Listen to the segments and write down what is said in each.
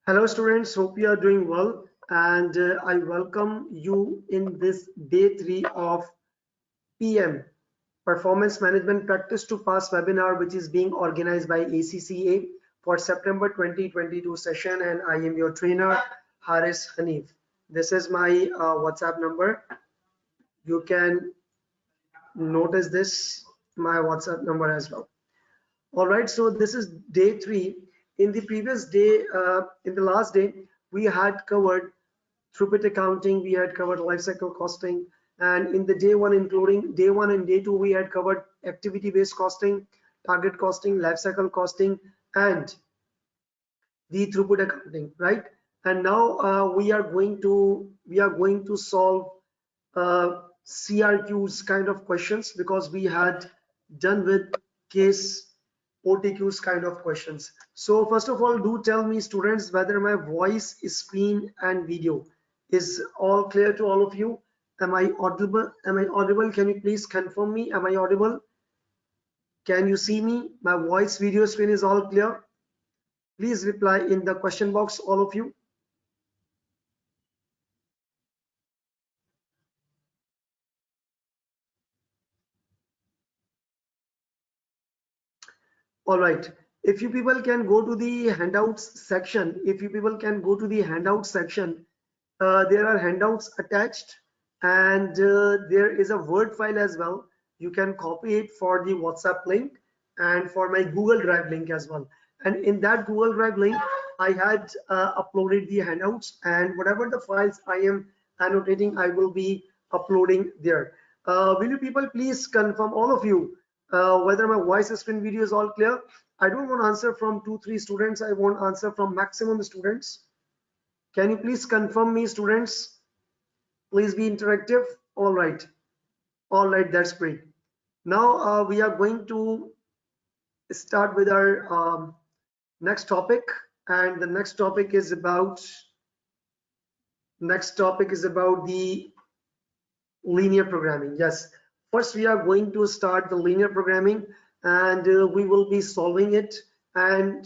Hello students, hope you are doing well and I welcome you in this day 3 of PM Performance Management Practice to Pass webinar, which is being organized by ACCA for September 2022 session, and I am your trainer Haris Hanif. This is my WhatsApp number. You can notice this, my WhatsApp number as well. All right, so this is day 3. In the previous day, in the last day, we had covered throughput accounting, we had covered life cycle costing, and in the day 1, including day 1 and day 2, we had covered activity based costing, target costing, life cycle costing, and the throughput accounting, right? And now we are going to solve CRQs kind of questions, because we had done with case OTQs kind of questions. So first of all, do tell me students whether my voice, screen and video is all clear to all of you. Am I audible? Can you please confirm me? Am I audible? Can you see me? My voice, video, screen is all clear? Please reply in the question box, all of you. All right. If you people can go to the handouts section, there are handouts attached, and there is a Word file as well. You can copy it for the WhatsApp link and for my Google Drive link as well. And in that Google Drive link, I had uploaded the handouts, and whatever the files I am annotating, I will be uploading there. Will you people please confirm, all of you, whether my voice, screen, video is all clear? I don't want answer from 2-3 students. I want answer from maximum students. Can you please confirm me, students? Please be interactive. All right, that's great. Now we are going to start with our next topic, and the next topic is about the linear programming. Yes, first we are going to start the linear programming, and we will be solving it. And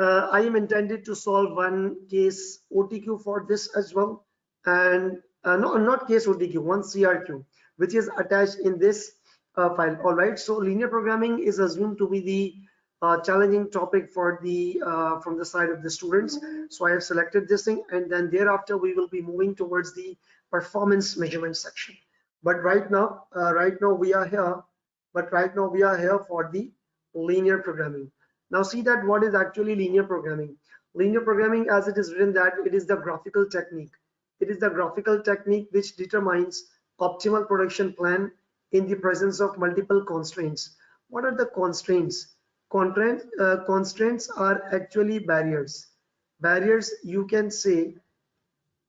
I am intended to solve one case OTQ for this as well, and no, not case OTQ, one CRQ, which is attached in this file. All right, so linear programming is assumed to be the challenging topic for the from the side of the students. So I have selected this thing, and then thereafter we will be moving towards the performance measurement section. But right now we are here. For the linear programming. Now see that what is actually linear programming. Linear programming, as it is written, that it is the graphical technique. It is the graphical technique which determines optimal production plan in the presence of multiple constraints. What are the constraints? Constraints are actually barriers. Barriers, you can say,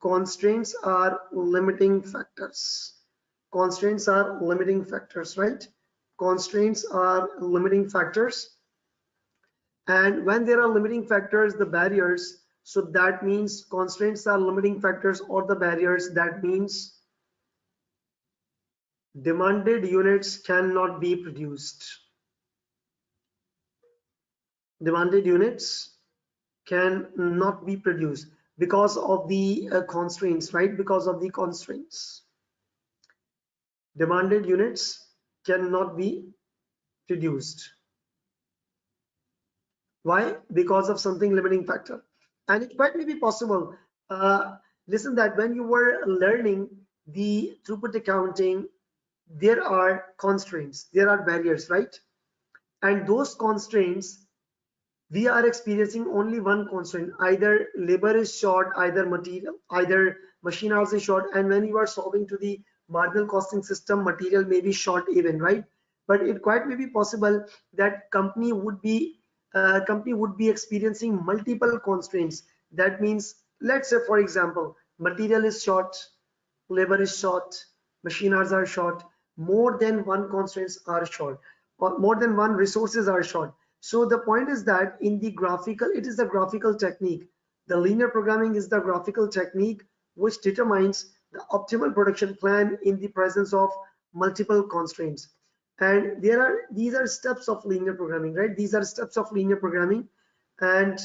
constraints are limiting factors. Constraints are limiting factors, right? Constraints are limiting factors. And when there are limiting factors, the barriers, so that means constraints are limiting factors or the barriers, that means demanded units cannot be produced. Demanded units cannot be produced because of the constraints, right? Because of the constraints. Demanded units cannot be produced. Why? Because of something limiting factor. And it might be possible. Listen, that when you were learning the throughput accounting, there are constraints, there are barriers, right? And those constraints, we are experiencing only one constraint. Either labor is short, either machine hours is short, and when you are solving to the marginal costing system, material may be short even, right? But it quite may be possible that company would be experiencing multiple constraints. That means, let's say for example, material is short, labor is short, machine hours are short, more than one constraints are short, or more than one resources are short. So the point is that in the graphical, it is the graphical technique. The linear programming is the graphical technique which determines the optimal production plan in the presence of multiple constraints. And these are steps of linear programming, right? These are steps of linear programming. And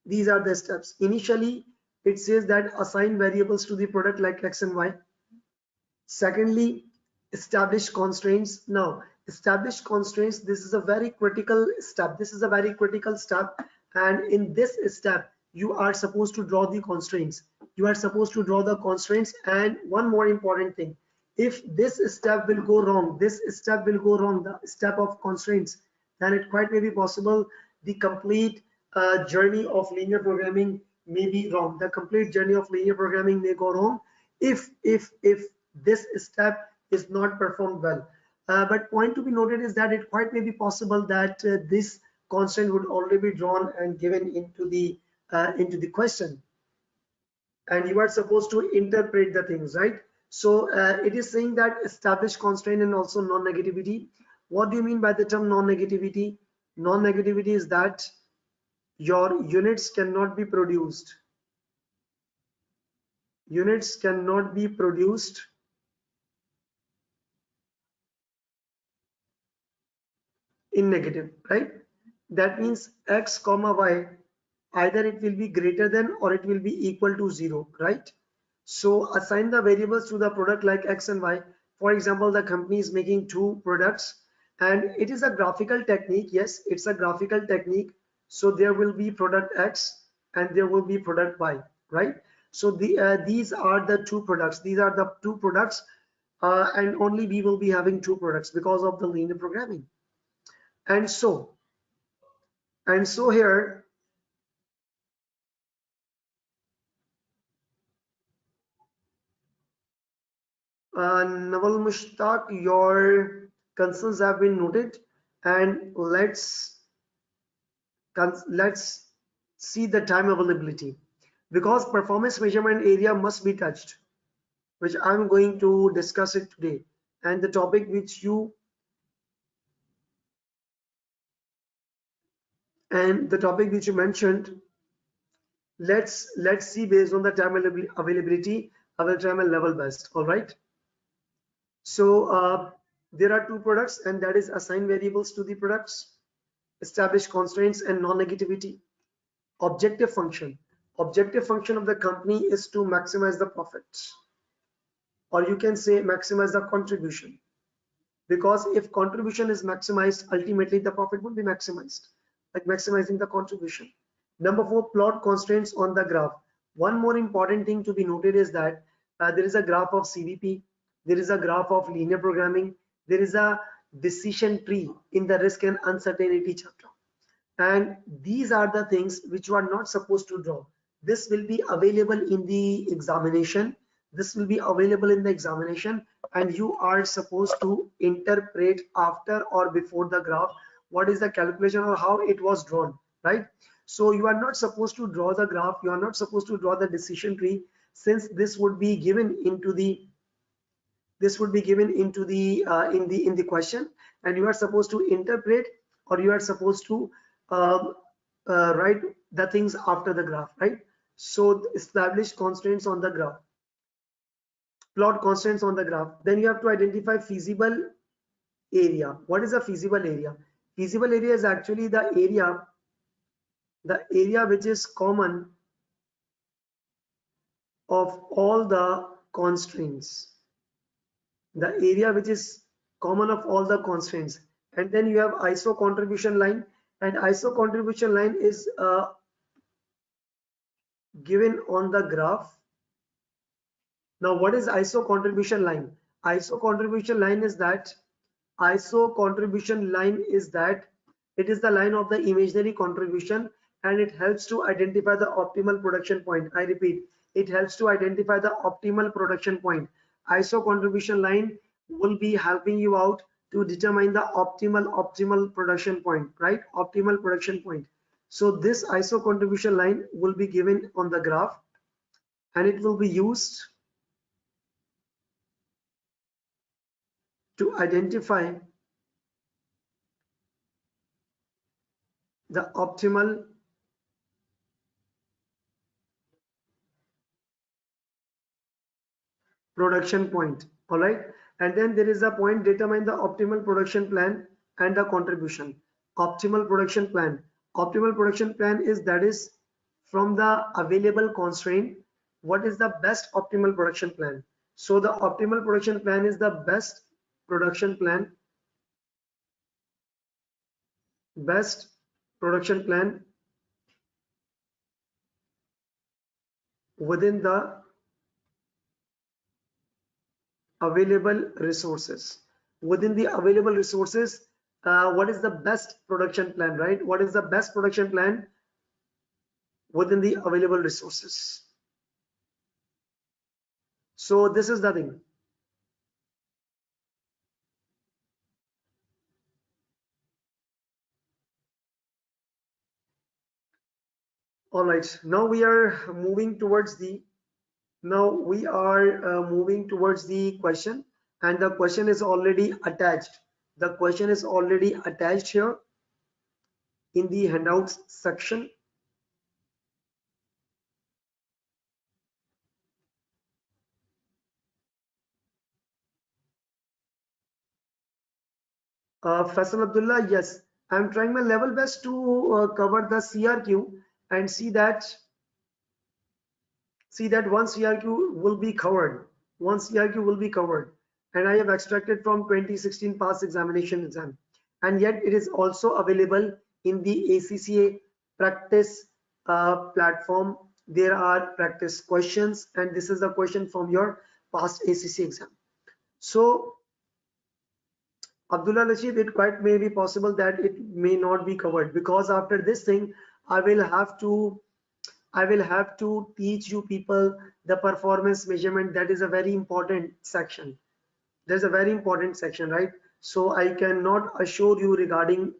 These are the steps. Initially, it says that assign variables to the product like X and Y. Secondly, establish constraints. Now, establish constraints, this is a very critical step. This is a very critical step. And in this step, you are supposed to draw the constraints. You are supposed to draw the constraints. And one more important thing, if this step will go wrong, this step will go wrong, the step of constraints, then it quite may be possible the complete journey of linear programming may be wrong. The complete journey of linear programming may go wrong if this step is not performed well. But point to be noted is that it quite may be possible that this constraint would already be drawn and given into the question, and you are supposed to interpret the things, right? So it is saying that establish constraint and also non-negativity. What do you mean by the term non-negativity? Non-negativity is that your units cannot be produced. Units cannot be produced in negative, right? That means X comma Y, either it will be greater than or it will be equal to 0, right? So assign the variables to the product like X and Y. For example, the company is making 2 products and it is a graphical technique. Yes, it's a graphical technique. So there will be product X and there will be product Y, right? So these are the 2 products. These are the 2 products and only we will be having 2 products because of the linear programming. And so here Nawal Mushtaq, your concerns have been noted, and let's see the time availability, because performance measurement area must be touched, which I'm going to discuss it today, and the topic which you mentioned. Let's see based on the time availability. I will try my level best. All right. So there are 2 products, and that is assign variables to the products, establish constraints, and non-negativity. Objective function of the company is to maximize the profits, or you can say maximize the contribution, because if contribution is maximized, ultimately the profit will be maximized, like maximizing the contribution. Number 4, plot constraints on the graph. One more important thing to be noted is that there is a graph of CVP, there is a graph of linear programming, there is a decision tree in the risk and uncertainty chapter, and these are the things which you are not supposed to draw. This will be available in the examination. And you are supposed to interpret after or before the graph what is the calculation or how it was drawn, right? So you are not supposed to draw the graph, you are not supposed to draw the decision tree, since this would be given into the in the question, and you are supposed to interpret, or you are supposed to write the things after the graph, right? So establish constraints on the graph, plot constraints on the graph. Then you have to identify feasible area. What is a feasible area? Feasible area is actually the area which is common of all the constraints. The area which is common of all the constraints. And then you have ISO contribution line, and ISO contribution line is given on the graph. Now what is ISO contribution line? ISO contribution line is that it is the line of the imaginary contribution, and it helps to identify the optimal production point. I repeat, it helps to identify the optimal production point. ISO contribution line will be helping you out to determine the optimal production point, right? Optimal production point. So this ISO contribution line will be given on the graph, and it will be used to identify the optimal production point. All right. And then there is a point, determine the optimal production plan and the contribution. Optimal production plan is from the available constraint, what is the best optimal production plan? So the optimal production plan is the best production plan, best production plan within the available resources. Within the available resources, what is the best production plan, right? What is the best production plan within the available resources? So this is the thing. All right, now we are moving towards the question, and the question is already attached. The question is already attached here in the handouts section. Faisal Abdullah, yes, I'm trying my level best to cover the CRQ and see that one CRQ will be covered. One CRQ will be covered, and I have extracted from 2016 past exam, and yet it is also available in the ACCA practice platform. There are practice questions, and this is the question from your past ACCA exam. So Abdullah Rashid, it quite may be possible that it may not be covered, because after this thing I will have to teach you people the performance measurement. That is a very important section. There's a very important section, right? So I cannot assure you regarding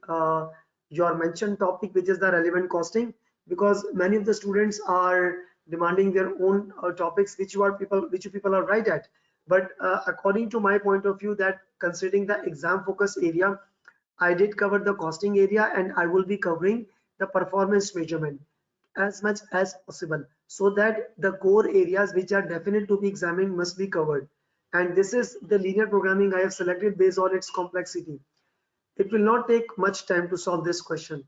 your mentioned topic, which is the relevant costing, because many of the students are demanding their own topics, which you people are right at. But according to my point of view, that considering the exam focus area, I did cover the costing area, and I will be covering the performance measurement as much as possible, so that the core areas which are definite to be examined must be covered. And this is the linear programming I have selected based on its complexity. It will not take much time to solve this question.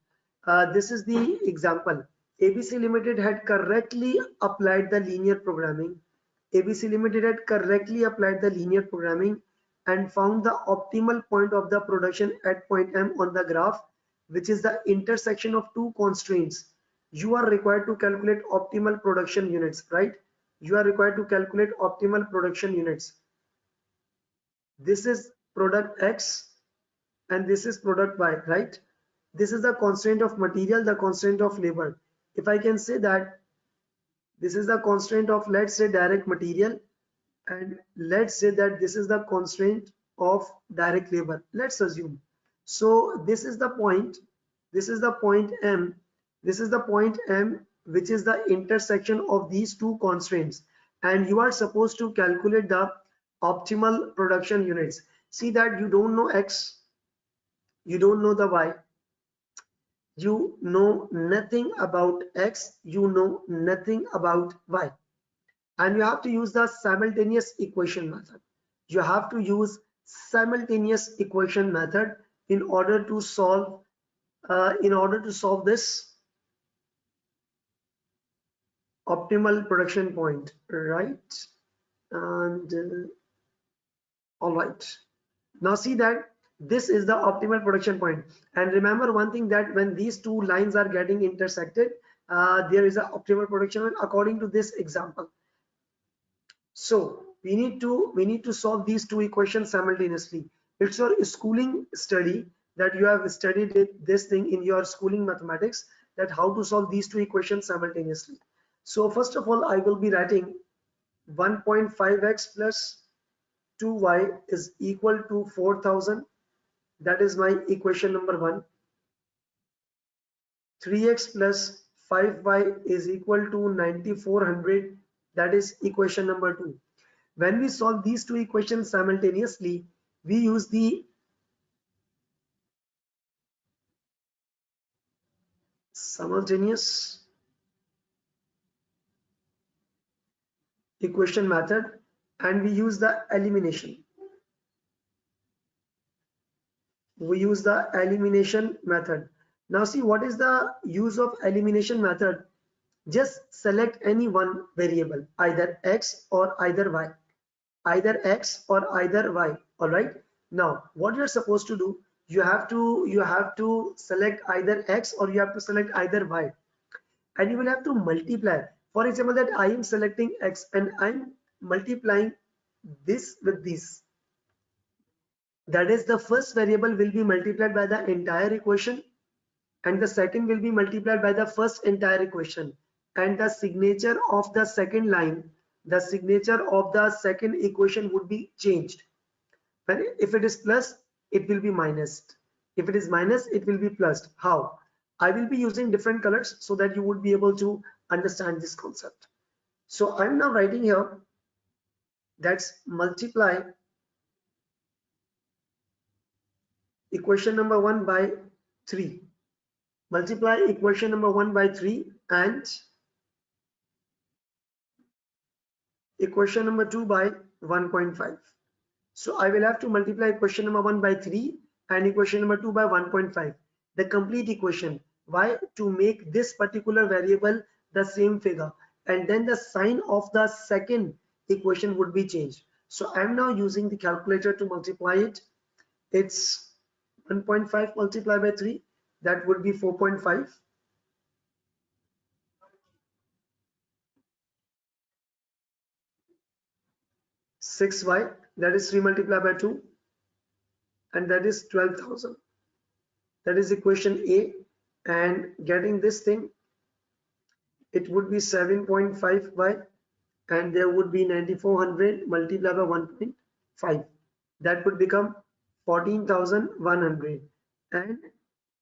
This is the example. ABC Limited had correctly applied the linear programming. ABC Limited had correctly applied the linear programming and found the optimal point of the production at point M on the graph, which is the intersection of two constraints. You are required to calculate optimal production units, right? You are required to calculate optimal production units. This is product X and this is product Y, right? This is the constraint of material, the constraint of labor. If I can say that this is the constraint of, let's say, direct material, and let's say that this is the constraint of direct labor, let's assume. So this is the point M, this is the point M, which is the intersection of these two constraints, and you are supposed to calculate the optimal production units. See that you don't know X, you don't know the Y, you know nothing about X, you know nothing about Y, and you have to use the simultaneous equation method. You have to use simultaneous equation method in order to solve this optimal production point, right? And all right, now see that this is the optimal production point, and remember one thing, that when these two lines are getting intersected, there is an optimal production point according to this example. So we need to solve these two equations simultaneously. It's your schooling study that you have studied this thing in your schooling mathematics, that how to solve these two equations simultaneously. So first of all, I will be writing 1.5x plus 2y is equal to 4000. That is my equation number 1. 3x plus 5y is equal to 9400. That is equation number 2. When we solve these two equations simultaneously, we use the simultaneous equation method, and we use the elimination. We use the elimination method. Now see, what is the use of elimination method? Just select any one variable, either X or either Y, either X or either Y. All right. Now, what you're supposed to do, you have to select either X or you have to select either Y, and you will have to multiply. For example, that I am selecting X and I'm multiplying this with this. That is, the first variable will be multiplied by the entire equation, and the second will be multiplied by the first entire equation, and the signature of the second line, the signature of the second equation would be changed. But if it is plus, it will be minus. If it is minus, it will be plus. How? I will be using different colors so that you would be able to understand this concept. So I'm now writing here, that's multiply equation number 1 by 3. Multiply equation number 1 by 3 and equation number 2 by 1.5. So I will have to multiply equation number 1 by 3 and equation number 2 by 1.5. The complete equation. Why? To make this particular variable the same figure, and then the sign of the second equation would be changed. So I'm now using the calculator to multiply it. It's 1.5 multiplied by 3, that would be 4.5. 6y, that is 3 multiplied by 2, and that is 12,000. That is equation A, and getting this thing, it would be 7.5y, and there would be 9400 multiplied by 1.5. That would become 14,100. And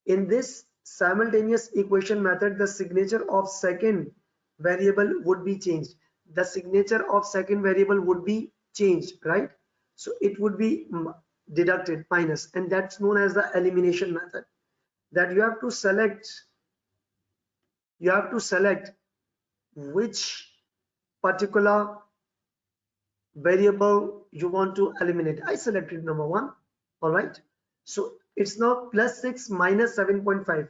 in this simultaneous equation method, the signature of second variable would be changed. The signature of second variable would be changed, right? So it would be deducted, minus, and that's known as the elimination method. That you have to select which particular variable you want to eliminate. I selected number 1. All right. So it's now plus 6 minus 7.5.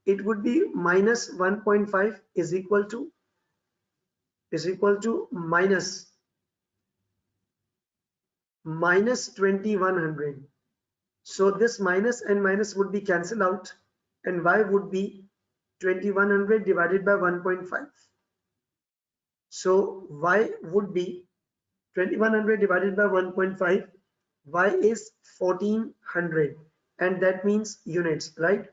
It would be minus 1.5 is equal to minus 2100. So this minus and minus would be cancelled out, and y would be 2100 divided by 1.5. So y would be 2100 divided by 1.5. Y is 1400, and that means units, right?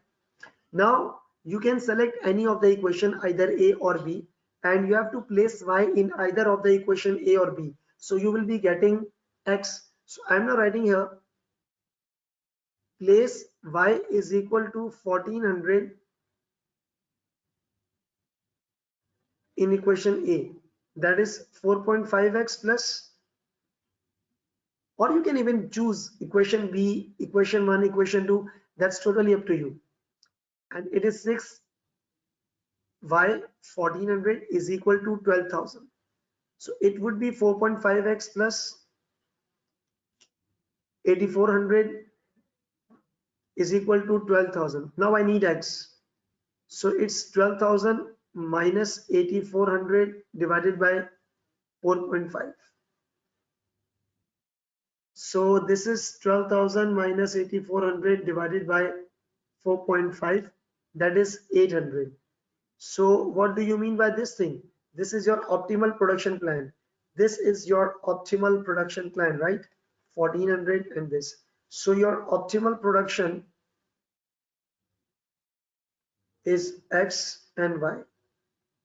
Now you can select any of the equation, either A or B, and you have to place y in either of the equation A or B. So you will be getting x. So I'm now writing here, place y is equal to 1400 in equation A, that is 4.5x plus, or you can even choose equation B, equation 1, equation 2, that's totally up to you. And it is 6 y 1400 is equal to 12,000. So it would be 4.5x plus 8400 is equal to 12,000. Now I need x. So it's 12,000 minus 8400 divided by 4.5. So this is 12,000 minus 8400 divided by 4.5, that is 800. So what do you mean by this thing? This is your optimal production plan. This is your optimal production plan, right? 1400 and this. So your optimal production is X and Y.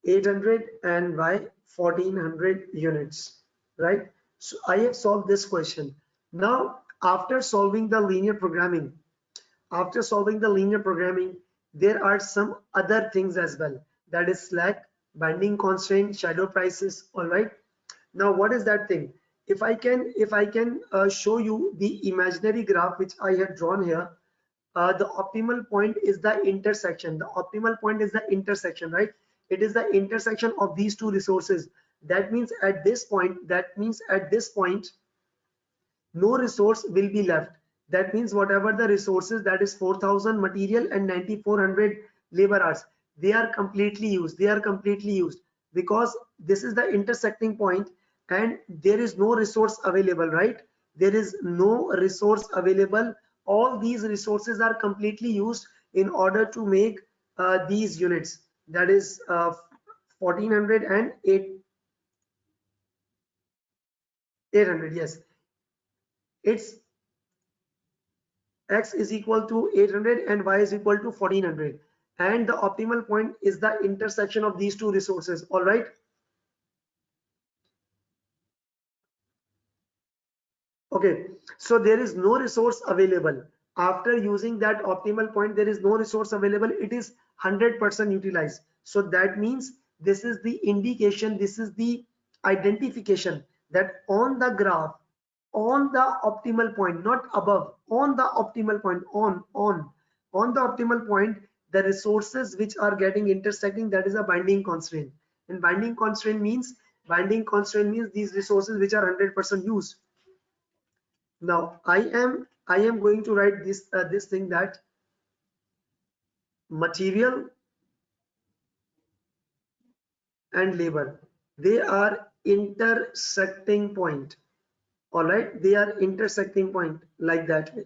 800 and Y 1400 units, right? So I have solved this question. Now, after solving the linear programming, there are some other things as well. That is slack, binding constraint, shadow prices. All right. Now, what is that thing? If I can show you the imaginary graph which I have drawn here, the optimal point is the intersection. The optimal point is the intersection, right? It is the intersection of these two resources. That means at this point, no resource will be left. That means whatever the resources, that is 4,000 material and 9400 labor hours, they are completely used. They are completely used because this is the intersecting point and there is no resource available, right? There is no resource available. All these resources are completely used in order to make these units. That is 1400 and 800. Yes, it's x is equal to 800 and y is equal to 1400, and the optimal point is the intersection of these two resources. All right. Okay, so there is no resource available after using that optimal point. There is no resource available. It is 100% utilized. So that means this is the indication, this is the identification that on the graph, on the optimal point, not above, on the optimal point, on the optimal point, the resources which are getting intersecting, that is a binding constraint. And binding constraint means these resources which are 100% used. Now I am going to write this thing, that material and labor, they are intersecting point. All right, they are intersecting point, like that way.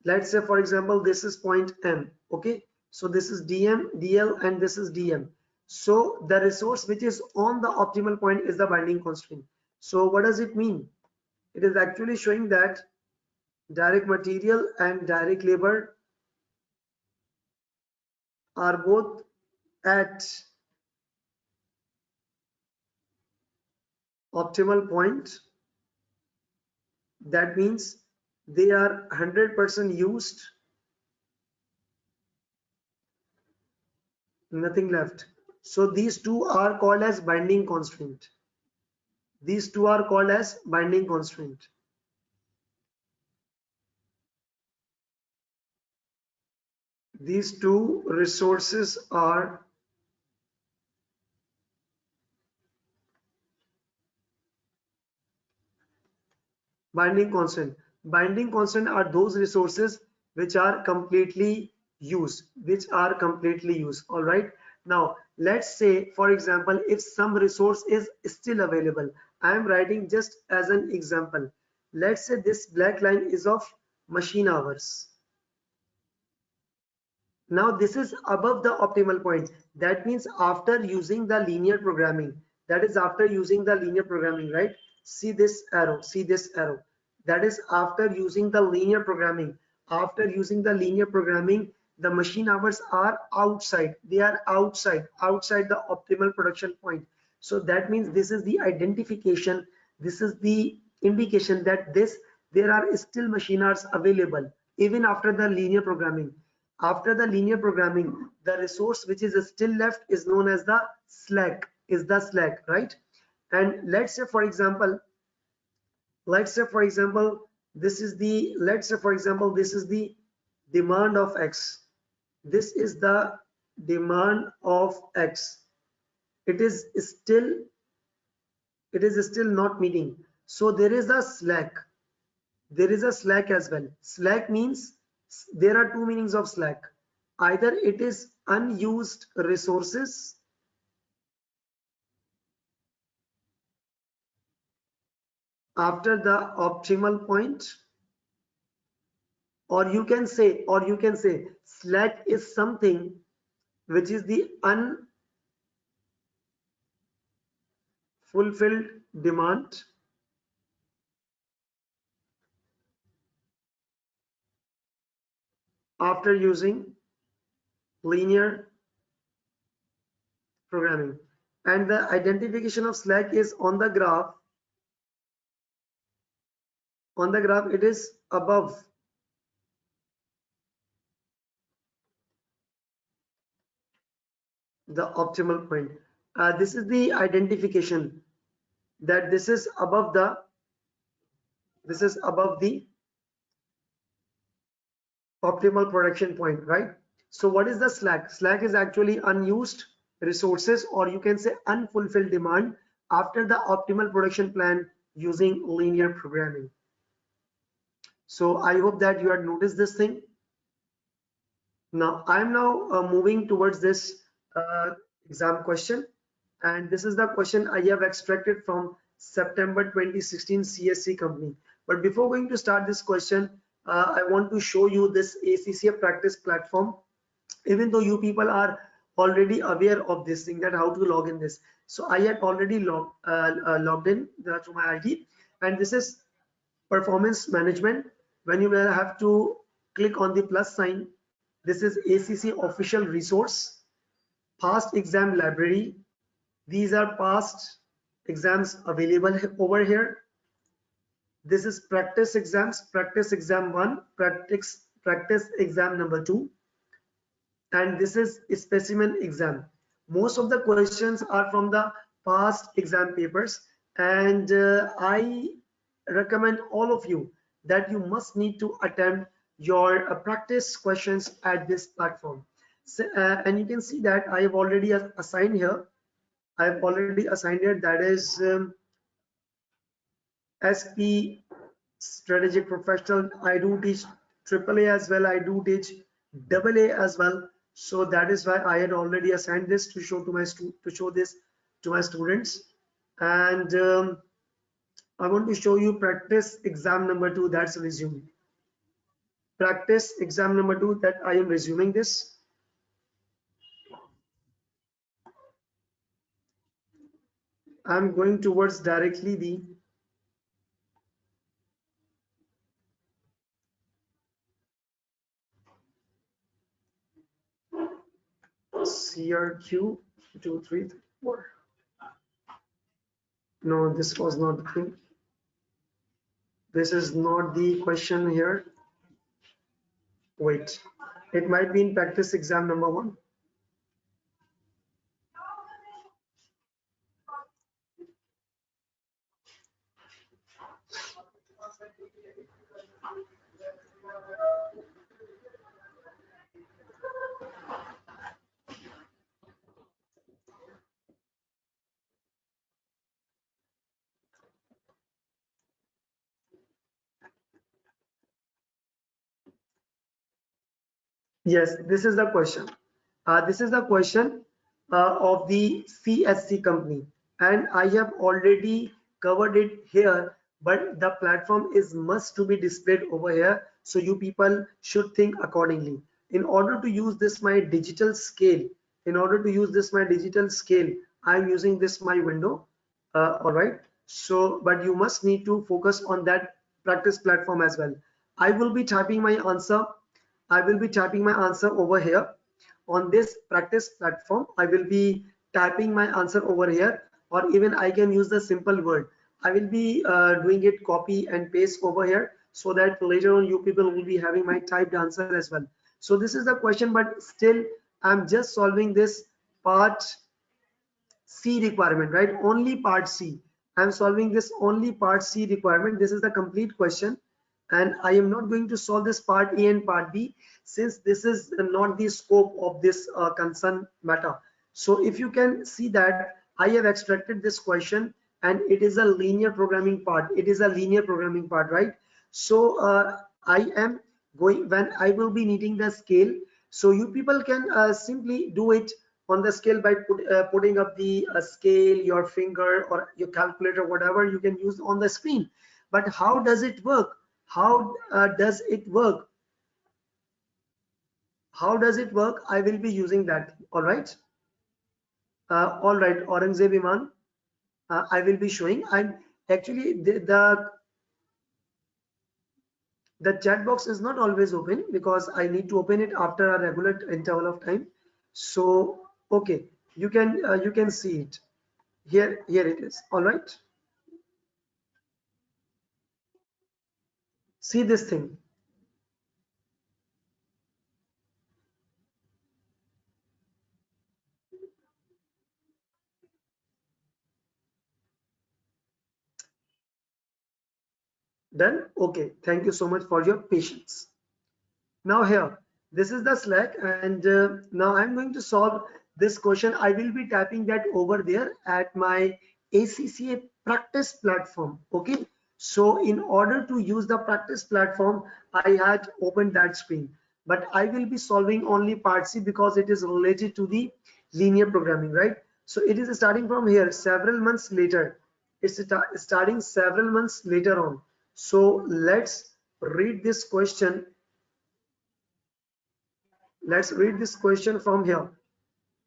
Let's say for example this is point M. Okay, so this is DM, DL, and this is DM. So the resource which is on the optimal point is the binding constraint. So what does it mean? It is actually showing that direct material and direct labor are both at optimal point. That means they are 100% used, nothing left. So these two are called as binding constraint. These two are called as binding constraint. These two resources are binding constant. Binding constant are those resources which are completely used, all right. Now let's say for example if some resource is still available, I am writing just as an example. Let's say this black line is of machine hours. Now this is above the optimal point. That means after using the linear programming, that is after using the linear programming, right? See this arrow, that is after using the linear programming. After using the linear programming, the machine hours are outside, they are outside the optimal production point. So that means this is the identification, this is the indication that there are still machine hours available even after the linear programming. After the linear programming, the resource which is still left is known as the slack, right? And let's say for example this is the demand of X. This is the demand of X. It is still not meeting. So there is a slack. There is a slack as well. Slack means, there are two meanings of slack. Either it is unused resources after the optimal point, or you can say slack is something which is the unfulfilled demand after using linear programming. And the identification of slack is on the graph. On the graph it is above the optimal point. This is the identification that this is above the optimal production point, right? So what is the slack? Slack is actually unused resources, or you can say unfulfilled demand after the optimal production plan using linear programming. So I hope that you had noticed this thing. Now I'm now moving towards this exam question, and this is the question I have extracted from September 2016 CSC company. But before going to start this question, I want to show you this ACCA practice platform. Even though you people are already aware of this thing, that how to log in this, so I had already logged in through my ID, and this is performance management. When you will have to click on the plus sign, this is ACC official resource, past exam library. These are past exams available over here. This is practice exams, practice exam 1, practice exam number 2, and this is specimen exam. Most of the questions are from the past exam papers, and I recommend all of you that you must need to attempt your practice questions at this platform. So, and you can see that I have already assigned here. I have already assigned it, that is SP strategic professional. I do teach AAA as well, I do teach AA as well, so that is why I had already assigned this to show to my students. And I want to show you practice exam number 2, that's resume. Practice exam number 2, that I am resuming this. I'm going towards directly the CRQ 234. No, this was not the thing. This is not the question here. Wait, it might be in practice exam number 1. Yes, this is the question. This is the question of the CSC company, and I have already covered it here, but the platform is must to be displayed over here, so you people should think accordingly. In order to use this my digital scale, I'm using this my window. All right. So, but you must need to focus on that practice platform as well. I will be typing my answer over here on this practice platform. I will be typing my answer over here, or even I can use the simple word. I will be doing it copy and paste over here, so that later on you people will be having my typed answer as well. So this is the question, but still I'm just solving this part C requirement, right? Only part C. I'm solving this only part C requirement. This is the complete question, and I am not going to solve this part A and part B, since this is not the scope of this concern matter. So if you can see that I have extracted this question, and it is a linear programming part. Right? So I am going, when I will be needing the scale, so you people can simply do it on the scale by putting up the scale, your finger or your calculator, whatever you can use on the screen. But how does it work? How does it work? I will be using that. All right. All right, Aurangzeb Iman. I will be showing. And actually, the chat box is not always open, because I need to open it after a regular interval of time. So okay, you can see it here. Here it is. All right. See this thing. Done. Okay. Thank you so much for your patience. Now here, this is the Slack, and now I'm going to solve this question. I will be typing that over there at my ACCA practice platform. Okay. So in order to use the practice platform, I had opened that screen. but I will be solving only part C because it is related to the linear programming, right? So it is starting from here several months later. It's starting several months later on. So let's read this question. Let's read this question from here.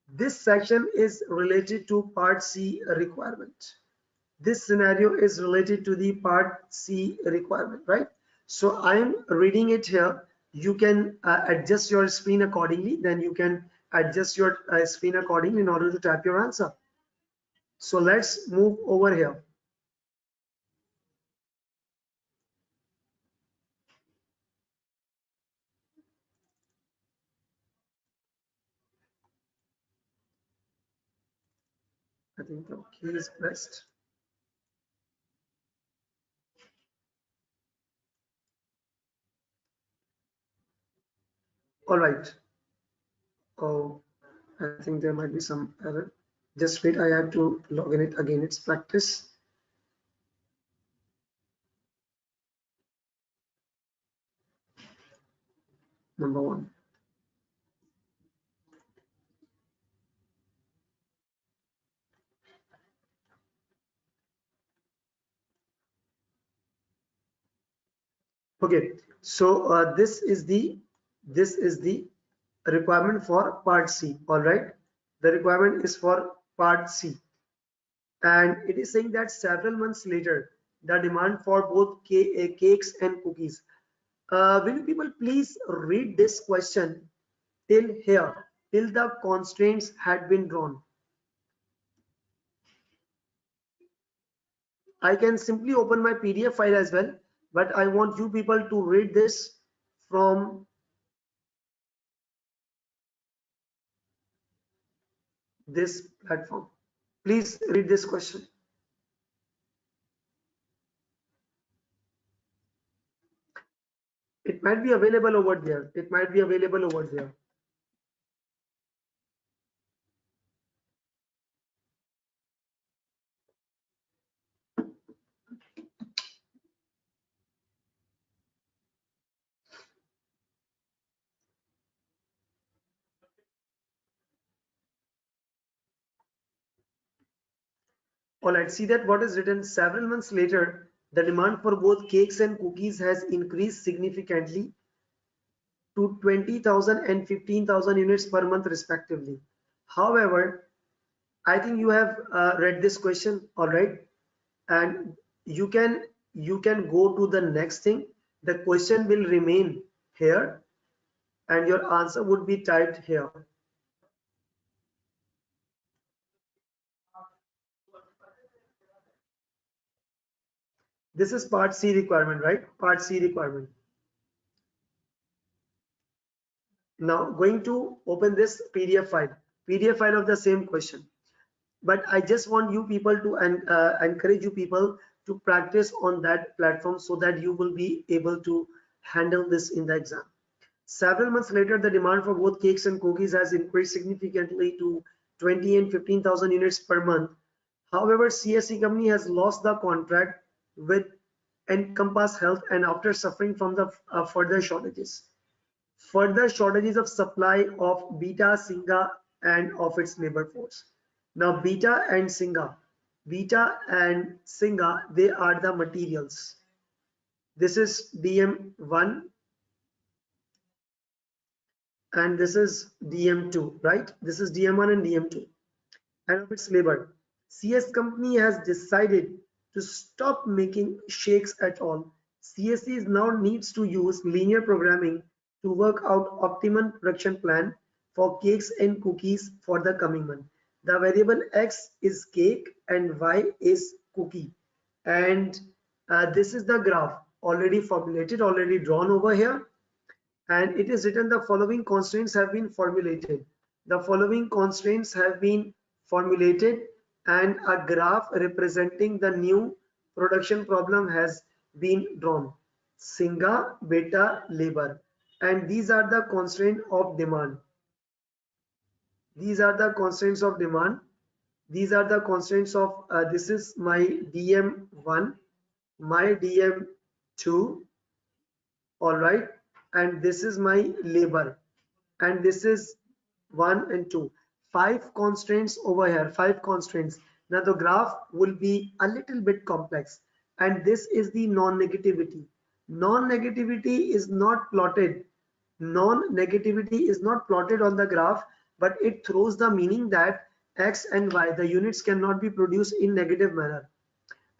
This section is related to part C requirement. This scenario is related to the part C requirement, right? So I am reading it here. You can adjust your screen accordingly. Then you can adjust your screen accordingly in order to type your answer. So let's move over here. I think the key is pressed. All right. Oh, I think there might be some error. Just wait, I have to log in it again. It's practice. Number one. Okay, so this is the requirement for part C. All right, the requirement is for part C, and it is saying that several months later, the demand for both cakes and cookies. Will you people please read this question till here, till the constraints had been drawn? I can simply open my PDF file as well, but I want you people to read this from this platform. Please read this question. It might be available over there. It might be available over there. All right, see that what is written. Several months later, the demand for both cakes and cookies has increased significantly to 20,000 and 15,000 units per month respectively. However, I think you have read this question, all right, and you can go to the next thing. The question will remain here, and your answer would be typed here. This is part C requirement, right? Part C requirement. Now going to open this PDF file of the same question. But I just want you people to encourage you people to practice on that platform so that you will be able to handle this in the exam. Several months later, the demand for both cakes and cookies has increased significantly to 20 and 15,000 units per month. However, CSE company has lost the contract with Encompass Health and after suffering from the further shortages. Further shortages of supply of beta, singa, and of its neighbor force. Now, beta and singa, they are the materials. This is DM1 and this is DM2, right? This is DM1 and DM2. And of its labor. CS company has decided to stop making shakes at all. CSE now needs to use linear programming to work out optimum production plan for cakes and cookies for the coming month. The variable X is cake and Y is cookie. And this is the graph already formulated, already drawn over here. And it is written the following constraints have been formulated. The following constraints have been formulated and a graph representing the new production problem has been drawn. Singa, beta, labor. And these are the constraints of demand. These are the constraints of demand. These are the constraints of, this is my DM1, my DM2, all right. and this is my labor, and this is 1 and 2. 5 constraints over here, 5 constraints. Now the graph will be a little bit complex, and this is the non-negativity. Non-negativity is not plotted. Non-negativity is not plotted on the graph, but it throws the meaning that x and y, the units cannot be produced in negative manner.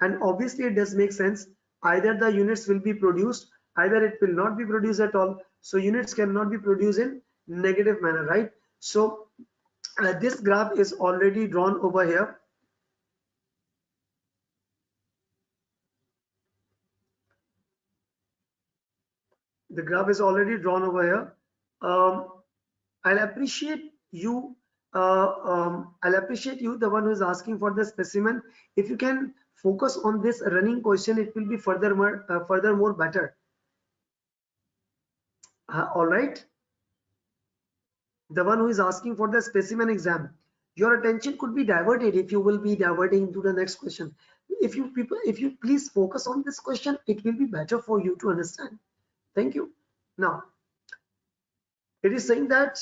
And obviously it does make sense. Either the units will be produced, either it will not be produced at all. So units cannot be produced in negative manner, right? So this graph is already drawn over here. The graph is already drawn over here. I'll appreciate you. I'll appreciate you, the one who is asking for the specimen. If you can focus on this running question, it will be furthermore better. All right. The one who is asking for the specimen exam, your attention could be diverted if you will be diverting to the next question. If you please focus on this question, it will be better for you to understand. Thank you. Now it is saying that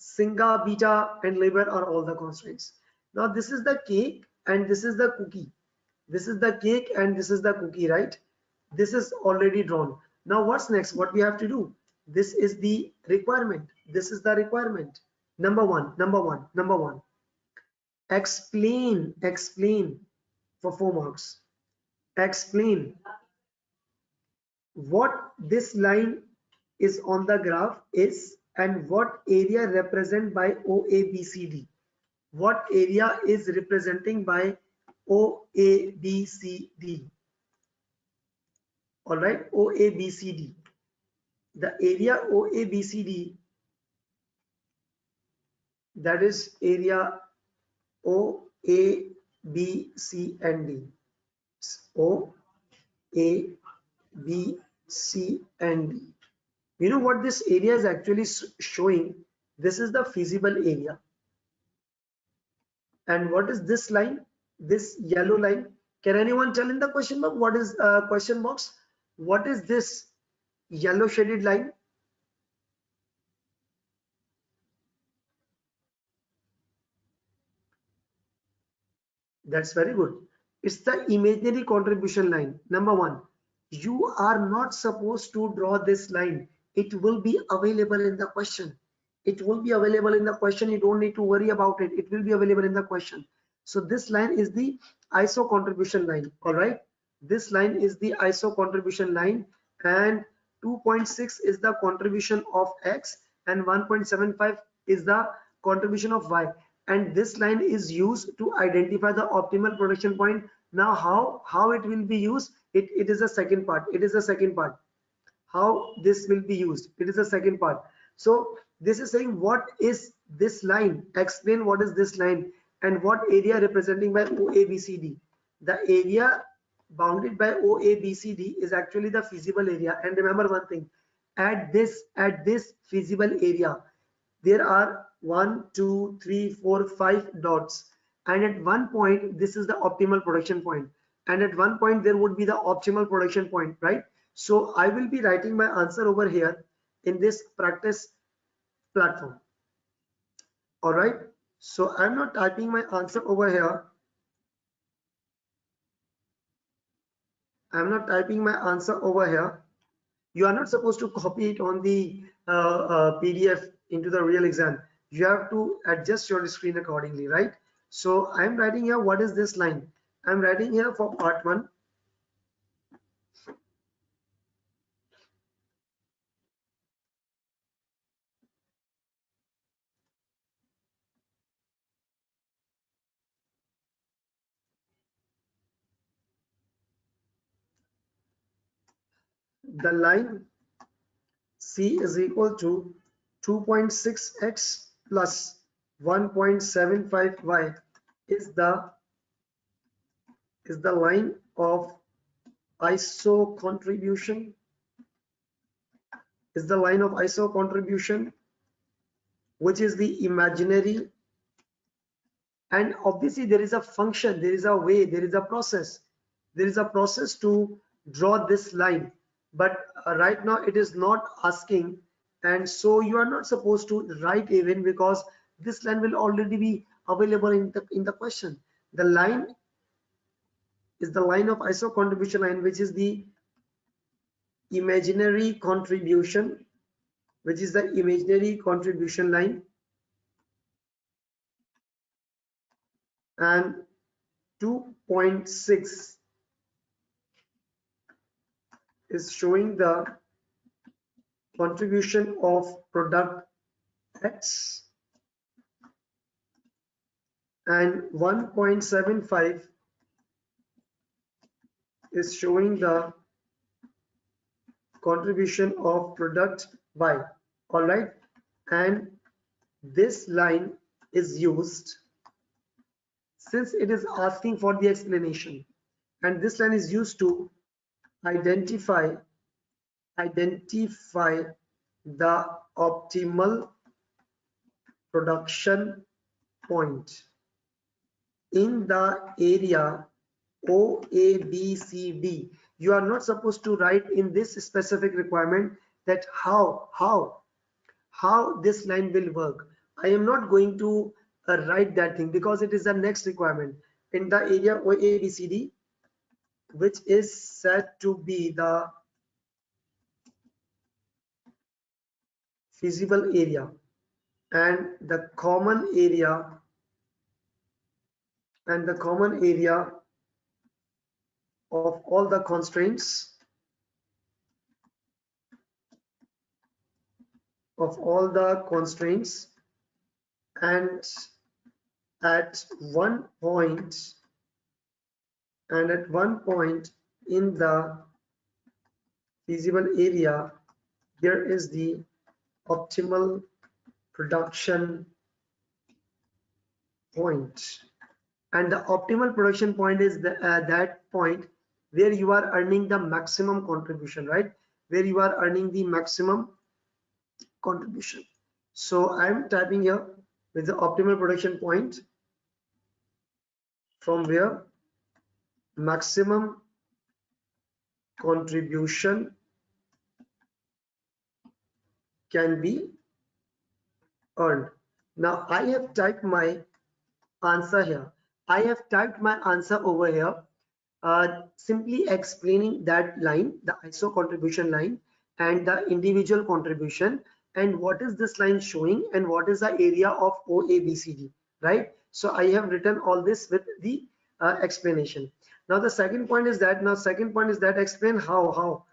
singa, beta, and labor are all the constraints. Now this is the cake and this is the cookie. This is the cake and this is the cookie, right? This is already drawn. Now what's next? What we have to do? This is the requirement. This is the requirement. Number one. Explain for 4 marks. Explain what this line is on the graph is and what area represented by OABCD. What area is representing by OABCD? All right, OABCD. The area OABCD, that is area O, A, B, C, and D. O, A, B, C, and D. You know what this area is actually showing? This is the feasible area. And what is this line? This yellow line. Can anyone tell in the question box? What is question box? What is this yellow shaded line? That's very good. It's the imaginary contribution line. Number 1, you are not supposed to draw this line. It will be available in the question. It will be available in the question. You don't need to worry about it. It will be available in the question. So this line is the ISO contribution line. All right. This line is the ISO contribution line, and 2.6 is the contribution of X and 1.75 is the contribution of Y. And this line is used to identify the optimal production point. Now how it will be used, it is a second part. It is the second part. How this will be used, it is the second part. So this is saying what is this line, explain what is this line and what area representing by OABCD. The area bounded by OABCD is actually the feasible area. And remember one thing, at this feasible area there are 1, 2, 3, 4, 5 dots, and at one point this is the optimal production point, and at one point there would be the optimal production point, right? So I will be writing my answer over here in this practice platform. All right, so I'm not typing my answer over here. I'm not typing my answer over here. You are not supposed to copy it on the PDF into the real exam. You have to adjust your screen accordingly, right? So I'm writing here, what is this line? I'm writing here for part 1. The line C is equal to 2.6x plus 1.75y is the line of ISO contribution, is the line of ISO contribution, which is the imaginary. And obviously there is a function, there is a way, there is a process to draw this line. but right now it is not asking, and so you are not supposed to write even, because this line will already be available in the question. The line is the line of ISO contribution line, which is the imaginary contribution, line, and 2.6 is showing the contribution of product X, and 1.75 is showing the contribution of product Y. All right, and this line is used since it is asking for the explanation, and this line is used to identify the optimal production point in the area O, A, B, C, D. You are not supposed to write in this specific requirement that how this line will work. I am not going to write that thing, because it is the next requirement in the area O, A, B, C, D, which is said to be the feasible area, and the common area of all the constraints and at one point in the feasible area there is the optimal production point, and the optimal production point is that point where you are earning the maximum contribution, right? Where you are earning the maximum contribution. So I'm typing here with the optimal production point, from where maximum contribution can be earned. Now I have typed my answer here. I have typed my answer over here, simply explaining that line, the ISO contribution line, and the individual contribution, and what is this line showing, and what is the area of OABCD, right? So I have written all this with the explanation. Now the second point is that explain how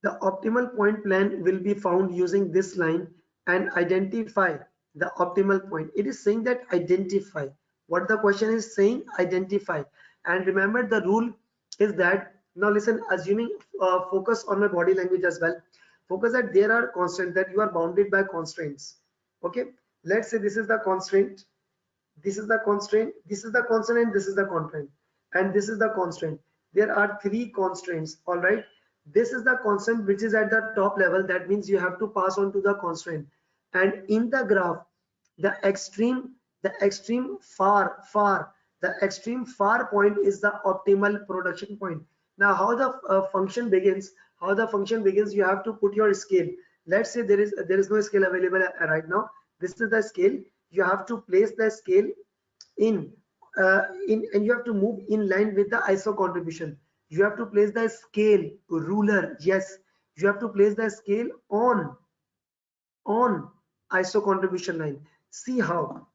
the optimal point plan will be found using this line, and identify the optimal point. It is saying that identify. What the question is saying, identify. And remember the rule is that, now listen, assuming focus on my body language as well. Focus that there are constraints, that you are bounded by constraints. Okay, let's say this is the constraint, this is the constraint, this is the constraint, and this is the constraint, and this is the constraint. There are three constraints. All right, this is the constraint which is at the top level. That means you have to pass on to the constraint, and in the graph the extreme far point is the optimal production point. Now how the function begins, you have to put your scale. Let's say there is no scale available right now. This is the scale. You have to place the scale in and you have to move in line with the ISO contribution. You have to place the scale ruler. Yes, you have to place the scale on ISO contribution line. See how,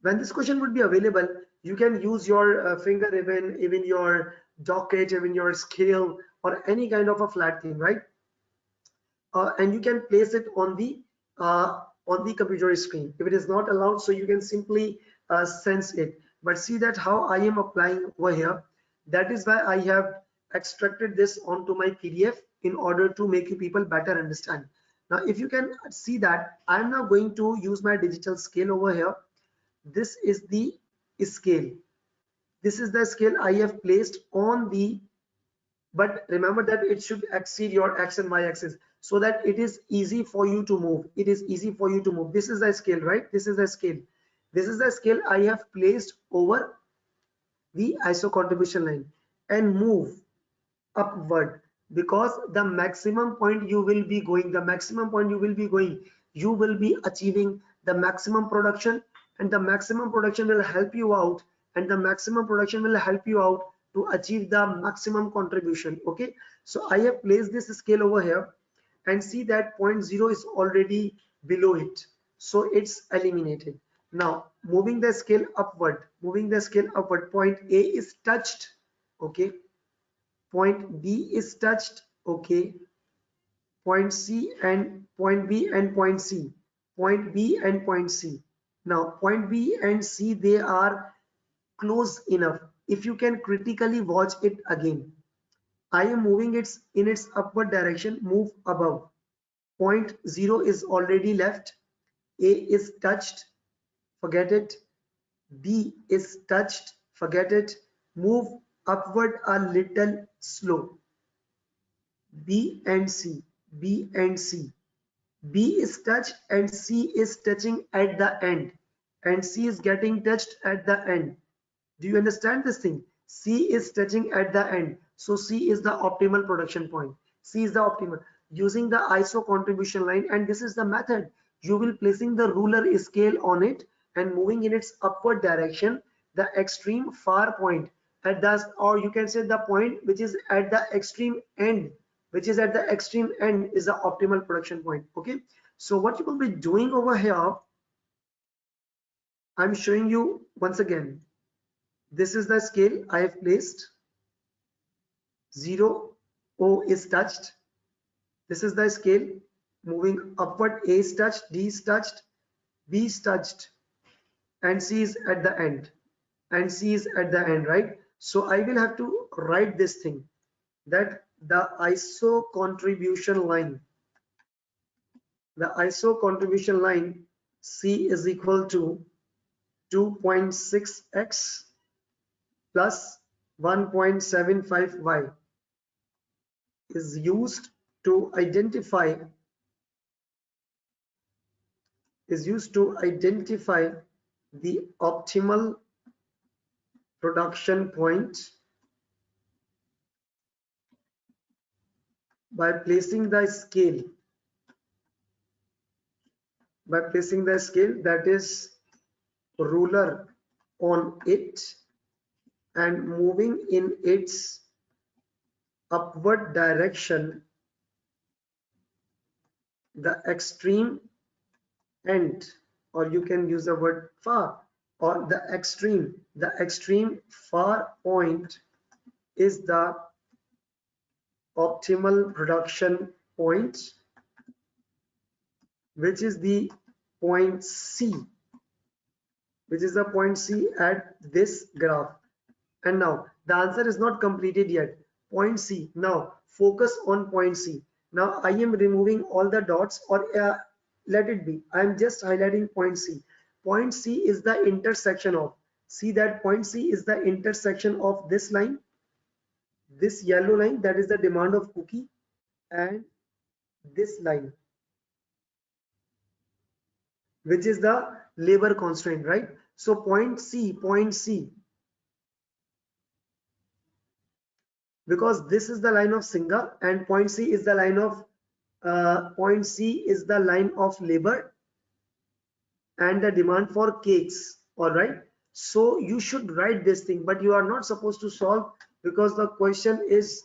when this question would be available, you can use your finger, even your docket, even your scale, or any kind of a flat thing, right? And you can place it on the computer screen. If it is not allowed, so you can simply sense it. But see that how I am applying over here. That is why I have extracted this onto my PDF in order to make you people better understand. Now if you can see that I am now going to use my digital scale over here. This is the scale. This is the scale I have placed on the, but remember that it should exceed your X and Y axis, so that it is easy for you to move. It is easy for you to move. This is the scale, right? This is the scale. This is the scale I have placed over the ISO contribution line and move upward, because the maximum point you will be going, you will be achieving the maximum production, and the maximum production will help you out, to achieve the maximum contribution. Okay, so I have placed this scale over here, and see that point 0 is already below it, so it's eliminated. Now moving the scale upward, point A is touched. Okay, point B is touched. Okay, point C and point B and point C, now point B and C, they are close enough. If you can critically watch it again, I am moving it in its upward direction. Move above. Point 0 is already left. A is touched, forget it. B is touched, forget it. Move upward a little slow. B and C, B and C. B is touched and C is touching at the end, and C is getting touched at the end. Do you understand this thing? C is touching at the end, so C is the optimal production point. C is the optimal. Using the ISO contribution line, and this is the method. You will placing the ruler scale on it and moving in its upward direction. The extreme far point at the, or you can say the point which is at the extreme end, is the optimal production point. Okay, so what you will be doing over here, I'm showing you once again. This is the scale I have placed. 0, O is touched. This is the scale moving upward. A is touched, D is touched, B is touched, and C is at the end. Right? So I will have to write this thing, that the ISO contribution line, C is equal to 2.6x plus 1.75y is used to identify the optimal production point by placing the scale, that is ruler on it and moving in its upward direction. The extreme end, or you can use the word far, or the extreme far point is the optimal production point, which is the point C, at this graph. And now the answer is not completed yet. Point C. Now focus on point C. Now I am removing all the dots, or let it be. I am just highlighting point C. Point C is the intersection of, see that point C is the intersection of this line, this yellow line, that is the demand of cookie, and this line, which is the labor constraint, right? So point C, because this is the line of Singa and point C is the line of labor and the demand for cakes. All right, so you should write this thing, but you are not supposed to solve, because the question is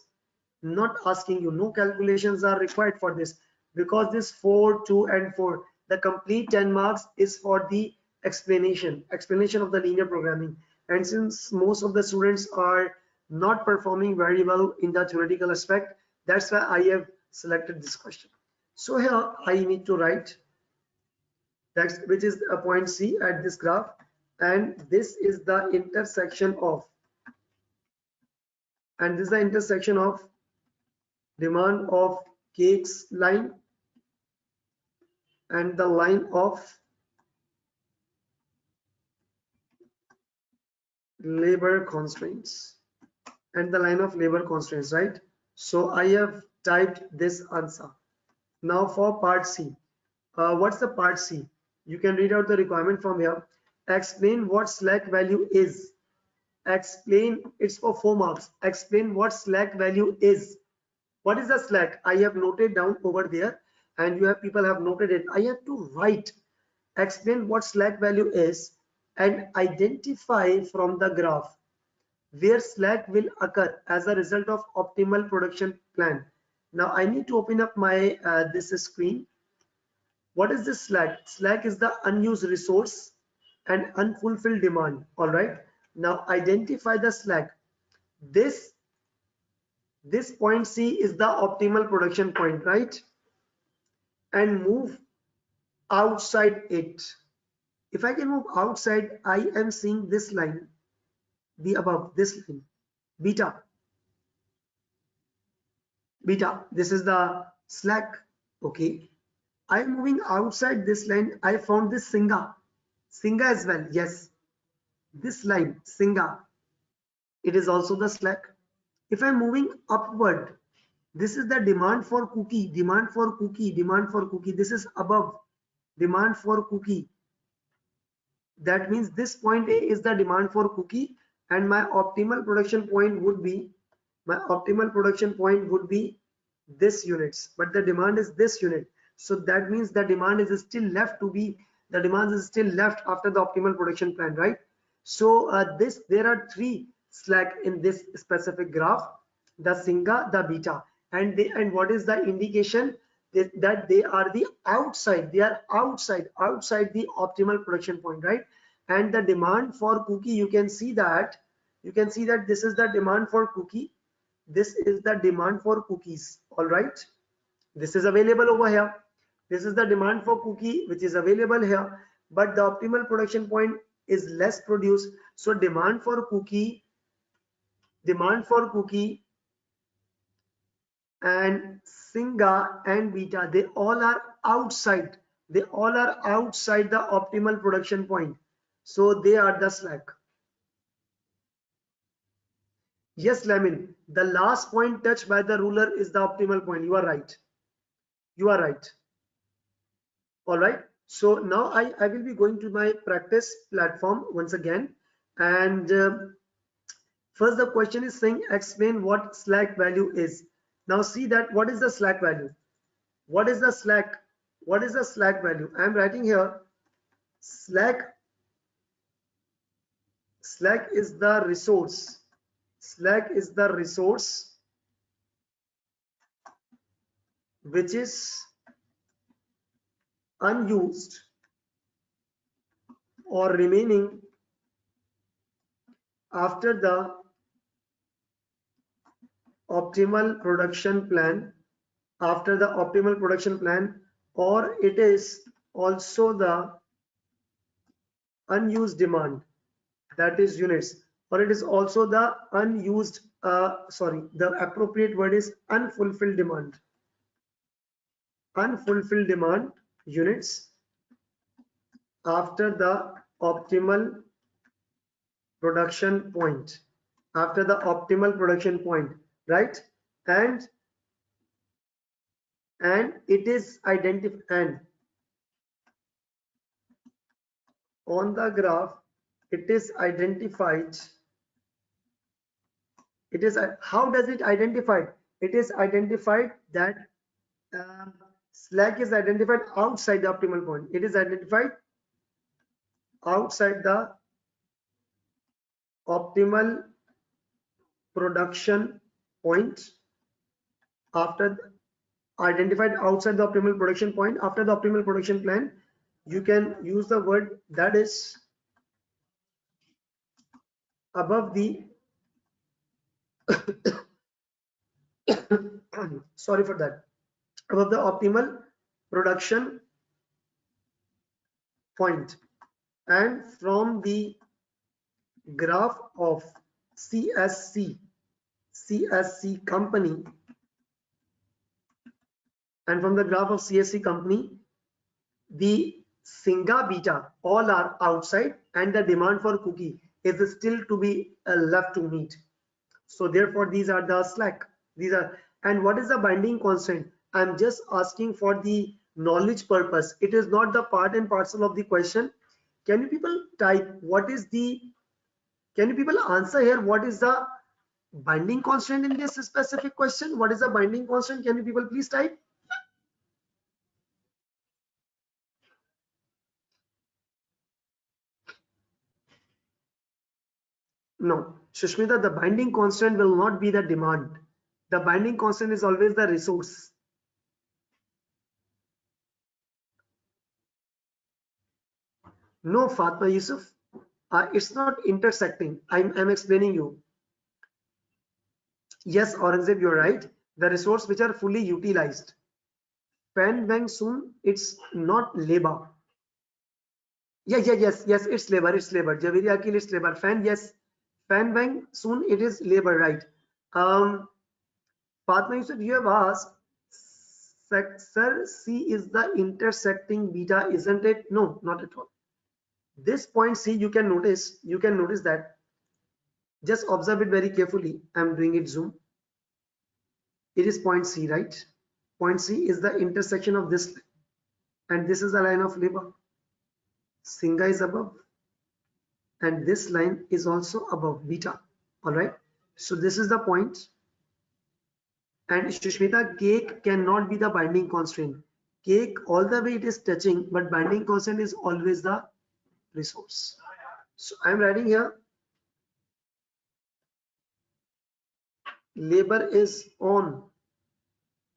not asking you, no calculations are required for this, because this 4, 2 and 4, the complete 10 marks is for the explanation of the linear programming. And since most of the students are not performing very well in the theoretical aspect, that's why I have selected this question. So here I need to write that, which is a point C at this graph, and this is the intersection of, demand of cakes line and the line of labor constraints, right? So I have typed this answer. Now for part C, what's the part C? You can read out the requirement from here. Explain what slack value is explain, it's for 4 marks. Explain what slack value is. What is the slack? I have noted down over there, and you have people have noted it. I have to write, explain what slack value is, and identify from the graph where slack will occur as a result of optimal production plan. Now I need to open up my this screen. What is this slack? Slack is the unused resource and unfulfilled demand. All right. Now identify the slack. This point C is the optimal production point, right? And move outside it. If I can move outside, I am seeing this line, the above this line, beta. This is the slack. Okay. I'm moving outside this line. I found this singa as well. Yes, this line singa, it is also the slack. If I'm moving upward, this is the demand for cookie. This is above demand for cookie. That means this point A is the demand for cookie, and my optimal production point would be this units, but the demand is this unit. So that means the demand is still left after the optimal production plan, right? So there are 3 slack in this specific graph: the singa, the beta, and what is the indication? That they are outside the optimal production point, right? And the demand for cookie, you can see that this is the demand for cookie. This is the demand for cookies. All right, this is available over here. This is the demand for cookie which is available here, but the optimal production point is less produced. So demand for cookie and singa and beta, they all are outside the optimal production point, so they are the slack. Yes, Lamin, the last point touched by the ruler is the optimal point. You are right. All right, so now I will be going to my practice platform once again, and first the question is saying explain what slack value is. Now see that what is the slack value? What is the slack value? I am writing here slack is the resource. Which is unused or remaining after the optimal production plan, or it is also the unused demand, that is units, or it is also the unused the appropriate word is unfulfilled demand units after the optimal production point, right? And it is identified, on the graph it is identified. How does it identified? It is identified that slack is identified outside the optimal point. It is identified outside the optimal production point after the optimal production plan. You can use the word that is above the sorry for that, above the optimal production point. And from the graph of CSC company, the singa beta all are outside, and the demand for cookie is still to be left to meet. So therefore these are the slack. And what is the binding constant? I'm just asking for the knowledge purpose. It is not the part and parcel of the question. Can you people type what is the Can you people answer here? What is the binding constraint in this specific question? What is the binding constraint? Can you people please type? No, Shushmita, the binding constraint will not be the demand. The binding constant is always the resource. No, Fatma Yusuf, it's not intersecting. I'm explaining you. Yes, Aurangzeb, you're right. The resource which are fully utilized. Fan Bang soon, it's not labor. Yes, it's labor, Javeri Akil, it's labor. Fan, yes. Fan Bang soon, it is labor, right? Fatma Yusuf, you have asked, sir, C is the intersecting beta, isn't it? No, not at all. This point C, you can notice that. Just observe it very carefully. I'm doing it zoom. It is point C, right? Point C is the intersection of this line, and this is the line of labor. Singa is above, and this line is also above beta. All right. So this is the point. And Shushmita, cake cannot be the binding constraint. Cake all the way it is touching, but binding constraint is always the resource. So I'm writing here, labor is on.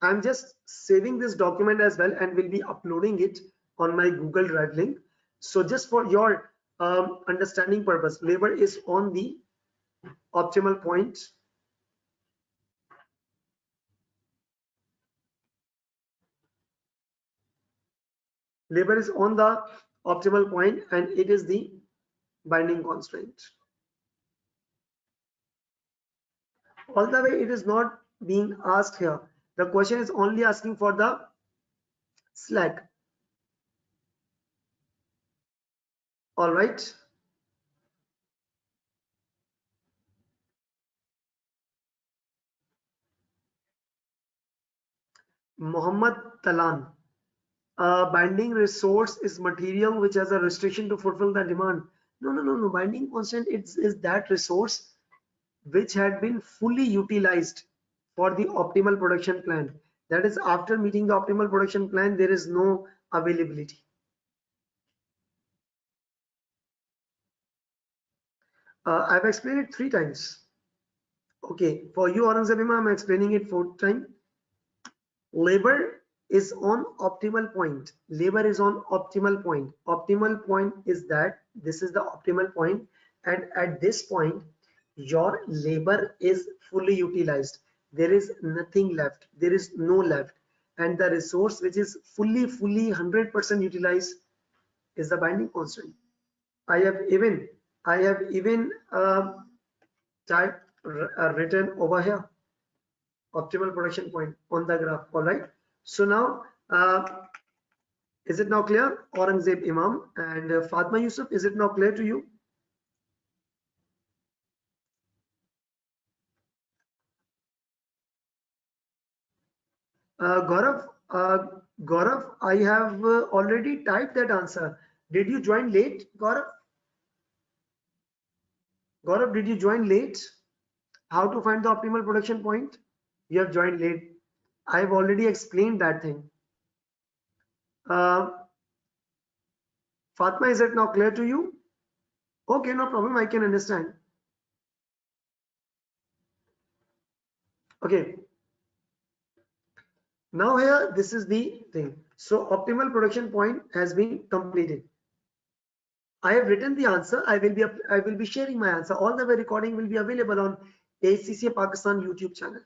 I'm just saving this document as well and will be uploading it on my Google Drive link. So just for your understanding purpose, labor is on the optimal point. Labor is on the optimal point and it is the binding constraint. All the way it is not being asked here. The question is only asking for the slack. All right. Muhammad Talan. Binding resource is material which has a restriction to fulfill the demand. No. Binding constant is that resource which had been fully utilized for the optimal production plan. That is, after meeting the optimal production plan, there is no availability. I've explained it 3 times. Okay, for you, Aurangzeb, I'm explaining it 4th time. Labor is on optimal point. Labor is on optimal point. Optimal point is that this is the optimal point, and at this point, your labor is fully utilized. There is nothing left. There is no left, and the resource which is fully 100% utilized is the binding constraint. I have even typed written over here optimal production point on the graph. All right. So now, is it now clear? Aurangzeb Imam and Fatma Yusuf, is it now clear to you? Gaurav, I have already typed that answer. Did you join late, Gaurav? Gaurav, did you join late? How to find the optimal production point? You have joined late. I have already explained that thing. Fatma, is it now clear to you? Okay, no problem. I can understand. Okay. Now here, this is the thing. So optimal production point has been completed. I have written the answer. I will be sharing my answer. All the way recording will be available on ACCA Pakistan YouTube channel.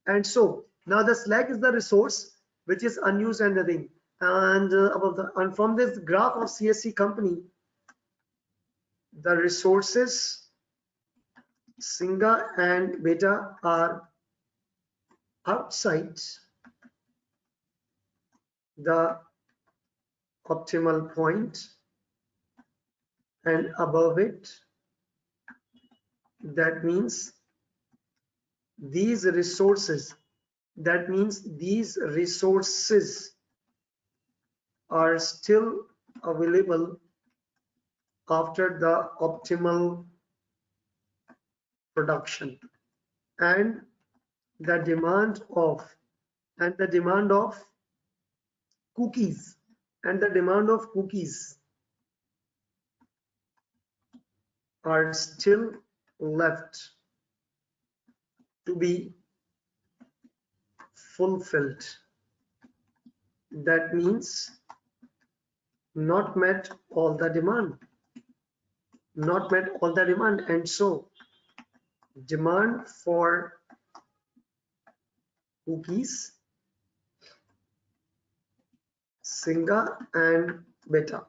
And so now the slack is the resource which is unused and the thing. And from this graph of CSC company, the resources Singa and Beta are outside the optimal point and above it. That means these resources are still available after the optimal production, and the demand of cookies, are still left to be fulfilled. That means not met all the demand, and so demand for cookies, Singa and Beta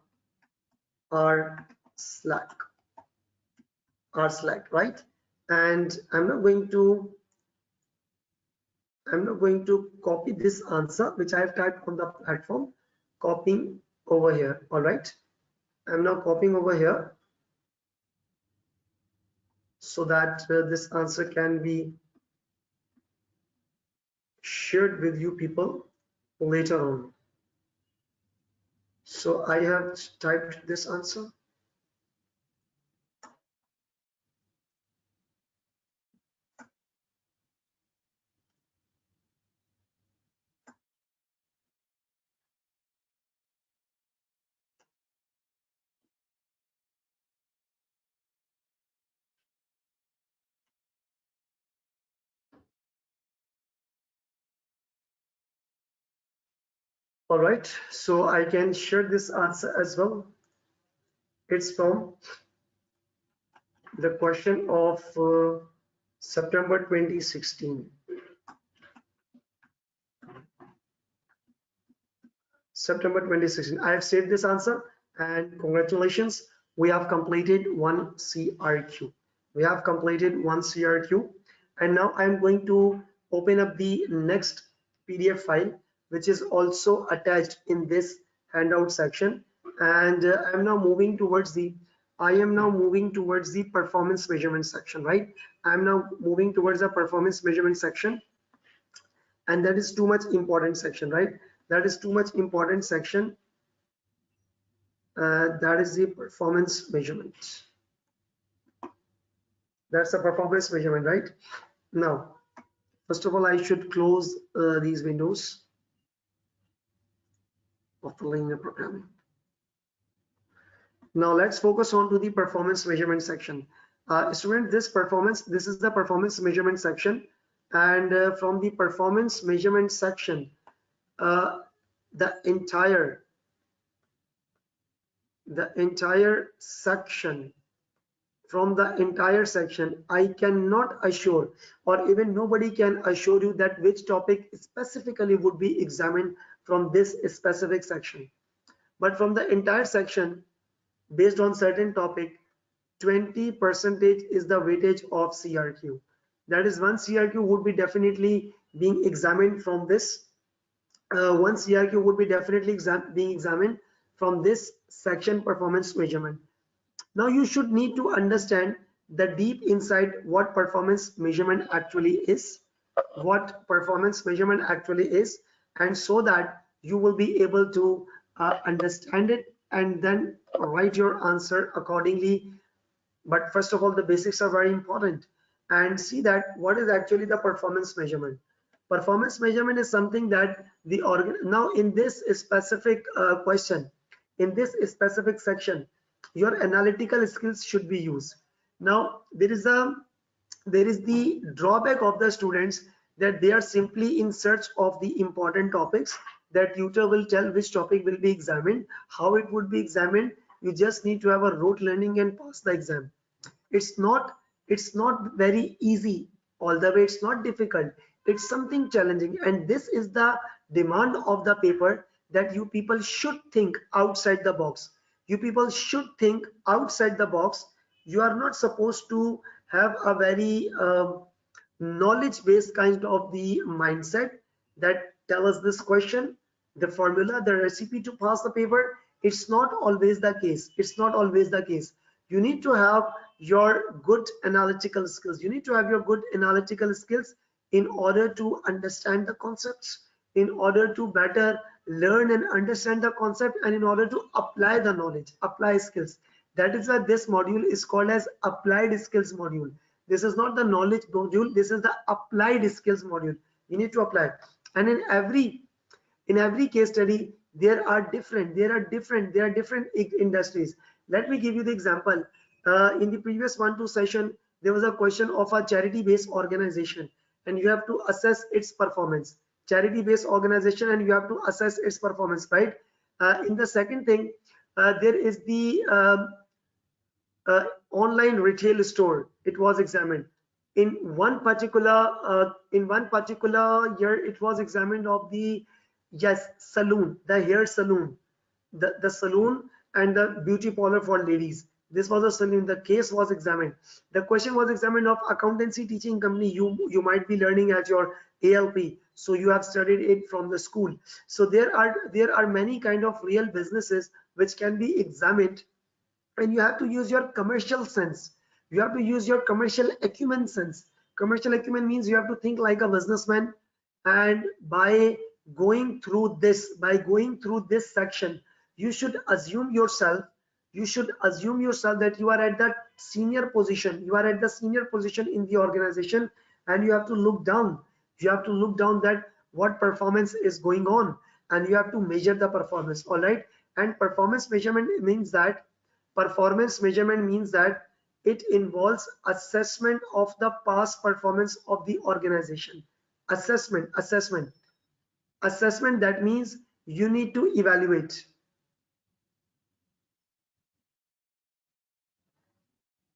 are slack, right? And I'm not going to copy this answer which I have typed on the platform, copying over here. All right, I'm now copying over here so that this answer can be shared with you people later on. So I have typed this answer. All right, so I can share this answer as well. It's from the question of September 2016. September 2016. I have saved this answer, and congratulations, we have completed one CRQ. And now I'm going to open up the next PDF file, which is also attached in this handout section. And I am now moving towards the performance measurement section, right? I'm now moving towards the performance measurement section, and that is too much important section, right? That is too much important section. That is the performance measurement. That's the performance measurement, right? Now, first of all, I should close these windows of the linear programming. Now let's focus on to the performance measurement section. Student, this is the performance measurement section, and from the performance measurement section, the entire section, I cannot assure, or even nobody can assure you that which topic specifically would be examined from this specific section. But from the entire section, based on certain topic, 20% is the weightage of CRQ. That is, one CRQ would be definitely being examined from this. One CRQ would be definitely being examined from this section, performance measurement. Now you should need to understand the deep inside what performance measurement actually is, and so that you will be able to understand it and then write your answer accordingly. But first of all, the basics are very important, and see that what is actually the performance measurement. Performance measurement is something that now in this specific question, in this specific section, your analytical skills should be used. Now there is the drawback of the students, that they are simply in search of the important topics. That tutor will tell which topic will be examined, how it would be examined. You just need to have a rote learning and pass the exam. It's not very easy all the way. It's not difficult. It's something challenging, and this is the demand of the paper, that you people should think outside the box. You are not supposed to have a very knowledge based kind of the mindset that tell us this question, the formula, the recipe to pass the paper. It's not always the case. You need to have your good analytical skills. In order to understand the concepts, in order to better learn and understand the concept, and in order to apply the knowledge, apply skills. That is why this module is called as applied skills module. This is not the knowledge module. This is the applied skills module. You need to apply. And in every case study, there are different industries. Let me give you the example. In the previous 1-2 session, there was a question of a charity-based organization, and you have to assess its performance. Charity-based organization, and you have to assess its performance, right? In the second thing, there is the online retail store. It was examined. In one particular year, it was examined of the saloon, the hair salon, the saloon and the beauty parlor for ladies. This was a saloon. The case was examined. The question was examined of accountancy teaching company. You might be learning at your ALP, so you have studied it from the school. So there are many kind of real businesses which can be examined, and you have to use your commercial sense. You have to use your commercial acumen sense. Commercial acumen means you have to think like a businessman, and by going through this section, you should assume yourself that you are at that senior position. You are at the senior position in the organization, and you have to look down. You have to look down that what performance is going on, and you have to measure the performance. All right. And performance measurement means that it involves assessment of the past performance of the organization. Assessment. That means you need to evaluate.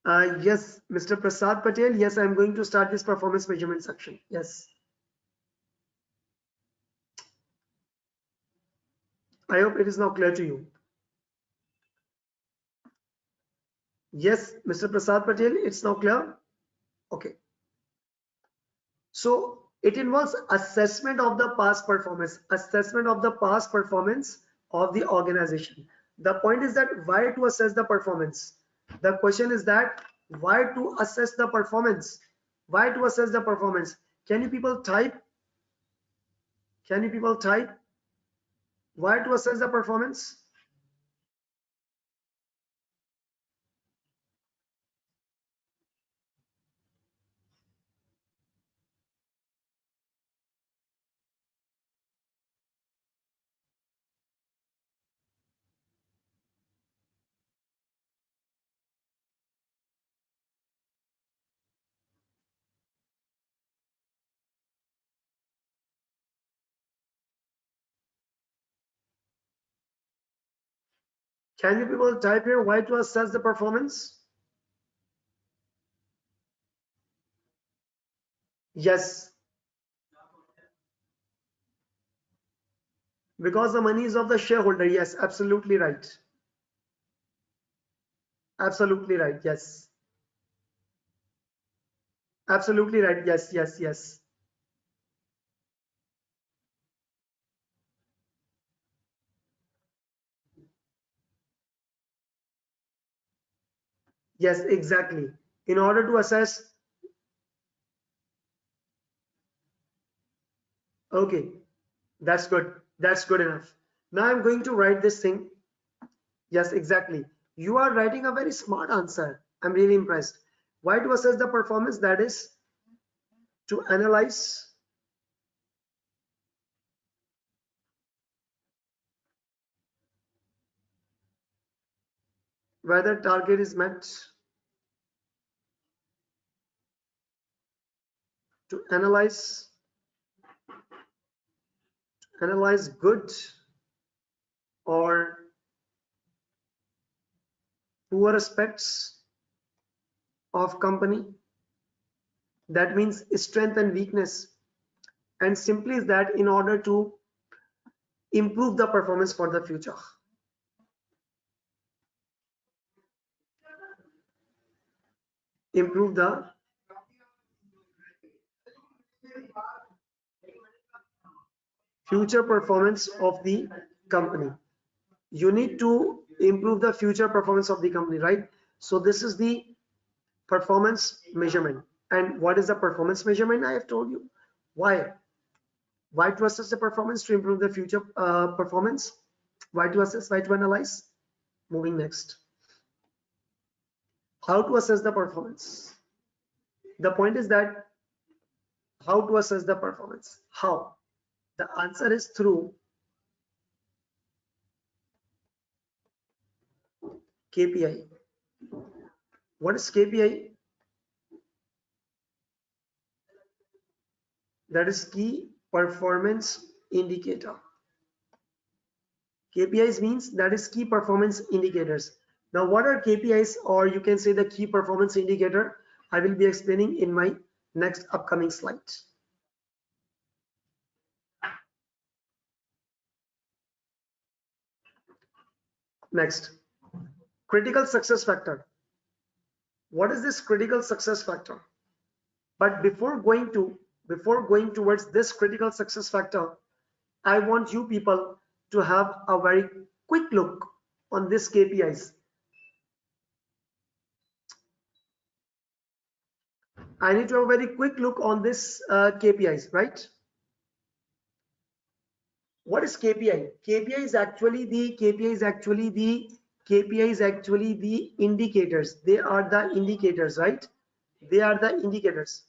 Yes, Mr. Prasad Patel. Yes, I'm going to start this performance measurement section. Yes. I hope it is now clear to you. Yes, Mr. Prasad Patel, it's now clear. Okay. So it involves assessment of the past performance of the organization. The point is that why to assess the performance? The question is that why to assess the performance? Why to assess the performance? Can you people type? Why to assess the performance? Can you people type here why to assess the performance? Yes. Because the money is of the shareholder. Yes, absolutely right. Absolutely right. Yes. Absolutely right. Yes. Yes. Yes, exactly. In order to assess. Okay, that's good. That's good enough. Now I'm going to write this thing. Yes, exactly. You are writing a very smart answer. I'm really impressed. Why to assess the performance? That is to analyze whether target is met, to analyze good or poor aspects of company. That means strength and weakness. And simply is that in order to improve the performance for the future. Improve the future performance of the company. You need to improve the future performance of the company, right? So this is the performance measurement. And what is the performance measurement? I have told you. Why to assess the performance? To improve the future performance. Why to assess? Why to analyze? Moving next. How to assess the performance? the point is that how to assess the performance. How? The answer is through KPI. What is KPI? That is key performance indicator. KPIs means that is key performance indicators. Now, what are KPIs, or you can say the key performance indicator? I will be explaining in my next upcoming slide. Next, critical success factor. What is this critical success factor? But before going towards this critical success factor, I want you people to have a very quick look on this KPIs. I need to have a very quick look on this KPIs, right? What is KPI? KPI is actually the indicators. They are the indicators, right? They are the indicators.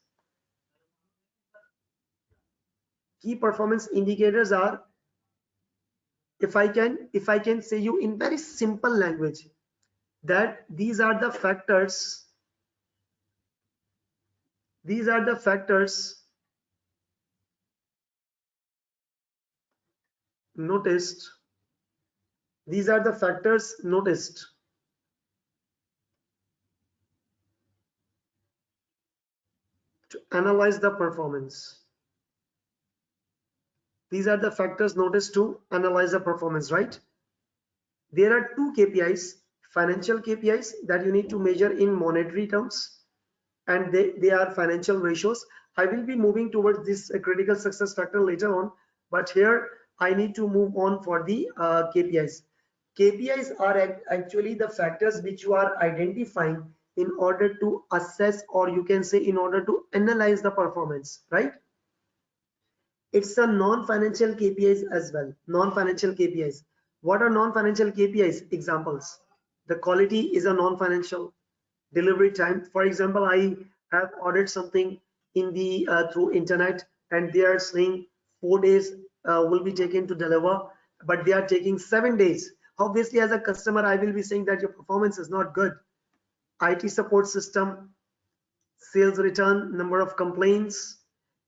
Key performance indicators are, if I can say you in very simple language, that these are the factors noticed. These are the factors noticed to analyze the performance. These are the factors noticed to analyze the performance, right? There are two KPIs, financial KPIs that you need to measure in monetary terms, and they are financial ratios. I will be moving towards this critical success factor later on, but here I need to move on for the KPIs. KPIs are actually the factors which you are identifying in order to assess, or you can say in order to analyze the performance, right? It's a non-financial KPIs as well. Non-financial KPIs. What are non-financial KPIs? Examples. The quality is a non-financial. Delivery time. For example, I have ordered something in the through internet, and they are saying 4 days will be taken to deliver, but they are taking 7 days. Obviously, as a customer, I will be saying that your performance is not good. IT support system, sales return, number of complaints.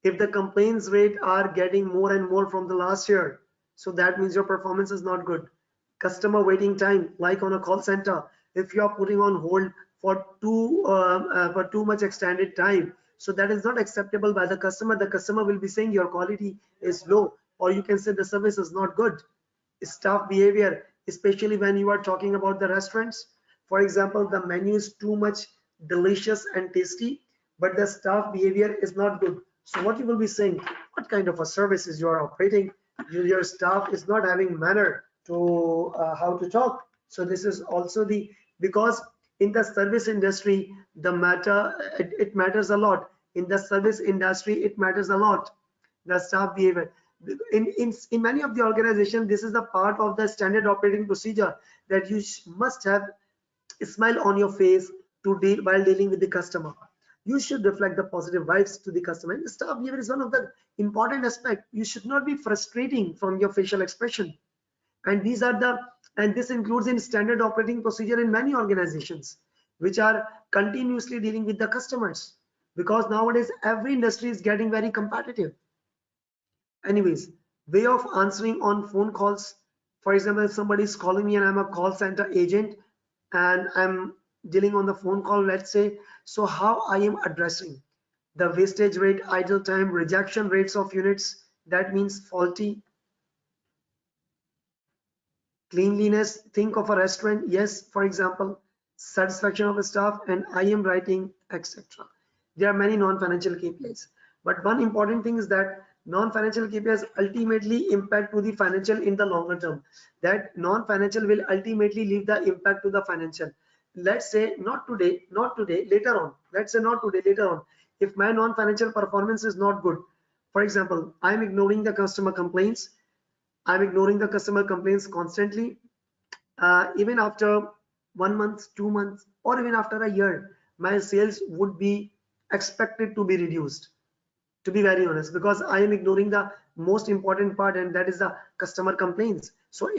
If the complaints rate are getting more and more from the last year, so that means your performance is not good. Customer waiting time, like on a call center, if you are putting on hold for too much extended time, so that is not acceptable by the customer. The customer will be saying your quality is low, or you can say the service is not good. Staff behavior, especially when you are talking about the restaurants. For example, the menu is too much delicious and tasty, but the staff behavior is not good. So what you will be saying, what kind of a service is you are operating? Your staff is not having manner to how to talk. So this is also the, because in the service industry, it matters a lot. In the service industry, it matters a lot, the staff behavior. In many of the organizations, this is a part of the standard operating procedure, that you must have a smile on your face to deal while dealing with the customer. You should reflect the positive vibes to the customer. And staff behavior is one of the important aspects. You should not be frustrating from your facial expression. And this includes in standard operating procedure in many organizations, which are continuously dealing with the customers, because nowadays every industry is getting very competitive. Anyways, way of answering on phone calls. For example, if somebody is calling me and I'm a call center agent and I'm dealing on the phone call, let's say, so how I am addressing the wastage rate, idle time, rejection rates of units, that means faulty. Cleanliness, think of a restaurant, yes, for example, satisfaction of a staff, and I am writing, etc. There are many non-financial KPIs, but one important thing is that non-financial KPIs ultimately impact to the financial in the longer term. That non-financial will ultimately leave the impact to the financial. Let's say not today, later on. Let's say not today, later on. If my non-financial performance is not good, for example, I'm ignoring the customer complaints. I'm ignoring the customer complaints constantly. Even after 1 month, 2 months, or even after a year, my sales would be expected to be reduced, to be very honest, because I am ignoring the most important part, and that is the customer complaints. So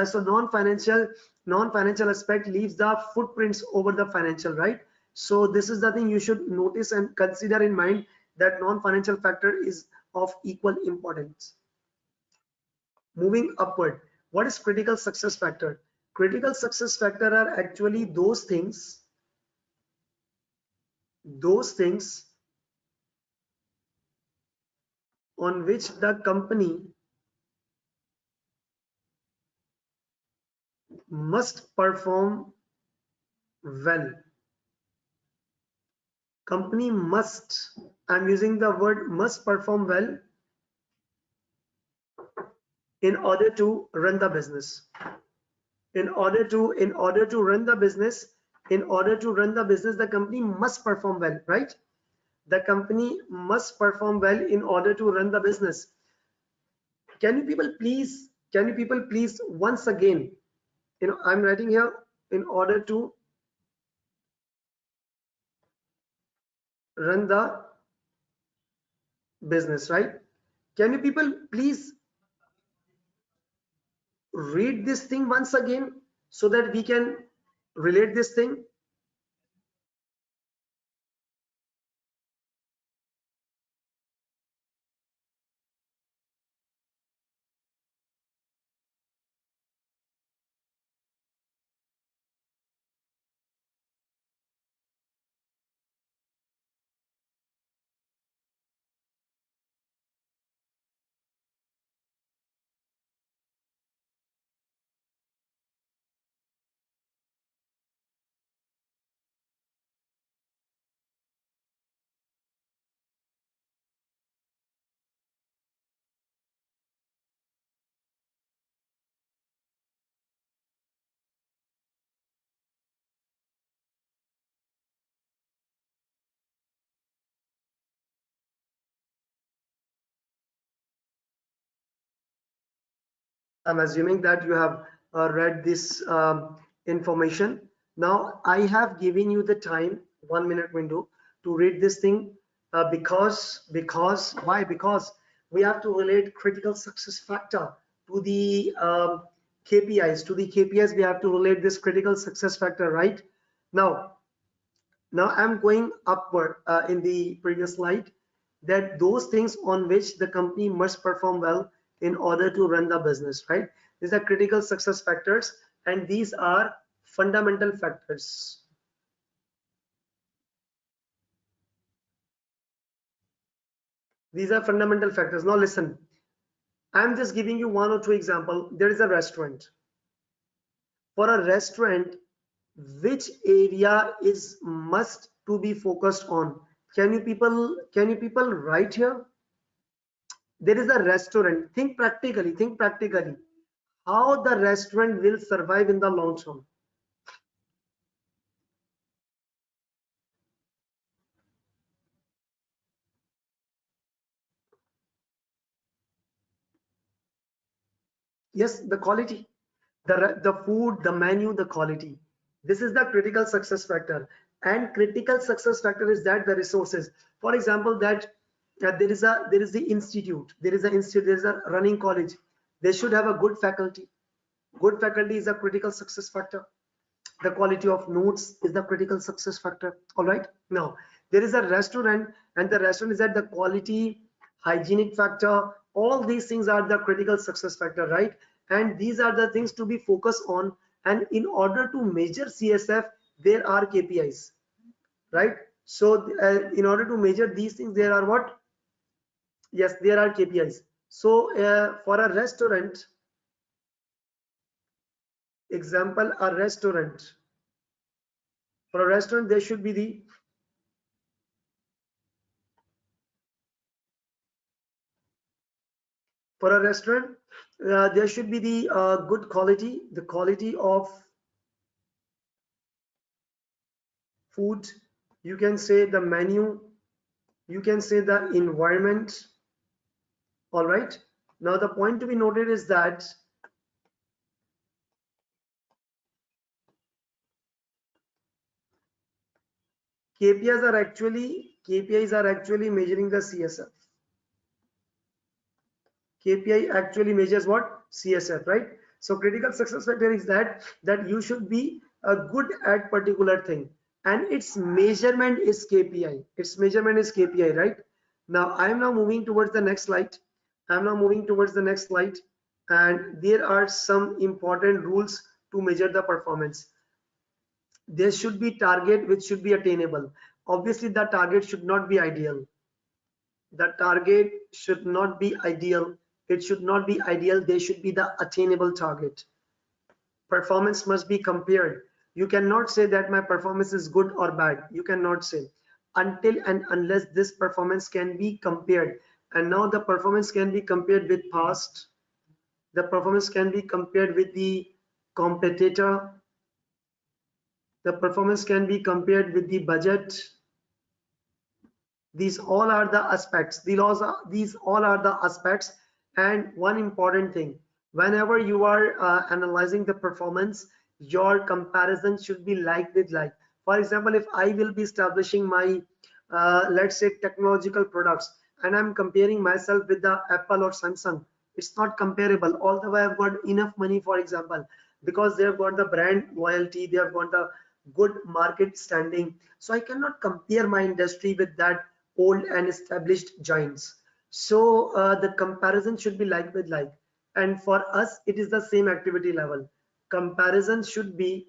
so non-financial aspect leaves the footprints over the financial, right? So this is the thing you should notice and consider in mind, that non-financial factor is of equal importance. Moving upward, what is critical success factor? Critical success factor are actually those things on which the company must perform well. Company must, I'm using the word must perform well in order to run the business. In order to run the business, the company must perform well, right? The company must perform well in order to run the business. Can you people please once again, I'm writing here, in order to run the business, right? Can you people please read this thing once again so that we can relate this thing? I'm assuming that you have read this information. Now I have given you the time, 1 minute window, to read this thing, because why? Because we have to relate critical success factor to the KPIs. To the KPIs, we have to relate this critical success factor, right? Now I'm going upward in the previous slide, that those things on which the company must perform well in order to run the business, right? These are critical success factors, and these are fundamental factors. These are fundamental factors. Now listen, I'm just giving you one or two examples. There is a restaurant. For a restaurant, which area is must to be focused on? Can you people write here? There is a restaurant. Think practically. How the restaurant will survive in the long term? Yes, the quality, the food, the menu, the quality. This is the critical success factor. And critical success factor is that the resources. For example, that there is the institute. There is a running college. They should have a good faculty. Good faculty is a critical success factor. The quality of notes is the critical success factor. All right. Now there is a restaurant, and the restaurant is at the quality, hygienic factor. All these things are the critical success factor, right? And these are the things to be focused on. And in order to measure CSF, there are KPIs, right? So in order to measure these things, there are what? Yes, there are KPIs. So for a restaurant, example, a restaurant. For a restaurant, there should be the for a restaurant, there should be the good quality, the quality of food. You can say the menu, you can say the environment. All right. Now the point to be noted is that KPIs KPIs are actually measuring the CSF. KPI actually measures what? CSF, right? So critical success factor is that you should be good at particular thing, and its measurement is KPI. Its measurement is KPI, right? Now I am now moving towards the next slide. I am now moving towards the next slide, and there are some important rules to measure the performance. There should be target which should be attainable. Obviously, the target should not be ideal. The target should not be ideal. It should not be ideal. They should be the attainable target. Performance must be compared. You cannot say that my performance is good or bad. You cannot say until and unless this performance can be compared. And now the performance can be compared with past. The performance can be compared with the competitor. The performance can be compared with the budget. These all are the aspects. These all are the aspects. And one important thing, whenever you are analyzing the performance, your comparison should be like with like. For example, if I will be establishing my let's say technological products, and I'm comparing myself with the Apple or Samsung, it's not comparable. Although I've got enough money, for example, because they've got the brand loyalty, they have got the good market standing, so I cannot compare my industry with that old and established giants. So the comparison should be like with like, and for us it is the same activity level. Comparison should be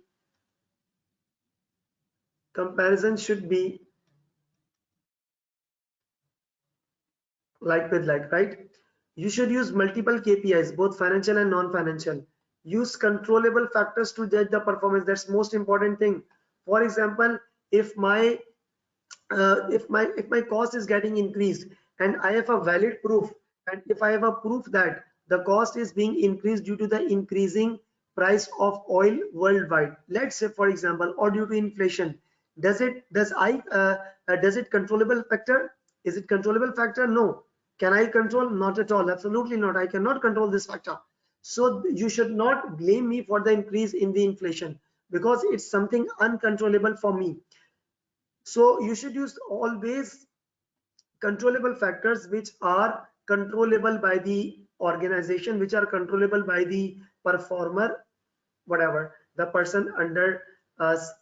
like with like, right? You should use multiple KPIs, both financial and non-financial. Use controllable factors to judge the performance. That's most important thing. For example, if my cost is getting increased and I have a valid proof, and if I have a proof that the cost is being increased due to the increasing price of oil worldwide, let's say for example, or due to inflation, does it controllable factor? Is it controllable factor? No. Can I control? Not at all. Absolutely not. I cannot control this factor. So you should not blame me for the increase in the inflation, because it's something uncontrollable for me. So you should use always controllable factors which are controllable by the organization, which are controllable by the performer, whatever the person under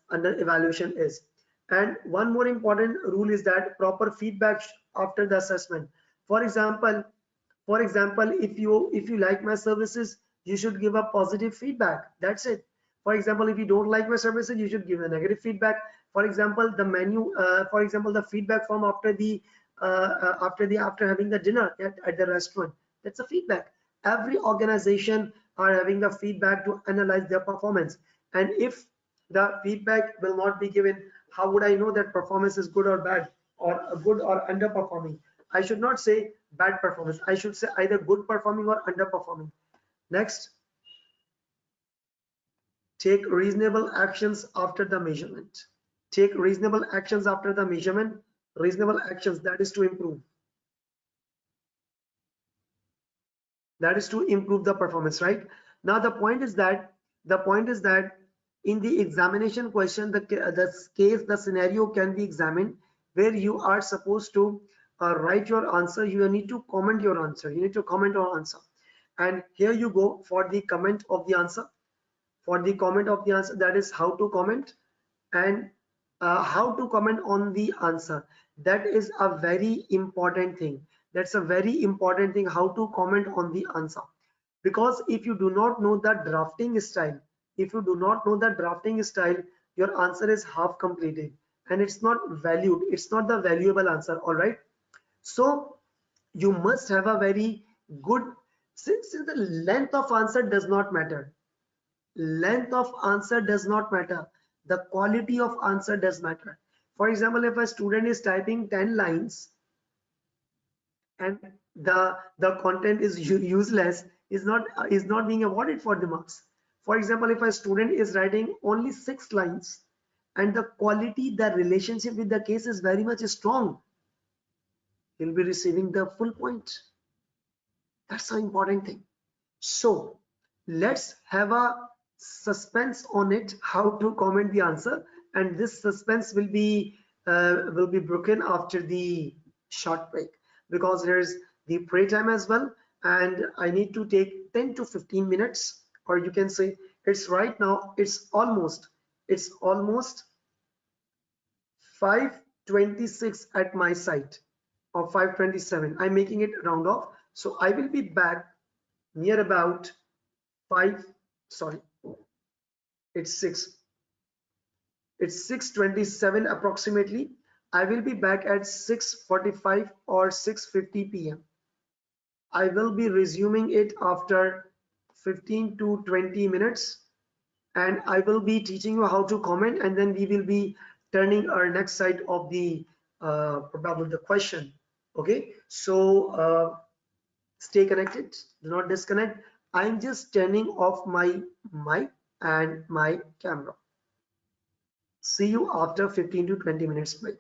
evaluation is. And one more important rule is that proper feedback after the assessment. For example, if you like my services, you should give a positive feedback. That's it. For example, if you don't like my services, you should give a negative feedback. For example, the menu, for example, the feedback form after having the dinner at the restaurant, that's a feedback. Every organization are having the feedback to analyze their performance, and if the feedback will not be given, how would I know that performance is good or bad, or good or underperforming? I should not say bad performance. I should say either good performing or underperforming. Next, take reasonable actions after the measurement. Take reasonable actions after the measurement. Reasonable actions, that is to improve. That is to improve the performance, right? Now the point is that in the examination question, the scenario can be examined where you are supposed to write your answer. You need to comment your answer. You need to comment your answer. And here you go for the comment of the answer. For the comment of the answer, that is how to comment, and how to comment on the answer. That is a very important thing. That's a very important thing, how to comment on the answer. Because if you do not know the drafting style, your answer is half completed and it's not valued. It's not the valuable answer. All right. So you must have a very good, since the length of answer does not matter. Length of answer does not matter. The quality of answer does matter. For example, if a student is typing 10 lines and the content is useless, is not being awarded for the marks. For example, if a student is writing only 6 lines and the quality, the relationship with the case is very much strong, he'll be receiving the full point. That's an important thing. So let's have a suspense on it, how to comment the answer, and this suspense will be will be broken after the short break, because there is the pray time as well, and I need to take 10 to 15 minutes, or you can say it's right now, it's almost 5:26 at my site, or 5:27. I'm making it round off, so I will be back near about 5, sorry, it's 6, it's 6:27 approximately. I will be back at 6:45 or 6:50 p.m. I will be resuming it after 15 to 20 minutes, and I will be teaching you how to comment, and then we will be turning our next side of the probably the question. Okay, so stay connected, do not disconnect. I'm just turning off my mic and my camera. See you after 15 to 20 minutes break.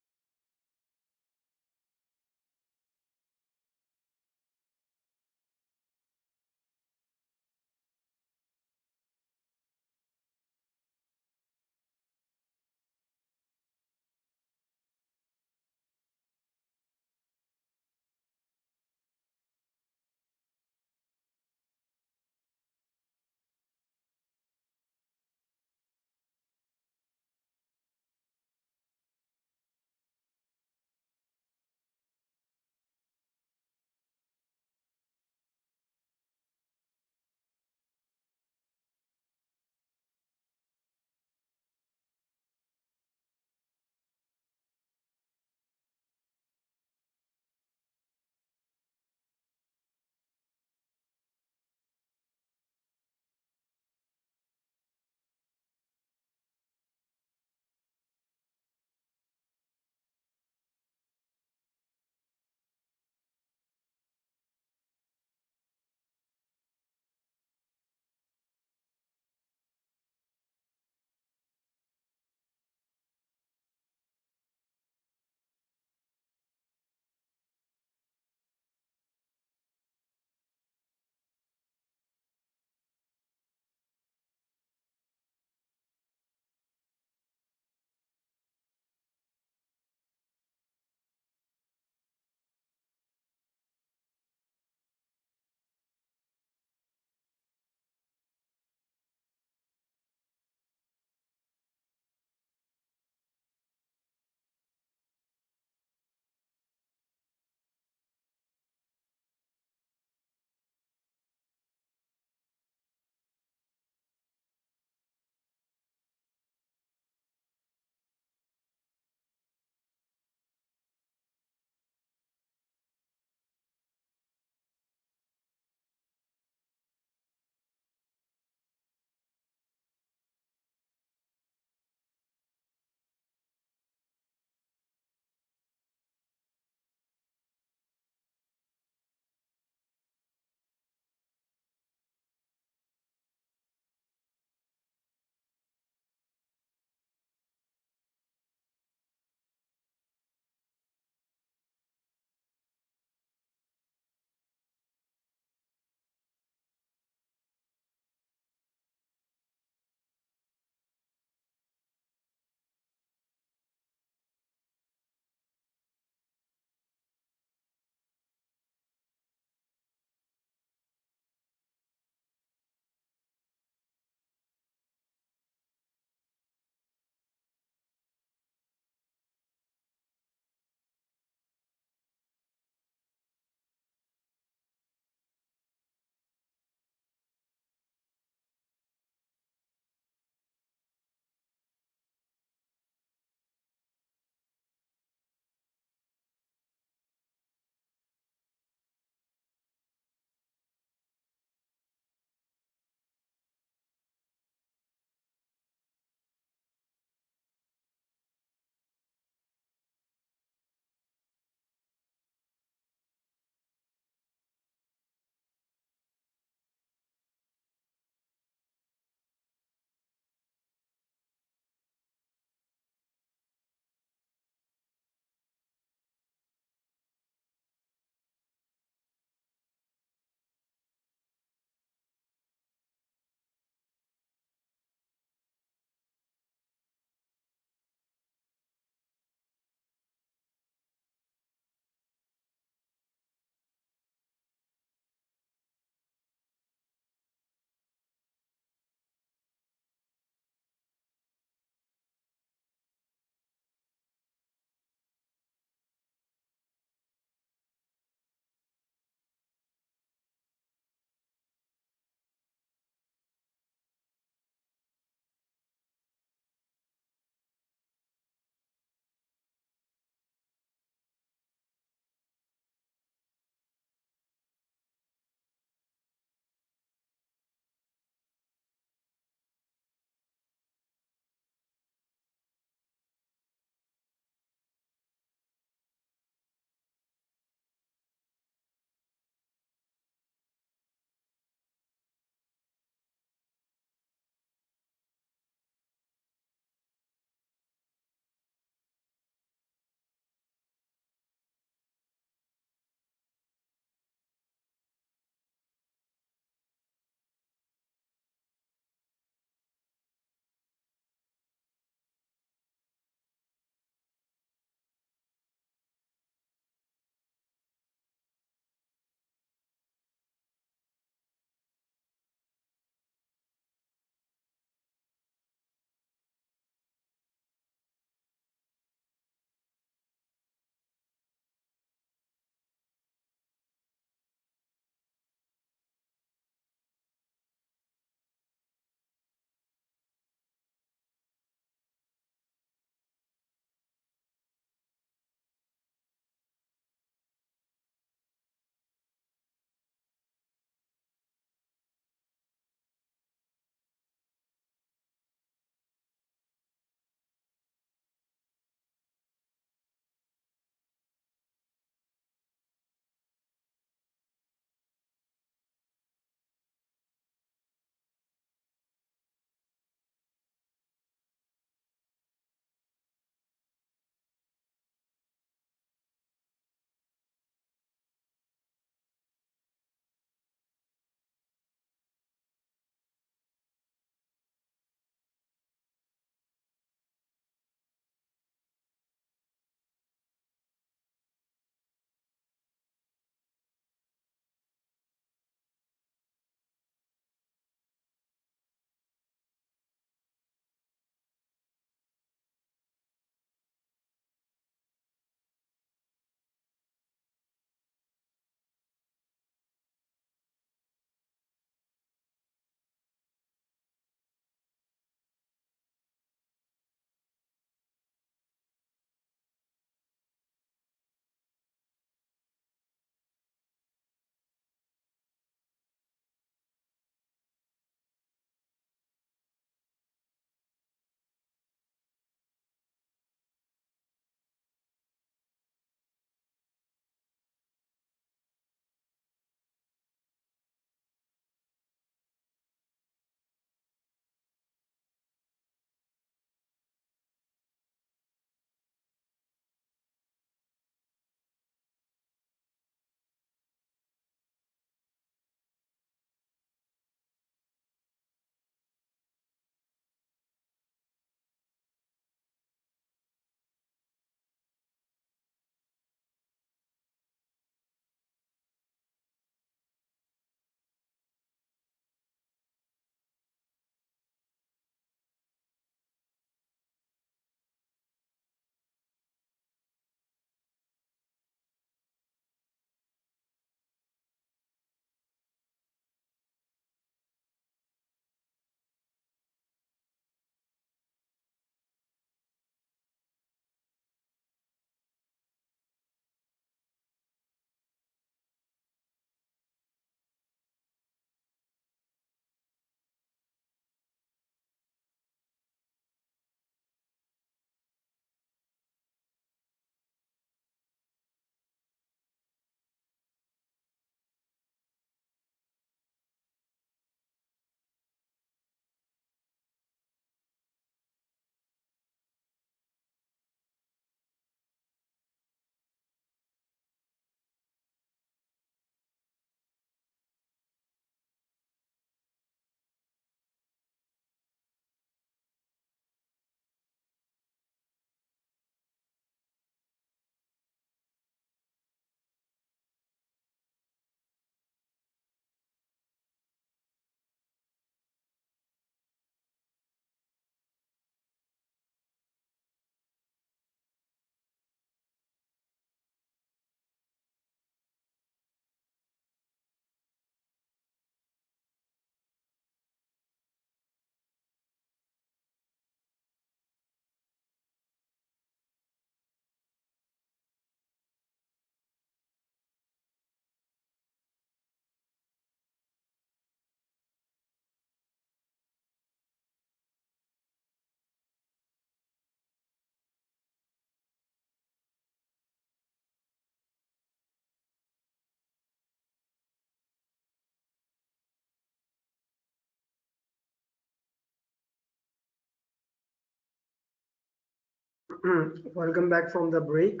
Welcome back from the break.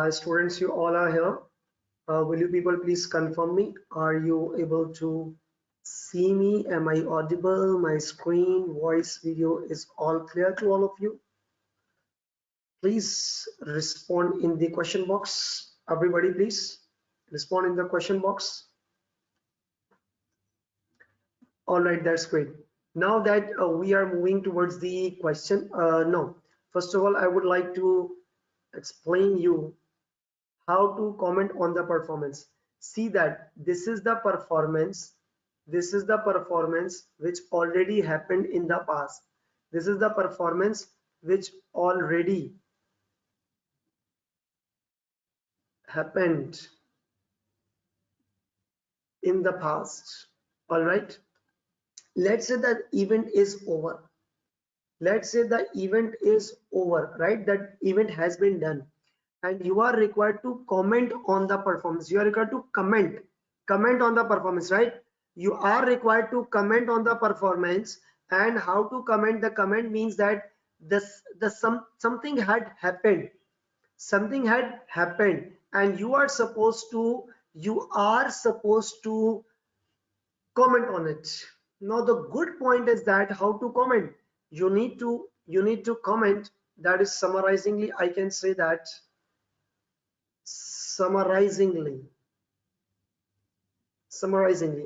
Students, you all are here. Will you people please confirm me? Are you able to see me? Am I audible? My screen, voice, video is all clear to all of you? Please respond in the question box. Everybody, please respond in the question box. All right, that's great. Now that we are moving towards the question, no. First of all, I would like to explain you how to comment on the performance. See that this is the performance. This is the performance which already happened in the past. This is the performance which already happened in the past. All right. Let's say that event is over. Let's say the event is over, right? That event has been done, and you are required to comment on the performance. You are required to comment on the performance, right? You are required to comment on the performance. And how to comment? The comment means that something had happened, and you are supposed to comment on it. Now the good point is that how to comment. You need to comment. That is summarizingly, I can say that summarizingly,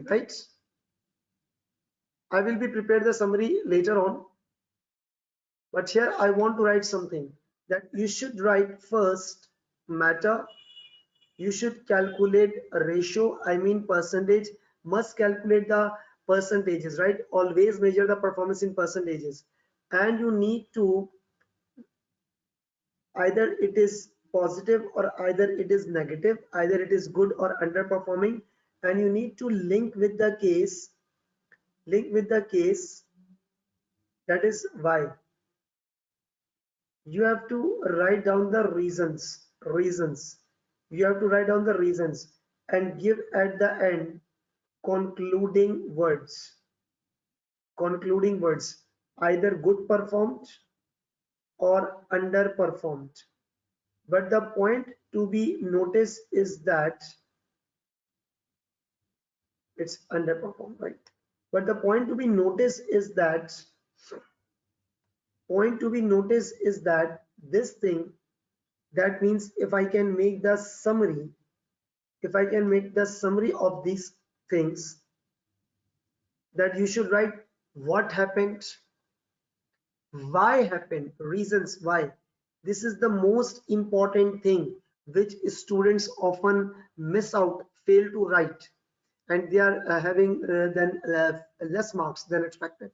right? I will be prepared the summary later on, but here I want to write something that you should write first matter. You should calculate a ratio, I mean percentage, must calculate the percentages, right? Always measure the performance in percentages, and you need to either it is positive or either it is negative, either it is good or underperforming, and you need to link with the case, that is why. You have to write down the reasons. You have to write down the reasons and give at the end concluding words, either good performed or underperformed. But the point to be noticed is that it's underperformed, right? But the point to be noticed is that this thing, that means if I can make the summary, of these things, that you should write what happened, why happened, reasons why. This is the most important thing which students often miss out, fail to write, and they are having less marks than expected.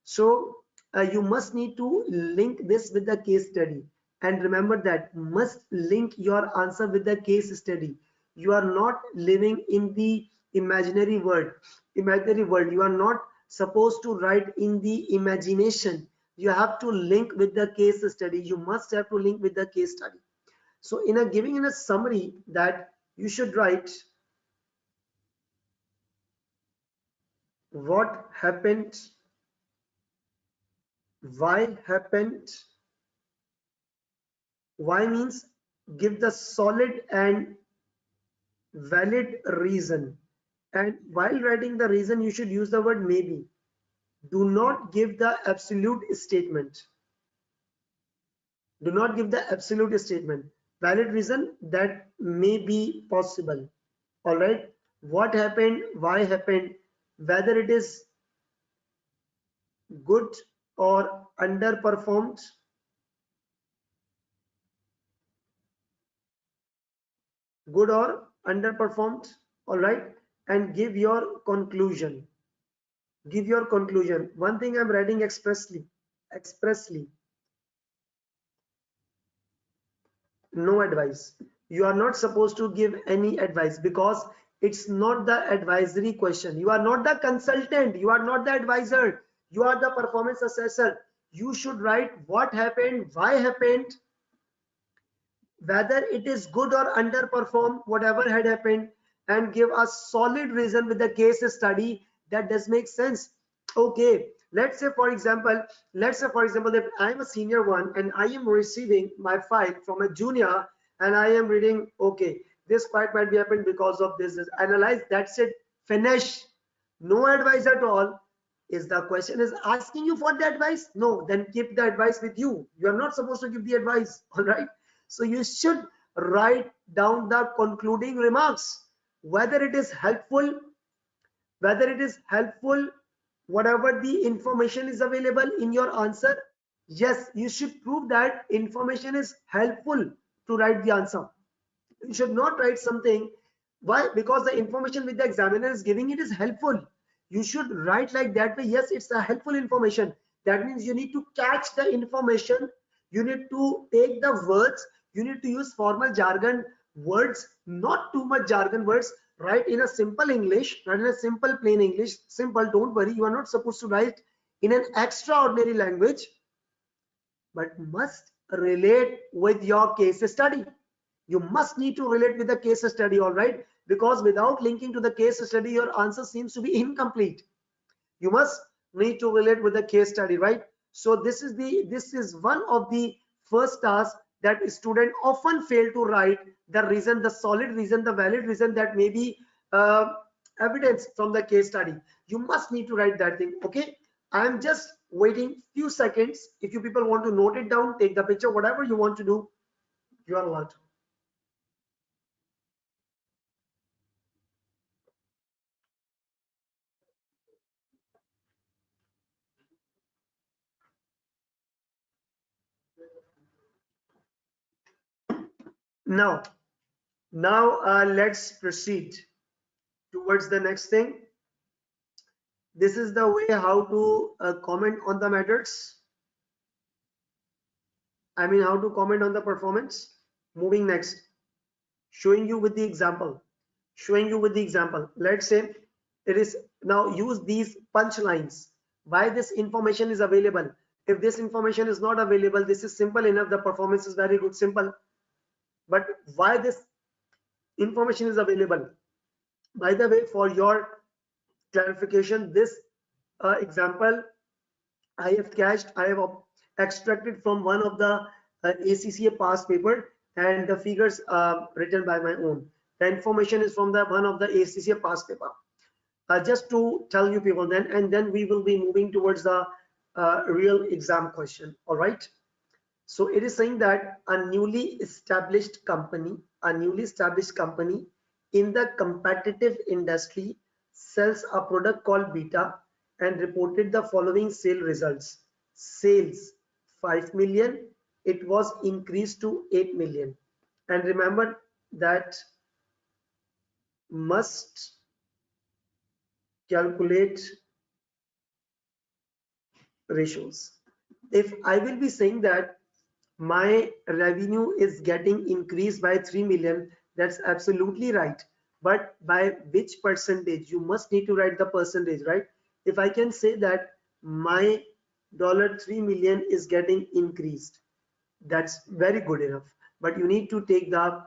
So you must need to link this with the case study, and remember that must link your answer with the case study. You are not living in the imaginary world. You are not supposed to write in the imagination. You have to link with the case study. You must have to link with the case study. So giving in a summary, that you should write what happened, why happened. Why means give the solid and valid reason, and while writing the reason you should use the word maybe. Do not give the absolute statement. Valid reason, that may be possible. All right, what happened, why happened, whether it is good or underperformed, all right, and give your conclusion. One thing I'm writing expressly, no advice. You are not supposed to give any advice, because it's not the advisory question. You are not the consultant, you are not the advisor, you are the performance assessor. You should write what happened, why happened, whether it is good or underperformed, whatever had happened, and give a solid reason with the case study. That does make sense. Okay, Let's say for example that I'm a senior one and I am receiving my file from a junior, and I am reading, okay, this part might be happened because of this, analyze, that's it, finish. No advice at all. Is the question is asking you for the advice? No, then keep the advice with you. You are not supposed to give the advice. All right, so you should write down the concluding remarks, whether it is helpful, whatever the information is available in your answer. Yes, you should prove that information is helpful to write the answer. You should not write something, why? Because the information which the examiner is giving, it is helpful. You should write like that way, yes, it's a helpful information. That means you need to catch the information, you need to take the words, you need to use formal jargon words, not too much jargon words. Write in a simple English, write in a simple plain English, simple, don't worry, you are not supposed to write in an extraordinary language, but must relate with your case study. You must need to relate with the case study, all right, because without linking to the case study, your answer seems to be incomplete. You must need to relate with the case study, right? So this is one of the first tasks that student often fail to write, the reason, the solid reason, the valid reason, that may be evidence from the case study. You must need to write that thing. Okay, I'm just waiting few seconds. If you people want to note it down, take the picture, whatever you want to do, you are allowed to. Now let's proceed towards the next thing. This is the way how to comment on the matters. I mean, how to comment on the performance. Moving next, showing you with the example. Let's say it is, now use these punchlines. Why this information is available? If this information is not available, this is simple enough. The performance is very good, simple. But why this information is available? By the way, for your clarification, this example I have extracted from one of the ACCA past paper, and the figures written by my own. The information is from the one of the ACCA past paper. Just to tell you people, then, and then we will be moving towards the real exam question. All right. So it is saying that a newly established company in the competitive industry sells a product called Beta and reported the following sale results. Sales 5 million, it was increased to 8 million. And remember that must calculate ratios. If I will be saying that my revenue is getting increased by 3 million, that's absolutely right, but by which percentage? You must need to write the percentage, right? If I can say that my $3 million is getting increased, that's very good enough, but you need to take the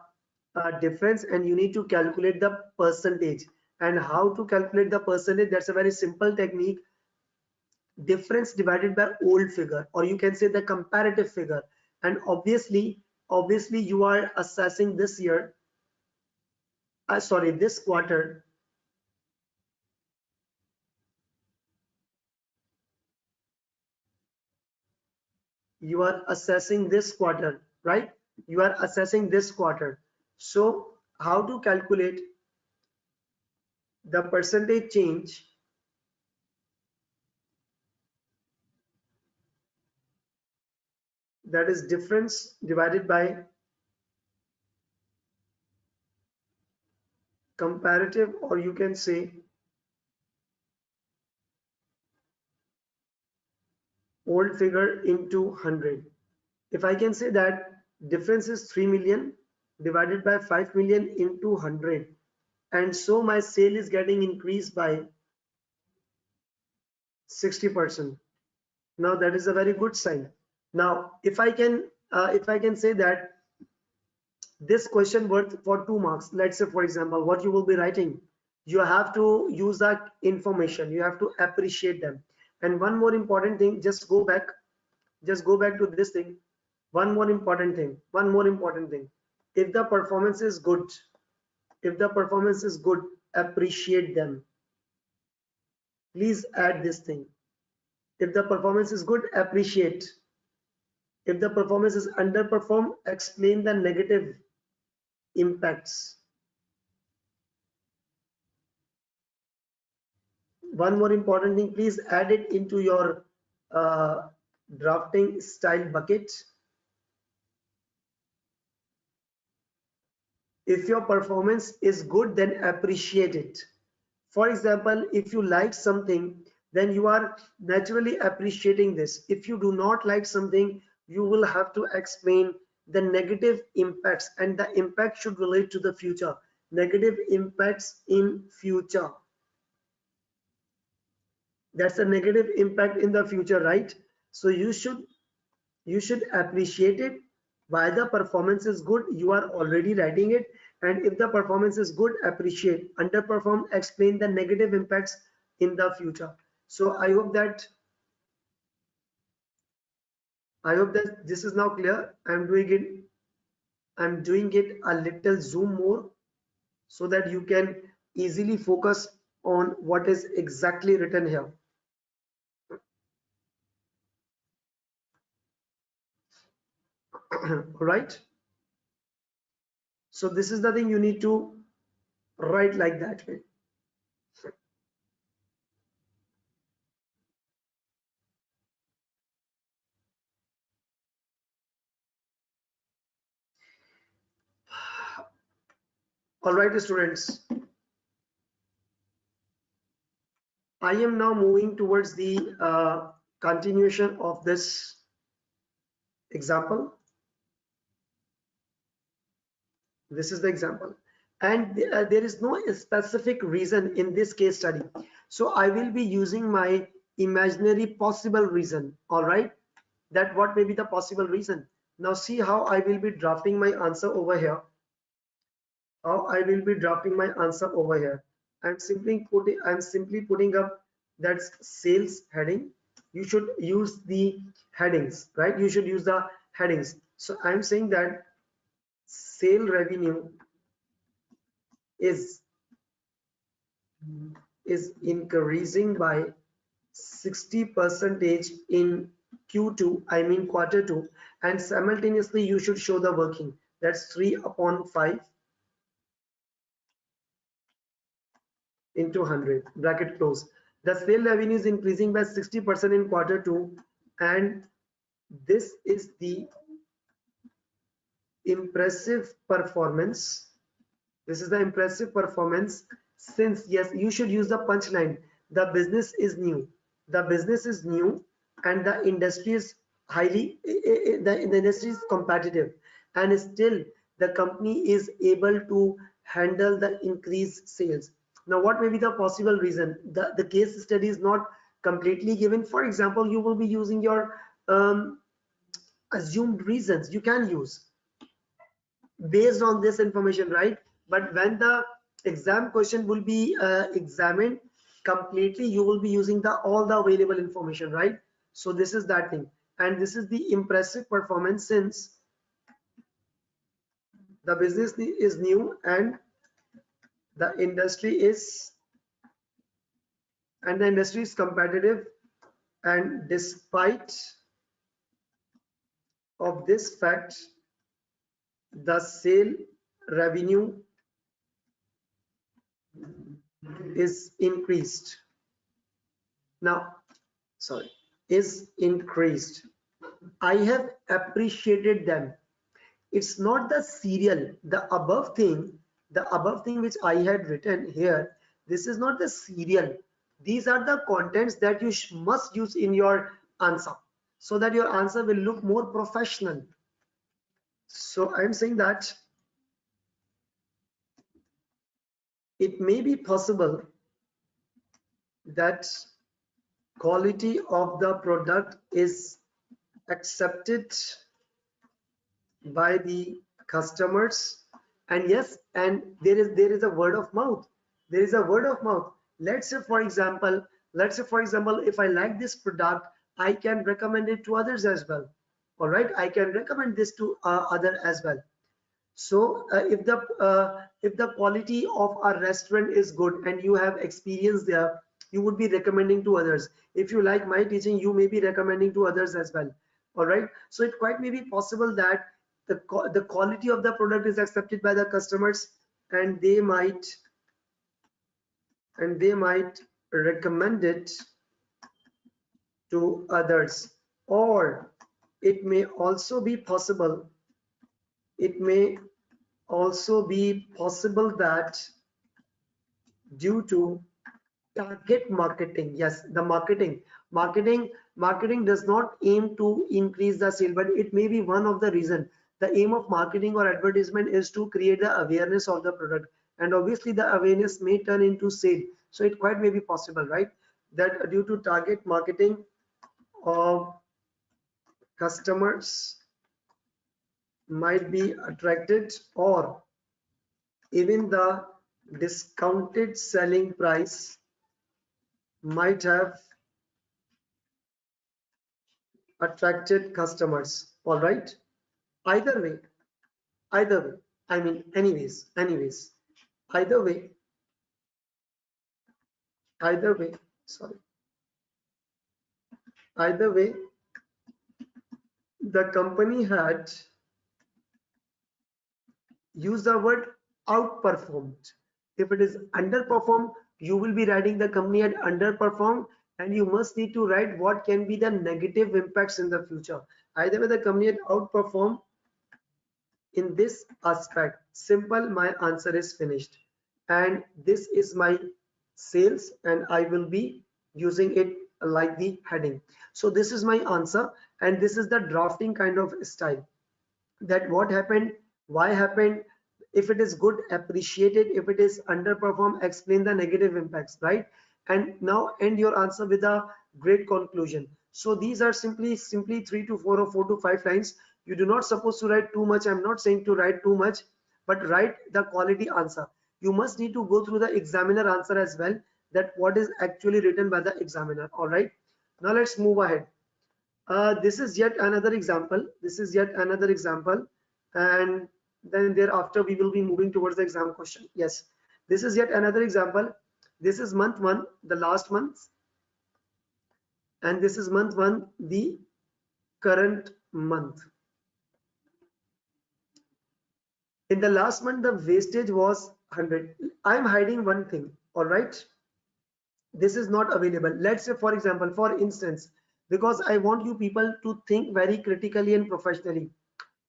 difference and you need to calculate the percentage. And how to calculate the percentage? That's a very simple technique. Difference divided by old figure, or you can say the comparative figure. And obviously you are assessing this year, this quarter. You are assessing this quarter, right? You are assessing this quarter. So how to calculate the percentage change? That is difference divided by comparative, or you can say old figure into 100. If I can say that difference is 3 million divided by 5 million into 100, and so my sale is getting increased by 60%. Now that is a very good sign. Now if I can say that this question worth for 2 marks, let's say for example, what you will be writing, you have to use that information, you have to appreciate them. And one more important thing, just go back to this thing. One more important thing. If the performance is good, appreciate them. Please add this thing. If the performance is good, appreciate. If the performance is underperformed, explain the negative impacts. One more important thing, please add it into your drafting style bucket. If your performance is good, then appreciate it. For example, if you like something, then you are naturally appreciating this. If you do not like something, you will have to explain the negative impacts, and the impact should relate to the future. Negative impacts in future. That's a negative impact in the future, right? So you should appreciate it. Why the performance is good, you are already writing it. And if the performance is good, appreciate. Underperform, explain the negative impacts in the future. So I hope that this is now clear. I'm doing it a little zoom more so that you can easily focus on what is exactly written here. Right? So this is the thing you need to write like that way. All right, students. I am now moving towards the continuation of this example. This is the example, and there is no specific reason in this case study. So I will be using my imaginary possible reason. All right, that what may be the possible reason. Now see how I will be drafting my answer over here. I'm simply putting up that sales heading. You should use the headings, right? You should use the headings. So I'm saying that sale revenue is increasing by 60% in Q2, I mean quarter 2, and simultaneously you should show the working. That's 3/5 into 100, bracket close. The sale revenue is increasing by 60% in quarter 2, and this is the impressive performance. Since, yes, you should use the punchline. The business is new, and the industry is the industry is competitive, and still the company is able to handle the increased sales. Now what may be the possible reason? The case study is not completely given. For example, you will be using your assumed reasons. You can use based on this information, right? But when the exam question will be examined completely, you will be using all the available information, right? So this is that thing, and this is the impressive performance since the business is new and the industry is competitive, and despite of this fact, the sale revenue is increased. Now, sorry, is increased. I have appreciated them. It's not the serial, the above thing which I had written here. This is not the serial. These are the contents that you must use in your answer so that your answer will look more professional. So I'm saying that it may be possible that quality of the product is accepted by the customers, and yes, and there is a word of mouth. Let's say, for example, Let's say, for example, if I like this product, I can recommend it to others as well. All right, I can recommend this to other as well. So if the quality of a restaurant is good and you have experience there, you would be recommending to others. If you like my teaching, you may be recommending to others as well. All right, so it quite may be possible that the quality of the product is accepted by the customers, and they might recommend it to others. Or it may also be possible, it may also be possible that due to target marketing. Yes, the marketing does not aim to increase the sale, but it may be one of the reason. The aim of marketing or advertisement is to create the awareness of the product, and obviously the awareness may turn into sale. So it quite may be possible, right, that due to target marketing of customers might be attracted, or even the discounted selling price might have attracted customers. All right, either way, either way, I mean, anyways, either way, either way, sorry, either way, the company had used the word outperformed. If it is underperformed, you will be writing the company had underperformed, and you must need to write what can be the negative impacts in the future. Either way, the company had outperformed in this aspect. Simple, my answer is finished, and this is my sales, and I will be using it like the heading. So this is my answer, and this is the drafting kind of style, that what happened, why happened, if it is good, appreciate it, if it is underperform, explain the negative impacts, right? And now end your answer with a great conclusion. So these are simply 3 to 4 or 4 to 5 lines. You do not supposed to write too much. I'm not saying to write too much, but write the quality answer. You must need to go through the examiner answer as well, that what is actually written by the examiner. All right, now let's move ahead. This is yet another example. This is yet another example, and then thereafter we will be moving towards the exam question. Yes, this is yet another example. This is month 1, the last month, and this is month 1, the current month. In the last month, the wastage was 100. I'm hiding one thing. All right, this is not available. Let's say, for example, for instance, because I want you people to think very critically and professionally.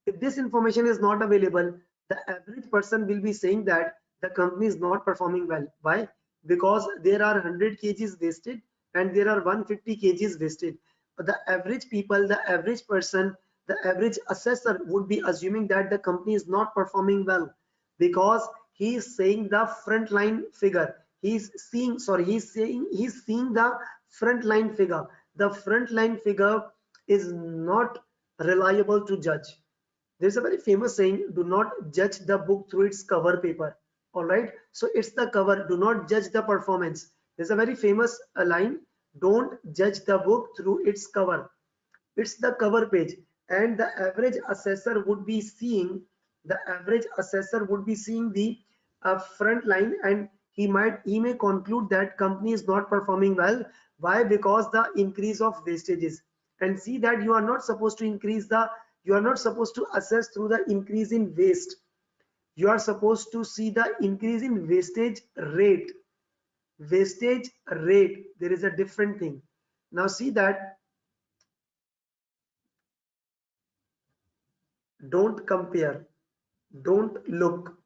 If this information is not available, the average person will be saying that the company is not performing well. Why? Because there are 100 kgs wasted and there are 150 kgs wasted. The average people, the average person, the average assessor would be assuming that the company is not performing well, because he is saying the front line figure. He's seeing the front line figure. The front line figure is not reliable to judge. There's a very famous saying, do not judge the book through its cover paper. All right, so it's the cover, do not judge the performance. There's a very famous line, don't judge the book through its cover, it's the cover page. And the average assessor would be seeing the front line, and he may conclude that company is not performing well. Why? Because the increase of wastages. And see that you are not supposed to assess through the increase in waste. You are supposed to see the increase in wastage rate. There is a different thing. Now see that, don't compare, don't look.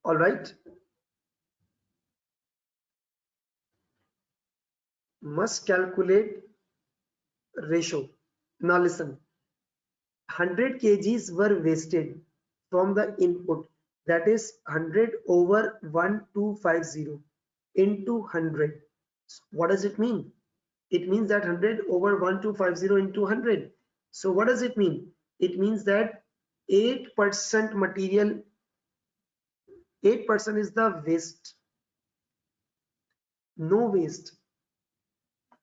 All right, must calculate ratio. Now listen, 100 kgs were wasted from the input, that is 100 over 1250 into 100. What does it mean? It means that 100 over 1250 into 100. So what does it mean? It means that 8% material, 8% is the waste. No waste.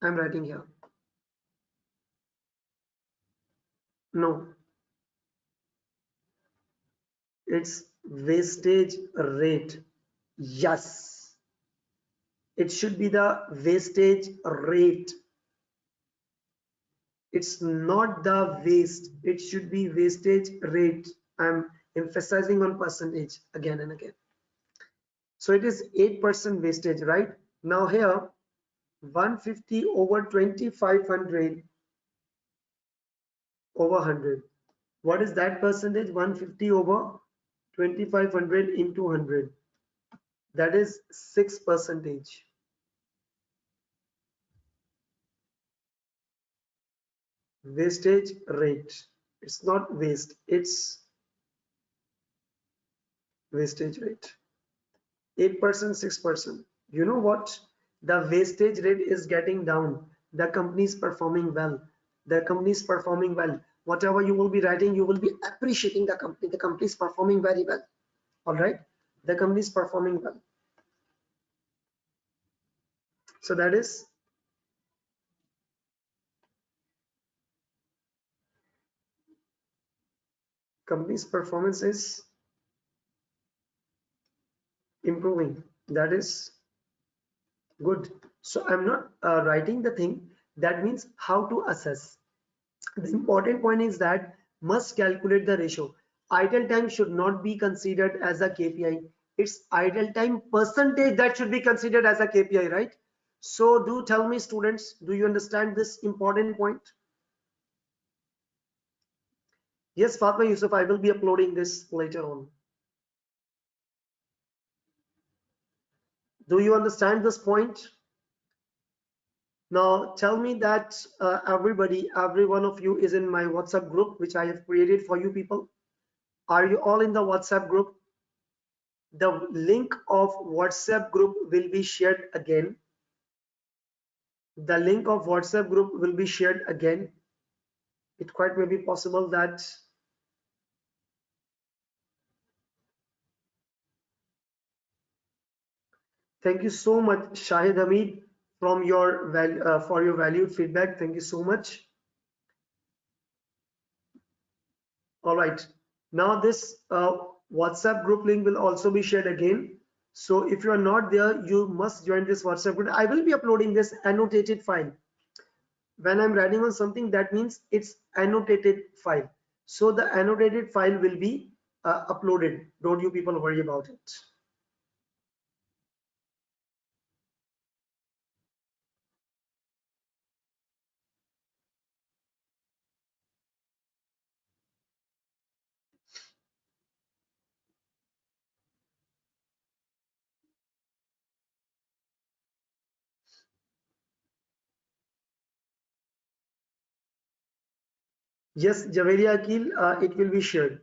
I'm writing here. No, it's wastage rate. Yes, it should be the wastage rate. It's not the waste, it should be wastage rate. I'm emphasizing on percentage again and again. So it is 8% wastage, right? Now here 150 over 2500 over 100. What is that percentage? 150 over 2500 into 100. That is 6%. Wastage rate. It's not waste, it's wastage rate. 8%, 6%. You know what? The wastage rate is getting down. The company is performing well. The company is performing well. Whatever you will be writing, you will be appreciating the company. The company is performing very well. All right. The company is performing well. So that is company's performance is improving. That is good. So I'm not writing the thing. That means how to assess. The important point is that must calculate the ratio. Idle time should not be considered as a KPI. It's idle time percentage that should be considered as a KPI, right? So do tell me, students, do you understand this important point? Yes, Fatma Yusuf, I will be uploading this later on. Do you understand this point? Now tell me that everybody, every one of you is in my WhatsApp group, which I have created for you people. Are you all in the WhatsApp group? The link of WhatsApp group will be shared again. The link of WhatsApp group will be shared again. It quite may be possible that thank you so much, Shahid Hamid, from your for your valued feedback. Thank you so much. All right. Now this WhatsApp group link will also be shared again. So if you are not there, you must join this WhatsApp group. I will be uploading this annotated file. When I'm writing on something, that means it's annotated file. So the annotated file will be uploaded. Don't you people worry about it. Yes, Javeri Akil, it will be shared.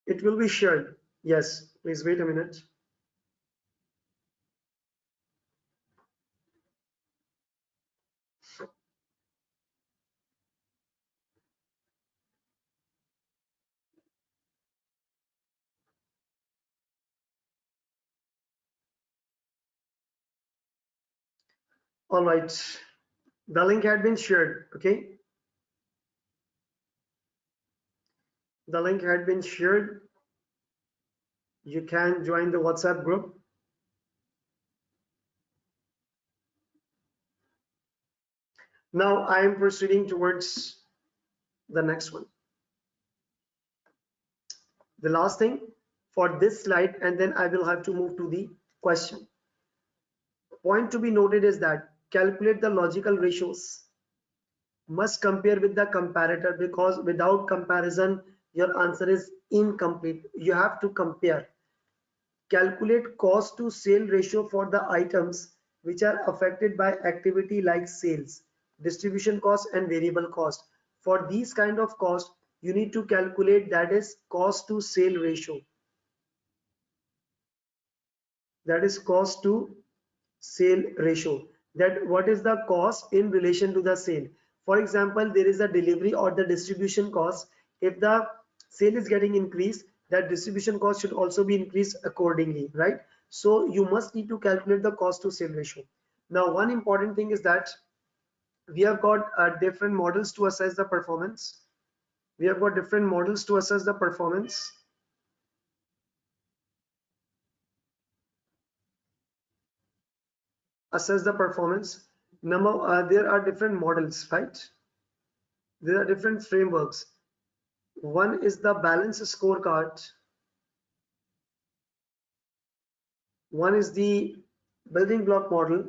It will be shared. Yes, please wait a minute. All right, the link had been shared. Okay, the link had been shared. You can join the WhatsApp group. Now I am proceeding towards the next one. The last thing for this slide, and then I will have to move to the question. Point to be noted is that calculate the logical ratios. Must compare with the comparator, because without comparison your answer is incomplete. You have to compare. Calculate cost to sale ratio for the items which are affected by activity like sales, distribution cost and variable cost. For these kind of cost, you need to calculate, that is cost to sale ratio. That is cost to sale ratio. That what is the cost in relation to the sale. For example, there is a delivery or the distribution cost. If the sale is getting increased, that distribution cost should also be increased accordingly, right? So you must need to calculate the cost to sale ratio. Now, one important thing is that we have got different models to assess the performance. We have got different models to assess the performance. Assess the performance. Number, there are different models, right? There are different frameworks. One is the balance scorecard. One is the building block model.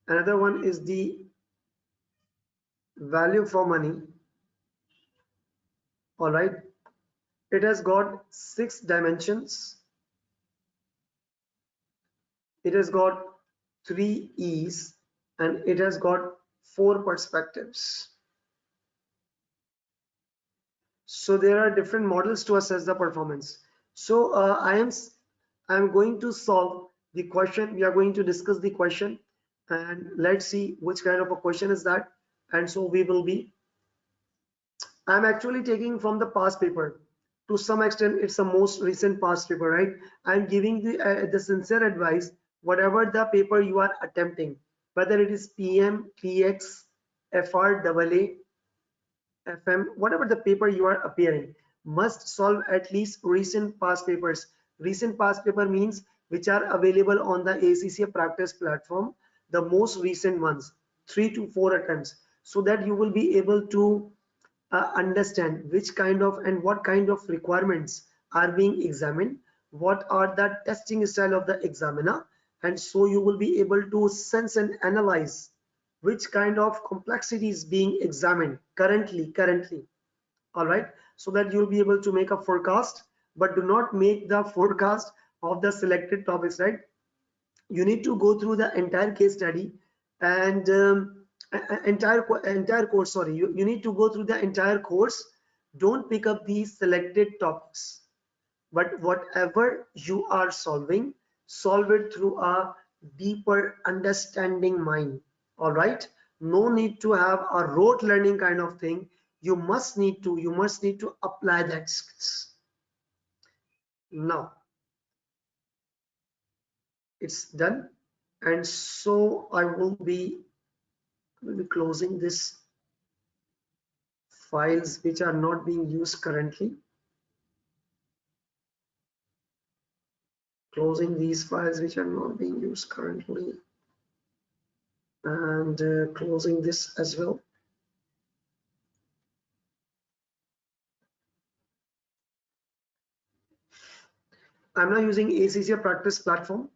Another one is the value for money. All right. It has got 6 dimensions. It has got 3 E's and it has got 4 perspectives. So there are different models to assess the performance. So I am going to solve the question. We are going to discuss the question and let's see which kind of a question is that. And so we will be, I'm actually taking from the past paper. To some extent, it's the most recent past paper, right? I'm giving the sincere advice, whatever the paper you are attempting, whether it is PM, PX, FR, AA, FM, whatever the paper you are appearing, must solve at least recent past papers. Recent past paper means which are available on the ACCA practice platform, the most recent ones, 3 to 4 attempts, so that you will be able to understand which kind of and what kind of requirements are being examined, what are the testing style of the examiner, and so you will be able to sense and analyze which kind of complexity is being examined currently. All right, so that you'll be able to make a forecast, but do not make the forecast of the selected topics, right? You need to go through the entire case study and entire course. Sorry, you need to go through the entire course. Don't pick up these selected topics, but whatever you are solving, solve it through a deeper understanding mind. All right, no need to have a rote learning kind of thing. You must need to apply that skills. Now it's done, and so I will be closing this files which are not being used currently. Closing these files which are not being used currently, and closing this as well. I'm now using ACCA practice platform.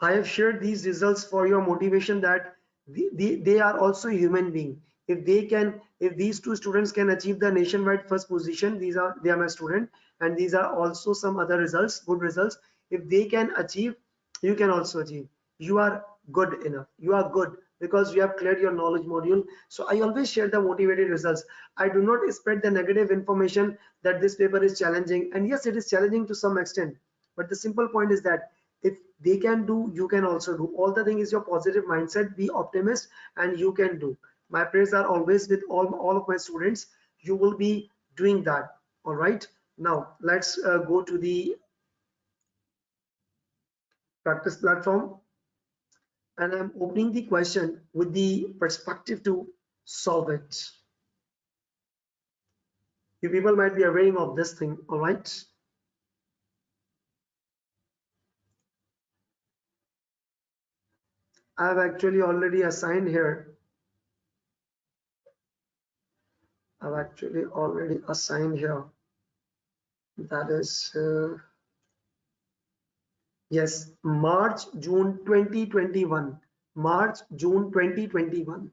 I have shared these results for your motivation that they are also human being. If these 2 students can achieve the nationwide first position, they are my student, and these are also some other results, good results. If they can achieve, you can also achieve. You are good enough. You are good because you have cleared your knowledge module. So I always share the motivated results. I do not spread the negative information that this paper is challenging. And yes, it is challenging to some extent. But the simple point is that if they can do, you can also do. All the thing is your positive mindset, be optimist, and you can do. My prayers are always with all of my students. You will be doing that. All right, now let's go to the practice platform, and I'm opening the question with the perspective to solve it. You people might be aware of this thing. All right, I've actually already assigned here. I've actually already assigned here. That is yes, March June 2021. March June 2021.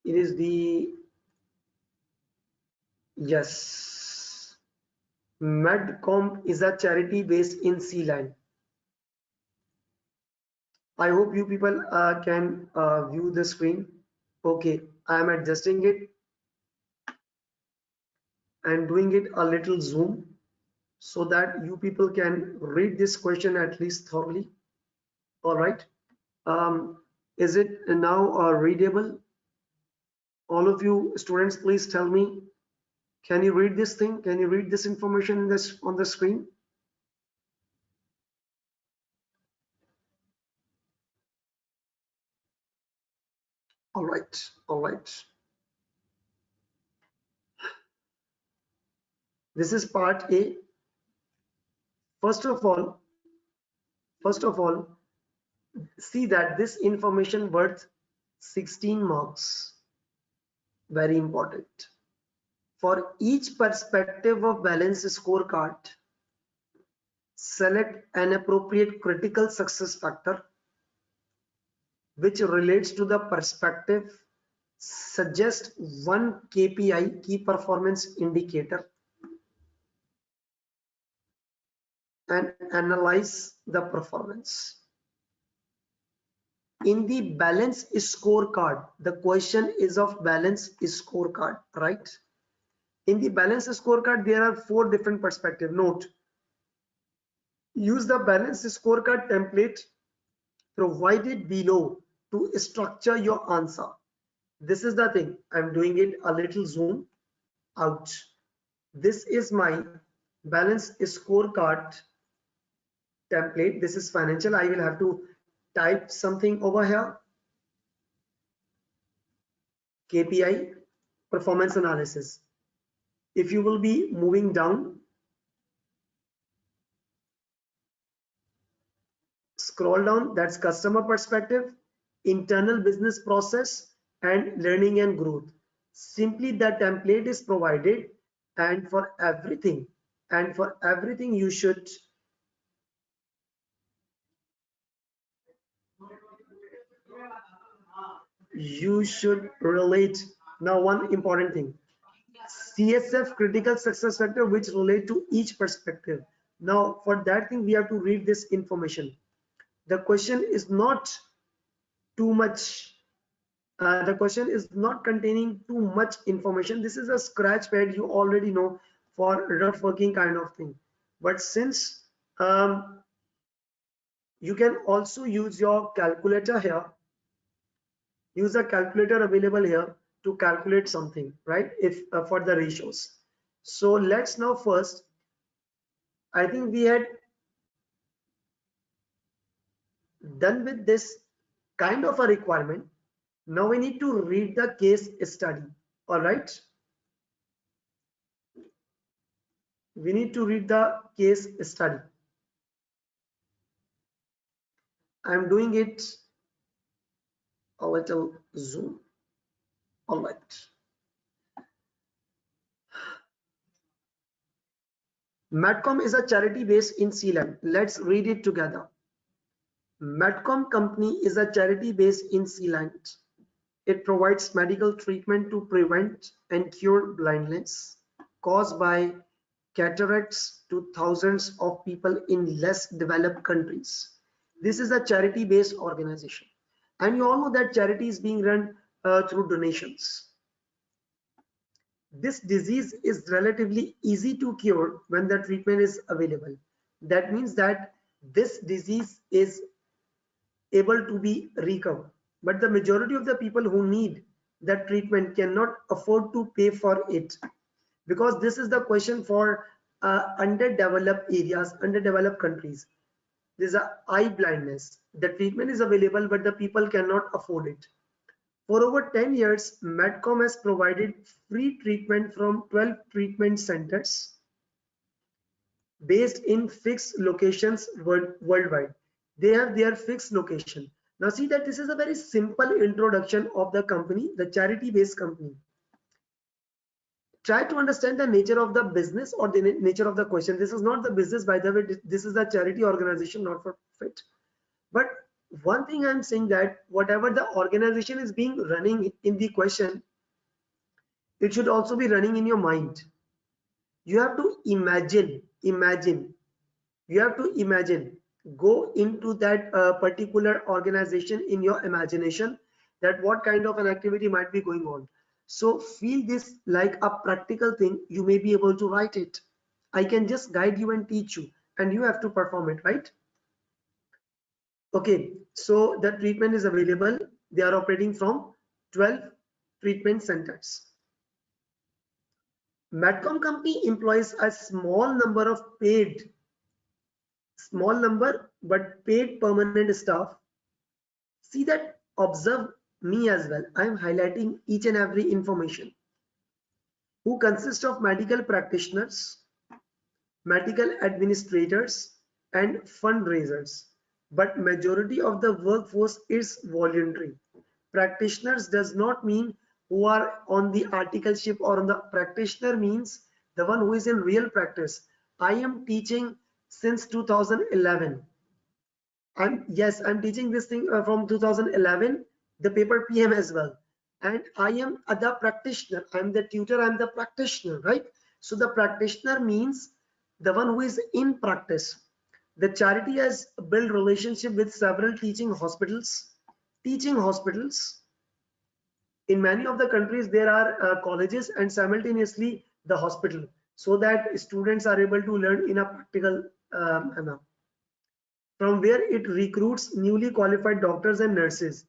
It is the, yes, Medcom is a charity based in Sealand. I hope you people can view the screen. Okay, I am adjusting it and doing it a little zoom so that you people can read this question at least thoroughly. All right. Is it now readable? All of you students, please tell me, can you read this thing? Can you read this information in this on the screen? All right, all right. This is part A. First of all, see that this information worth 16 marks. Very important. For each perspective of balance scorecard, select an appropriate critical success factor which relates to the perspective. Suggest one KPI, key performance indicator, and analyze the performance. In the balance scorecard, the question is of balance scorecard, right? In the balance scorecard, there are 4 different perspectives. Note, use the balance scorecard template provided below to structure your answer. This is the thing. I'm doing it a little zoom out. This is my balance scorecard template. This is financial. I will have to type something over here. KPI, performance analysis. If you will be moving down, scroll down, that's customer perspective, internal business process, and learning and growth. Simply the template is provided, and for everything you should relate. Now, one important thing, CSF, critical success factor, which relate to each perspective. Now, for that thing, we have to read this information. The question is not too much. The question is not containing too much information. This is a scratch pad, you already know, for rough working kind of thing. But since you can also use your calculator here, use a calculator available here to calculate something, right? If for the ratios. So let's now first, I think we had done with this kind of a requirement. Now we need to read the case study. All right. We need to read the case study. I'm doing it a little zoom. All right. Medcom is a charity based in Sealand. Let's read it together. Medcom company is a charity based in Sealand. It provides medical treatment to prevent and cure blindness caused by cataracts to thousands of people in less developed countries. This is a charity based organization, and you all know that charity is being run through donations. This disease is relatively easy to cure when the treatment is available. That means that this disease is able to be recovered, but the majority of the people who need that treatment cannot afford to pay for it, because this is the question for underdeveloped areas, underdeveloped countries. There's a eye blindness. The treatment is available, but the people cannot afford it. For over 10 years, Medcom has provided free treatment from 12 treatment centers based in fixed locations worldwide. They have their fixed location. Now see that this is a very simple introduction of the company, the charity-based company. Try to understand the nature of the business or the nature of the question. This is not the business, by the way. This is a charity organization, not for profit. But one thing I'm saying that whatever the organization is being running in the question, it should also be running in your mind. You have to imagine. You have to imagine. Go into that particular organization in your imagination, that what kind of an activity might be going on. So feel this like a practical thing. You may be able to write it. I can just guide you and teach you, and you have to perform it, right? Okay, so the treatment is available. They are operating from 12 treatment centers. Medcom company employs a small number but paid permanent staff. See that, observe me as well. I am highlighting each and every information, who consist of medical practitioners, medical administrators, and fundraisers. But majority of the workforce is voluntary. Practitioners does not mean who are on the articleship or on the practitioner, means the one who is in real practice. I am teaching since 2011. I'm teaching this thing from 2011, the paper PM as well. And I am the practitioner. I'm the tutor. I'm the practitioner, right? So the practitioner means the one who is in practice. The charity has built relationship with several teaching hospitals. In many of the countries, there are colleges and simultaneously the hospital, so that students are able to learn in a practical manner, from where it recruits newly qualified doctors and nurses.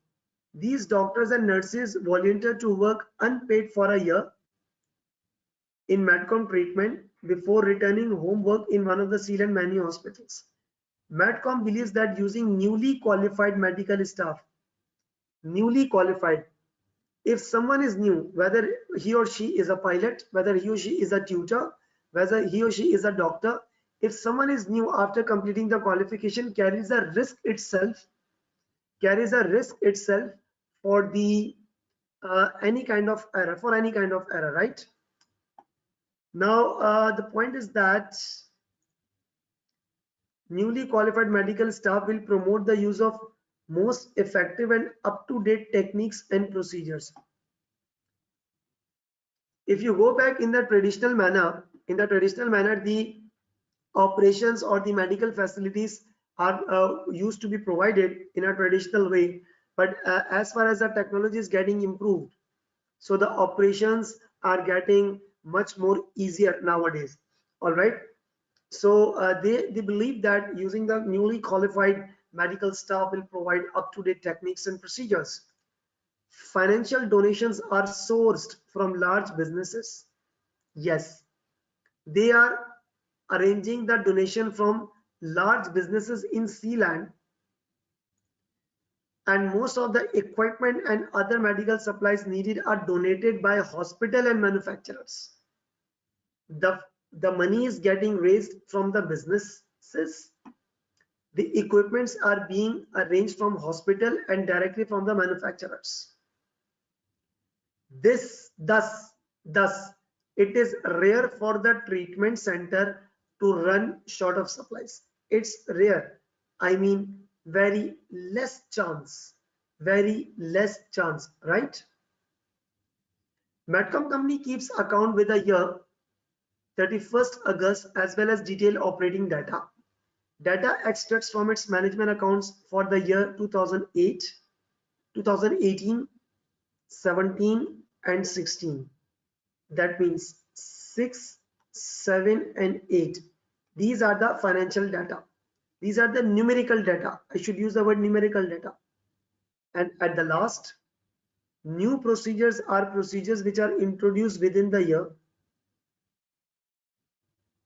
These doctors and nurses volunteer to work unpaid for a year in Medcom treatment before returning home work in one of the Seal and Many hospitals. Medcom believes that using newly qualified medical staff, newly qualified, if someone is new, whether he or she is a pilot, whether he or she is a tutor, whether he or she is a doctor, if someone is new after completing the qualification, carries a risk itself for the any kind of error, right? Now the point is that newly qualified medical staff will promote the use of most effective and up-to-date techniques and procedures. If you go back in the traditional manner, the operations or the medical facilities are used to be provided in a traditional way, but as far as the technology is getting improved, so the operations are getting much more easier nowadays. All right, so they believe that using the newly qualified medical staff will provide up-to-date techniques and procedures. Financial donations are sourced from large businesses. Yes, they are arranging the donation from large businesses in Sealand, and most of the equipment and other medical supplies needed are donated by hospital and manufacturers. The money is getting raised from the businesses. The equipments are being arranged from hospital and directly from the manufacturers. Thus, it is rare for the treatment center to run short of supplies. It's rare. I mean, very less chance, right? Medcom company keeps account with the year 31st August as well as detailed operating data. Data extracts from its management accounts for the year 2008, 2018, 17 and 16. That means 6, 7 and 8. These are the financial data. These are the numerical data. I should use the word numerical data. And at the last, new procedures are procedures which are introduced within the year.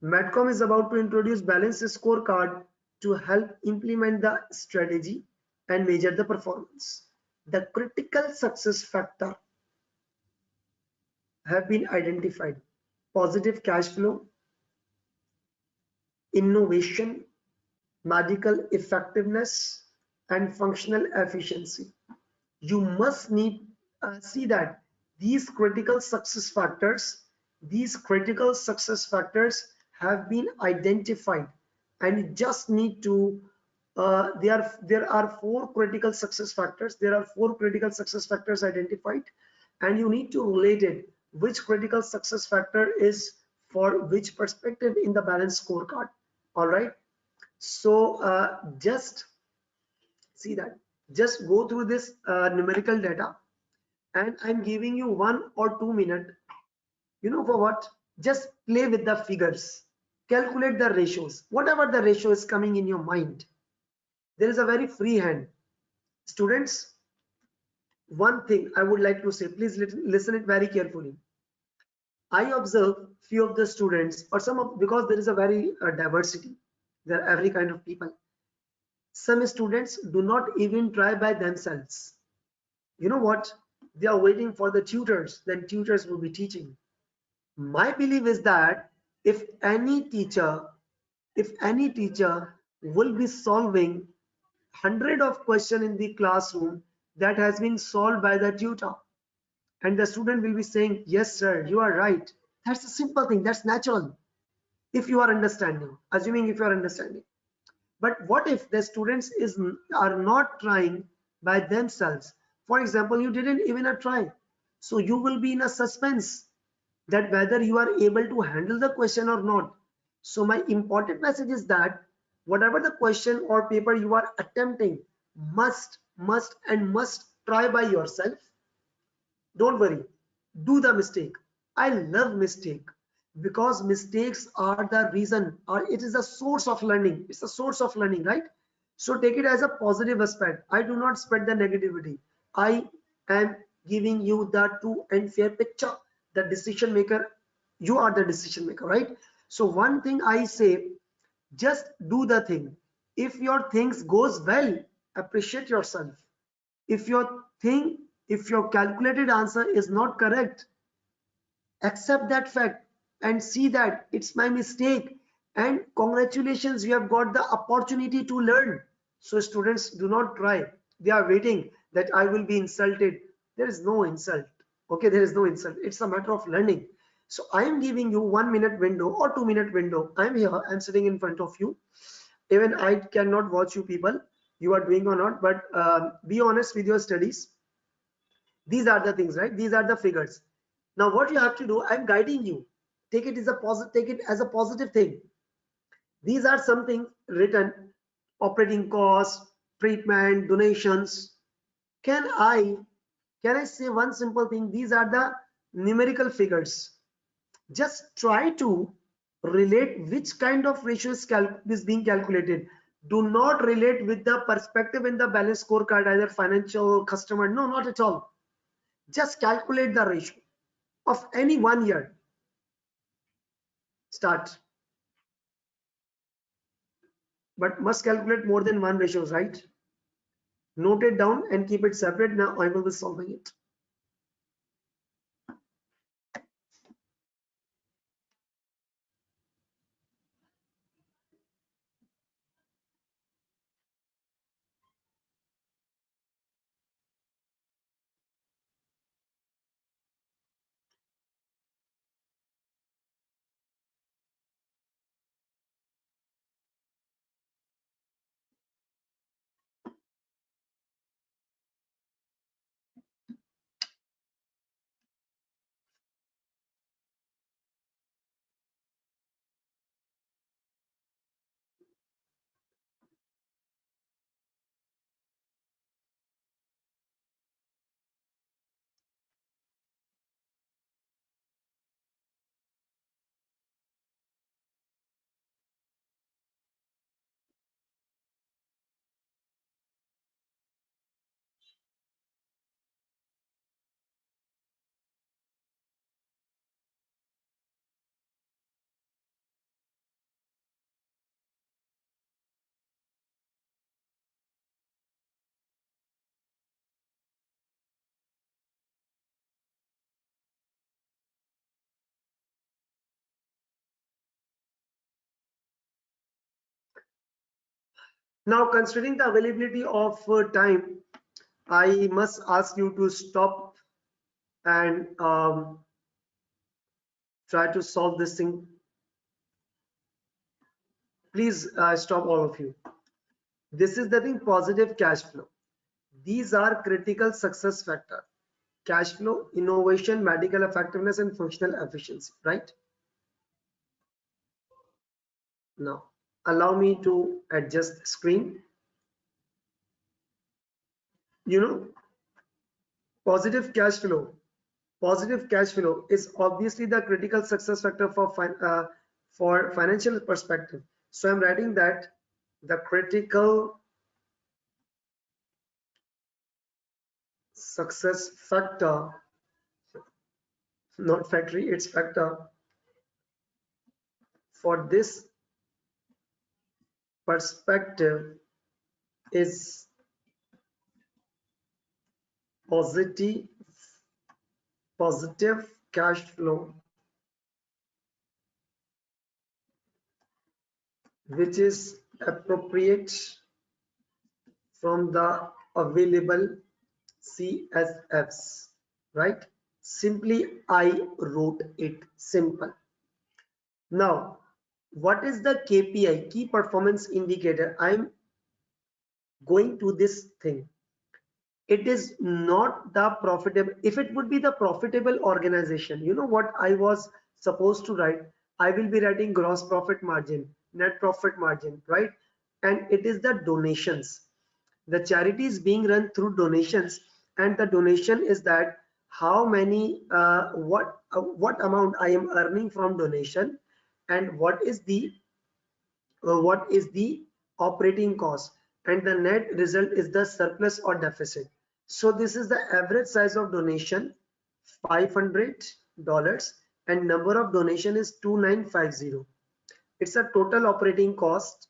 Medcom is about to introduce balanced scorecard to help implement the strategy and measure the performance. The critical success factor have been identified: positive cash flow, innovation, medical effectiveness, and functional efficiency. You must need see that these critical success factors have been identified, and you just need to there are four critical success factors. There are four critical success factors identified, and you need to relate it. Which critical success factor is for which perspective in the balance scorecard? All right. So just see that. Just go through this numerical data, and I'm giving you 1 or 2 minutes. You know for what? Just play with the figures, calculate the ratios, whatever the ratio is coming in your mind. There is a very free hand. Students, one thing I would like to say, please listen it very carefully. I observe few of the students, or some of, because there is a very diversity, there are every kind of people. Some students do not even try by themselves. You know what? They are waiting for the tutors, then tutors will be teaching. My belief is that if any teacher will be solving 100 of question in the classroom that has been solved by the tutor, and the student will be saying, yes sir, you are right, that's a simple thing, that's natural, if you are understanding, assuming if you are understanding. But what if the students are not trying by themselves? For example, you didn't even try, so you will be in a suspense that whether you are able to handle the question or not. So my important message is that whatever the question or paper you are attempting, must try by yourself. Don't worry, do the mistake. I love mistake, because mistakes are the reason, or it is a source of learning. It's a source of learning, right? So take it as a positive aspect. I do not spread the negativity. I am giving you the true and fair picture. The decision maker, you are the decision maker, right? So one thing I say, just do the thing. If your things goes well, appreciate yourself. If your calculated answer is not correct, accept that fact and see that it's my mistake, and congratulations, you have got the opportunity to learn. So students, do not try. They are waiting that I will be insulted. There is no insult. Okay, there is no insult. It's a matter of learning. So I am giving you 1 minute window or 2 minute window. I'm here, I'm sitting in front of you. Even I cannot watch you people, you are doing or not, but be honest with your studies. These are the things, right? These are the figures. Now what you have to do, I'm guiding you. Take it as a positive, take it as a positive thing. These are something written: operating costs, treatment, donations. Can I say one simple thing? These are the numerical figures. Just try to relate which kind of ratio is being calculated. Do not relate with the perspective in the balance scorecard, either financial, customer. No, not at all. Just calculate the ratio of any 1 year. Start. But must calculate more than one ratios, right? Note it down and keep it separate. Now I will be solving it. Now, considering the availability of time, I must ask you to stop and try to solve this thing. Please stop, all of you. This is the thing, positive cash flow. These are critical success factor: cash flow, innovation, medical effectiveness, and functional efficiency, right? Now, allow me to adjust the screen. You know, positive cash flow. Positive cash flow is obviously the critical success factor for financial perspective. So I'm writing that the critical success factor, not factory, it's factor for this perspective is positive cash flow, which is appropriate from the available CSFs, right? Simply I wrote it simple. Now, what is the KPI, key performance indicator? I'm going to this thing. It is not the profitable. If it would be the profitable organization, you know what I was supposed to write? I will be writing gross profit margin, net profit margin, right? And it is the donations. The charity is being run through donations, and the donation is that how many what amount I am earning from donation, and what is the operating cost, and the net result is the surplus or deficit. So this is the average size of donation, $500, and number of donation is 2950. It's a total operating cost.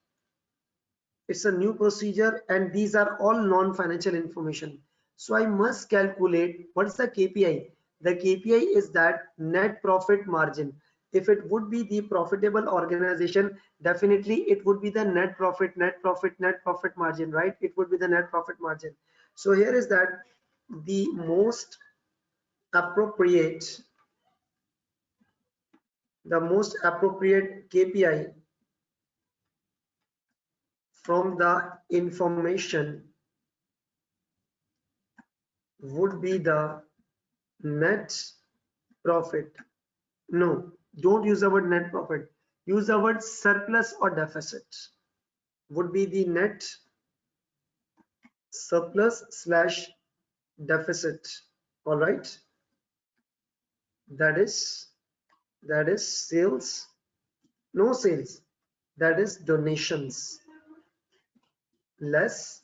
It's a new procedure, and these are all non-financial information. So I must calculate what is the KPI. The KPI is that net profit margin. If it would be the profitable organization, definitely it would be the net profit margin, right? It would be the net profit margin. So here is that the most appropriate KPI from the information would be the net profit. No, don't use the word net profit. Use the word surplus or deficit. Would be the net surplus slash deficit. All right. That is sales. No sales. That is donations less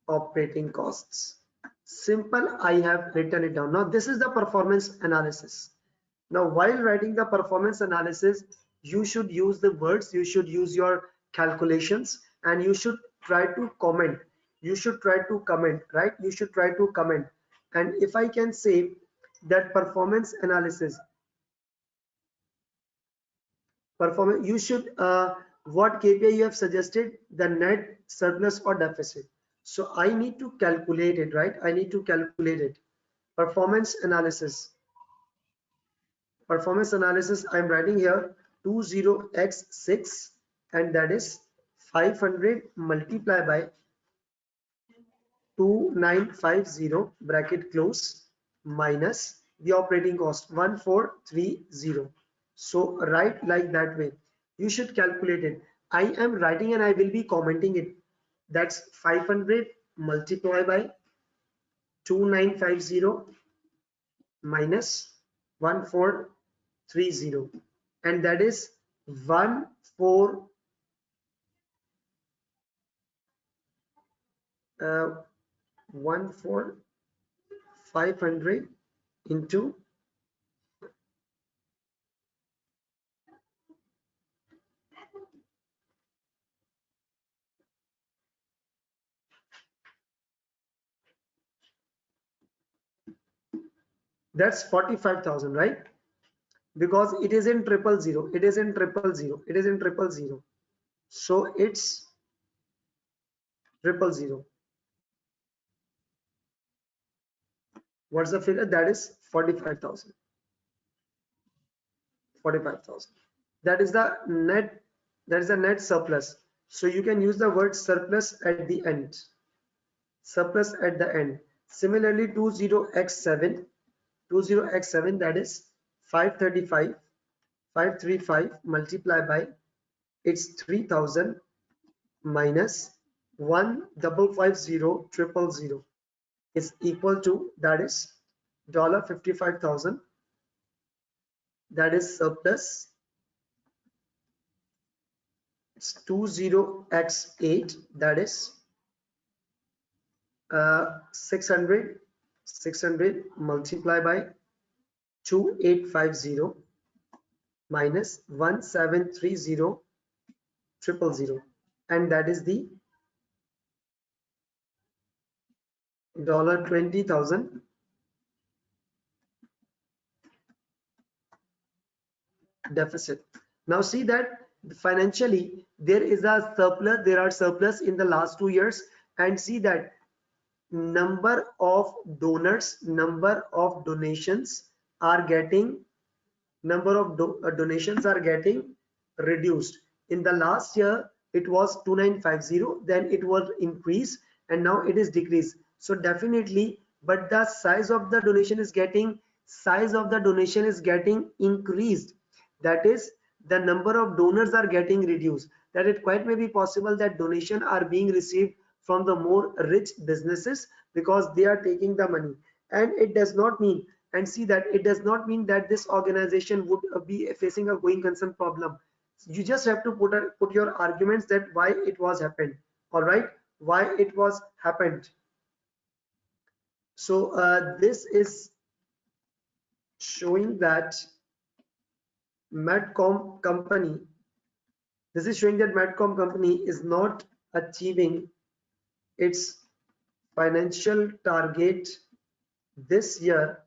operating costs. Simple. I have written it down. Now this is the performance analysis. Now while writing the performance analysis, you should use the words, you should use your calculations, and you should try to comment. You should try to comment, right? You should try to comment. And if I can say that performance analysis, you should what KPI you have suggested, the net surplus or deficit. So I need to calculate it, right? I need to calculate it. Performance analysis. I'm writing here 20x6, and that is 500 multiplied by 2950 bracket close minus the operating cost 1430. So write like that way. You should calculate it. I am writing and I will be commenting it. That's 500 multiplied by 2950 minus 1430, and that is 500 into that's 45,000, right? Because it is in 000, it is in 000. So it's 000. What's the figure? That is 45,000. 45,000. That is the net surplus. So you can use the word surplus at the end. Surplus at the end. Similarly, 20x7, 20x7, that is 535, 535 multiplied by it's 3000 minus 1,550,000 is equal to, that is $55,000, that is surplus. It's 20x8, that is 600 multiplied by 2850 minus 1,730,000, and that is the $20,000 deficit. Now see that financially there is a surplus, there are surplus in the last 2 years, and see that number of donors, number of donations are getting, donations are getting reduced. In the last year it was 2950, then it was increased, and now it is decreased. So definitely, but the size of the donation is getting increased. That is, the number of donors are getting reduced. That it quite may be possible that donation are being received from the more rich businesses because they are taking the money, and it does not mean, and see that it does not mean that this organization would be facing a going concern problem. You just have to put your arguments that why it was happened. All right, why it was happened. So this is showing that Medcom company, this is showing that Medcom company is not achieving its financial target this year,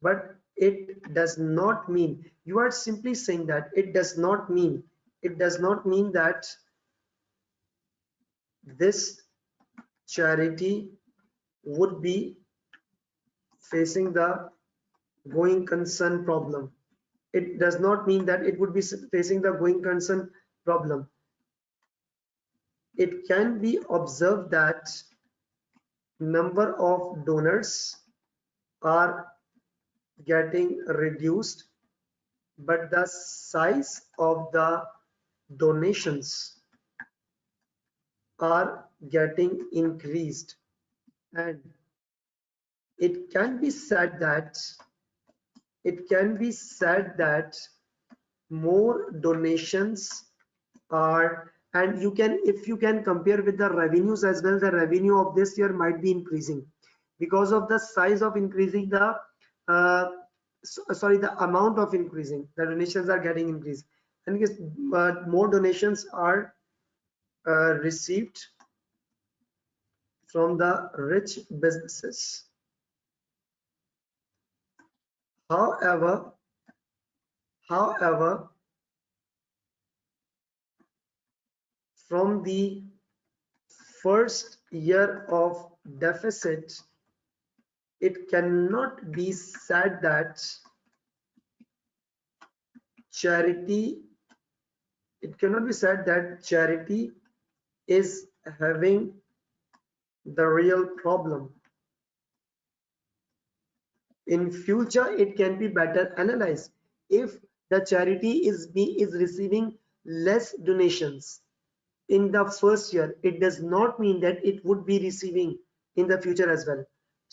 but it does not mean, you are simply saying that it does not mean that this charity would be facing the going concern problem. It does not mean that it would be facing the going concern problem. It can be observed that number of donors are getting reduced, but the size of the donations are getting increased, and it can be said that more donations are, and you can, if you can compare with the revenues as well, the revenue of this year might be increasing because of the size of increasing the the amount of increasing, the donations are getting increased, and because more donations are received from the rich businesses. However, from the first year of deficit, it cannot be said that charity is having the real problem. In future it can be better analyzed. If the charity is receiving less donations in the first year, it does not mean that it would be receiving in the future as well.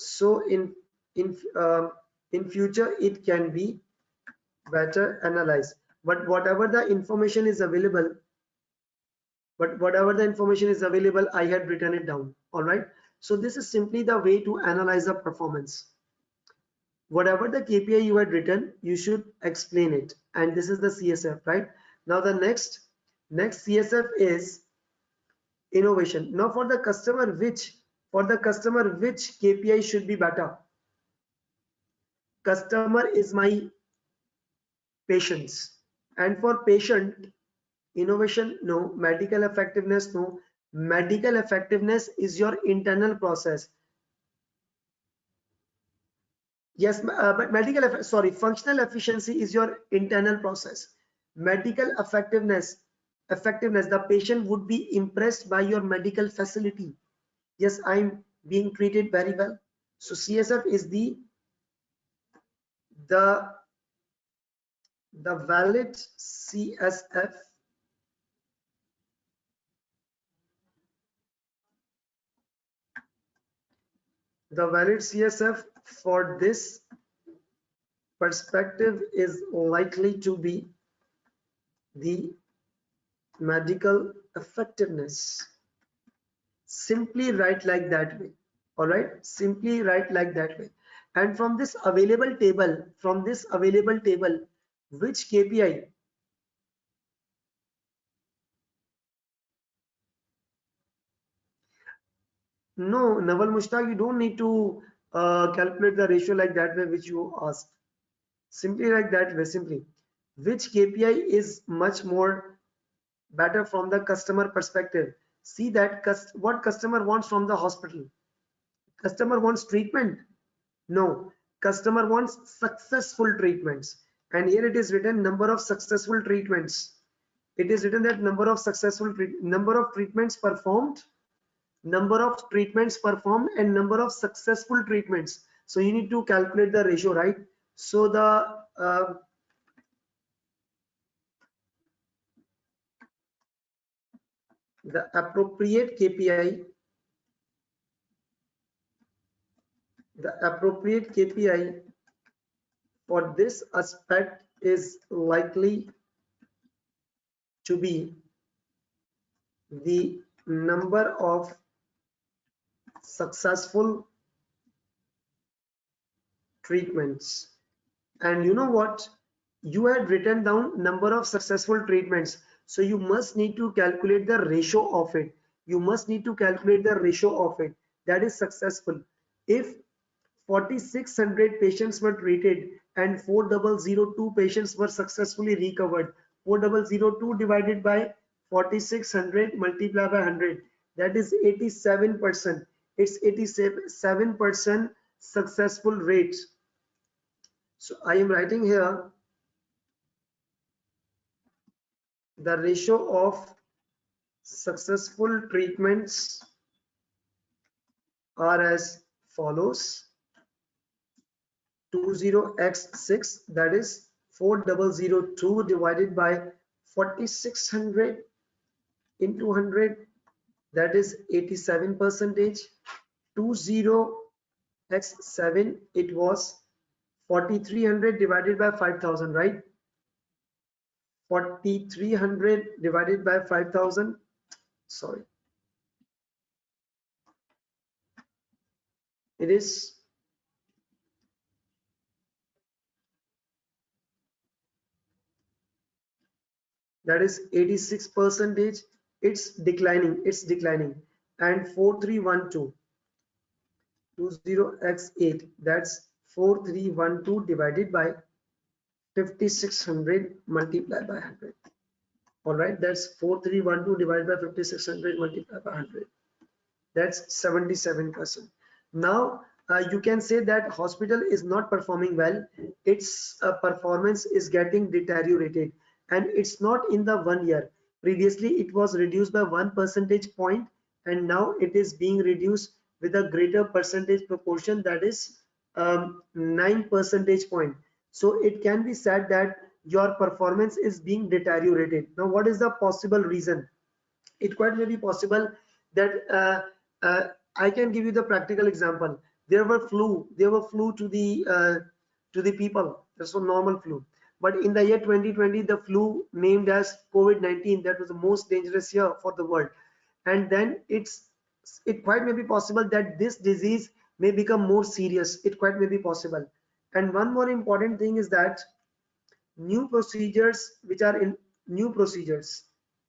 So in future it can be better analyzed, but whatever the information is available, I had written it down. All right, so this is simply the way to analyze the performance. Whatever the KPI you had written, you should explain it, and this is the CSF. Right now, the next CSF is innovation. Now for the customer, which KPI should be better? Customer is my patients, and for patient, innovation no, medical effectiveness no. Medical effectiveness is your internal process. Yes, but functional efficiency is your internal process. Medical effectiveness effectiveness. The patient would be impressed by your medical facility. Yes, I'm being treated very well. So CSF is the valid CSF for this perspective is likely to be the medical effectiveness. Simply write like that way. All right, simply write like that way. And from this available table, which KPI? No, Naval Mushtaq, you don't need to calculate the ratio like that way which you asked. Simply like that way, simply. Which KPI is much more better from the customer perspective? See that what customer wants from the hospital. Customer wants treatment? No. Customer wants successful treatments. And here it is written number of successful treatments. It is written that number of treatments performed, and number of successful treatments. So you need to calculate the ratio, right? So the appropriate KPI, for this aspect is likely to be the number of successful treatments. And you know what, you had written down number of successful treatments, so you must need to calculate the ratio of it. That is successful. If 4600 patients were treated and 4002 patients were successfully recovered, 4002 divided by 4600 multiplied by 100, that is 87%. It's 87% successful rate. So I am writing here the ratio of successful treatments are as follows: 20x6, that is 4002 divided by 4600 into 100, that is 87%. 20x7, it was 4300 divided by 5000, right? 4300 divided by 5000, sorry, it is that is 86%. It's declining, and 4312, 20x8, that's 4312 divided by 5600 multiplied by 100. All right, that's 4312 divided by 5600 multiplied by 100. That's 77%. Now you can say that hospital is not performing well. Its performance is getting deteriorated, and it's not in the 1 year. Previously it was reduced by 1 percentage point, and now it is being reduced with a greater percentage proportion, that is 9 percentage point. So it can be said that your performance is being deteriorated. Now what is the possible reason? It quite may be possible that I can give you the practical example. There were flu to the people. That's a normal flu. But in the year 2020, the flu named as COVID-19, that was the most dangerous year for the world. And then it quite may be possible that this disease may become more serious. It quite may be possible. And one more important thing is that new procedures, which are in new procedures,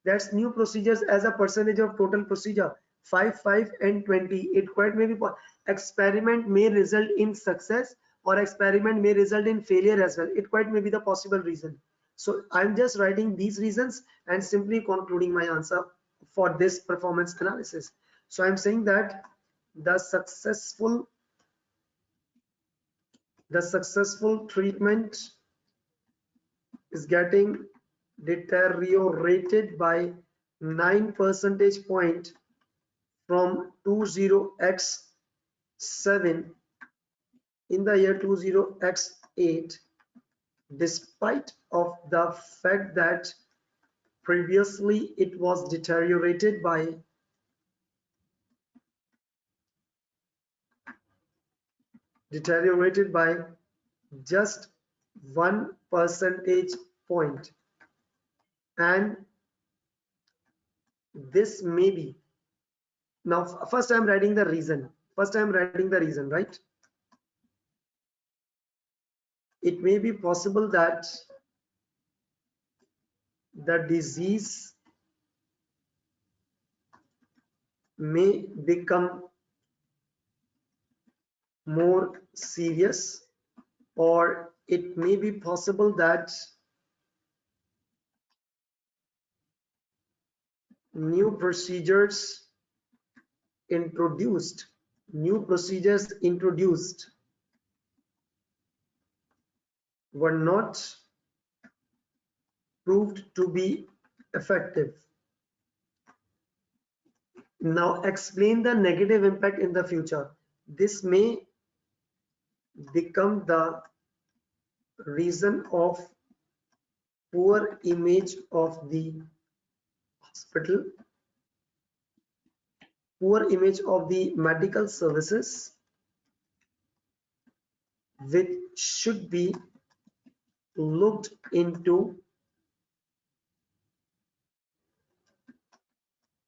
that's new procedures as a percentage of total procedure, 5, 5 and 20. It quite may be experiment may result in success, or experiment may result in failure as well. It quite may be the possible reason. So I'm just writing these reasons and simply concluding my answer for this performance analysis. So I'm saying that the successful treatment is getting deteriorated by 9 percentage point from 20x7 in the year 20x8, despite of the fact that previously it was deteriorated by just 1 percentage point, and this may be, now first I'm writing the reason, right? It may be possible that the disease may become more serious, or it may be possible that new procedures introduced were not proved to be effective. Now explain the negative impact in the future. This may become the reason of poor image of the hospital, poor image of the medical services, which should be looked into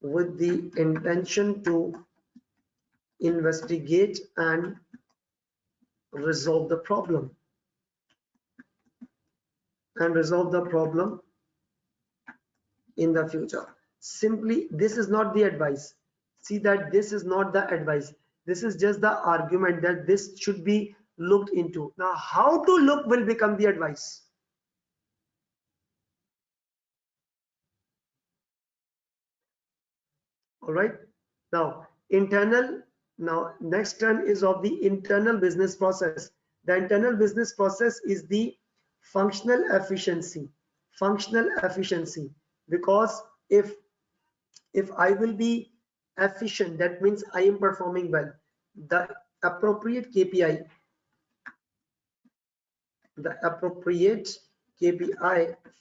with the intention to investigate and resolve the problem. In the future. Simply, this is not the advice. See that this is not the advice. This is just the argument that this should be looked into. Now, how to look will become the advice. All right. Now, next turn is of the internal business process. The internal business process is the functional efficiency. Because if I will be efficient, that means I am performing well. The appropriate KPI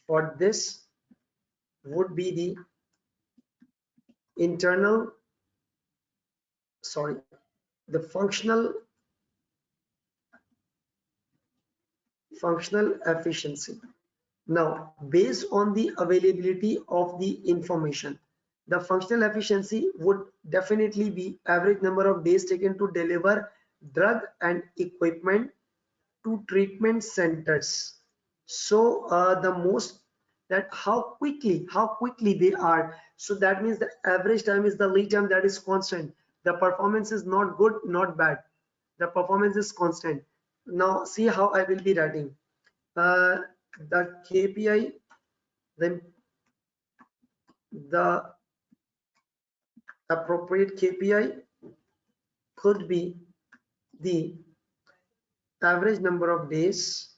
for this would be the functional efficiency. Now, based on the availability of the information, the functional efficiency would definitely be average number of days taken to deliver drug and equipment to treatment centers. So the most, that how quickly they are. So that means the average time is the lead time, that is constant. The performance is not good, not bad. The performance is constant. Now see how I will be writing. The KPI, then the appropriate KPI could be the average number of days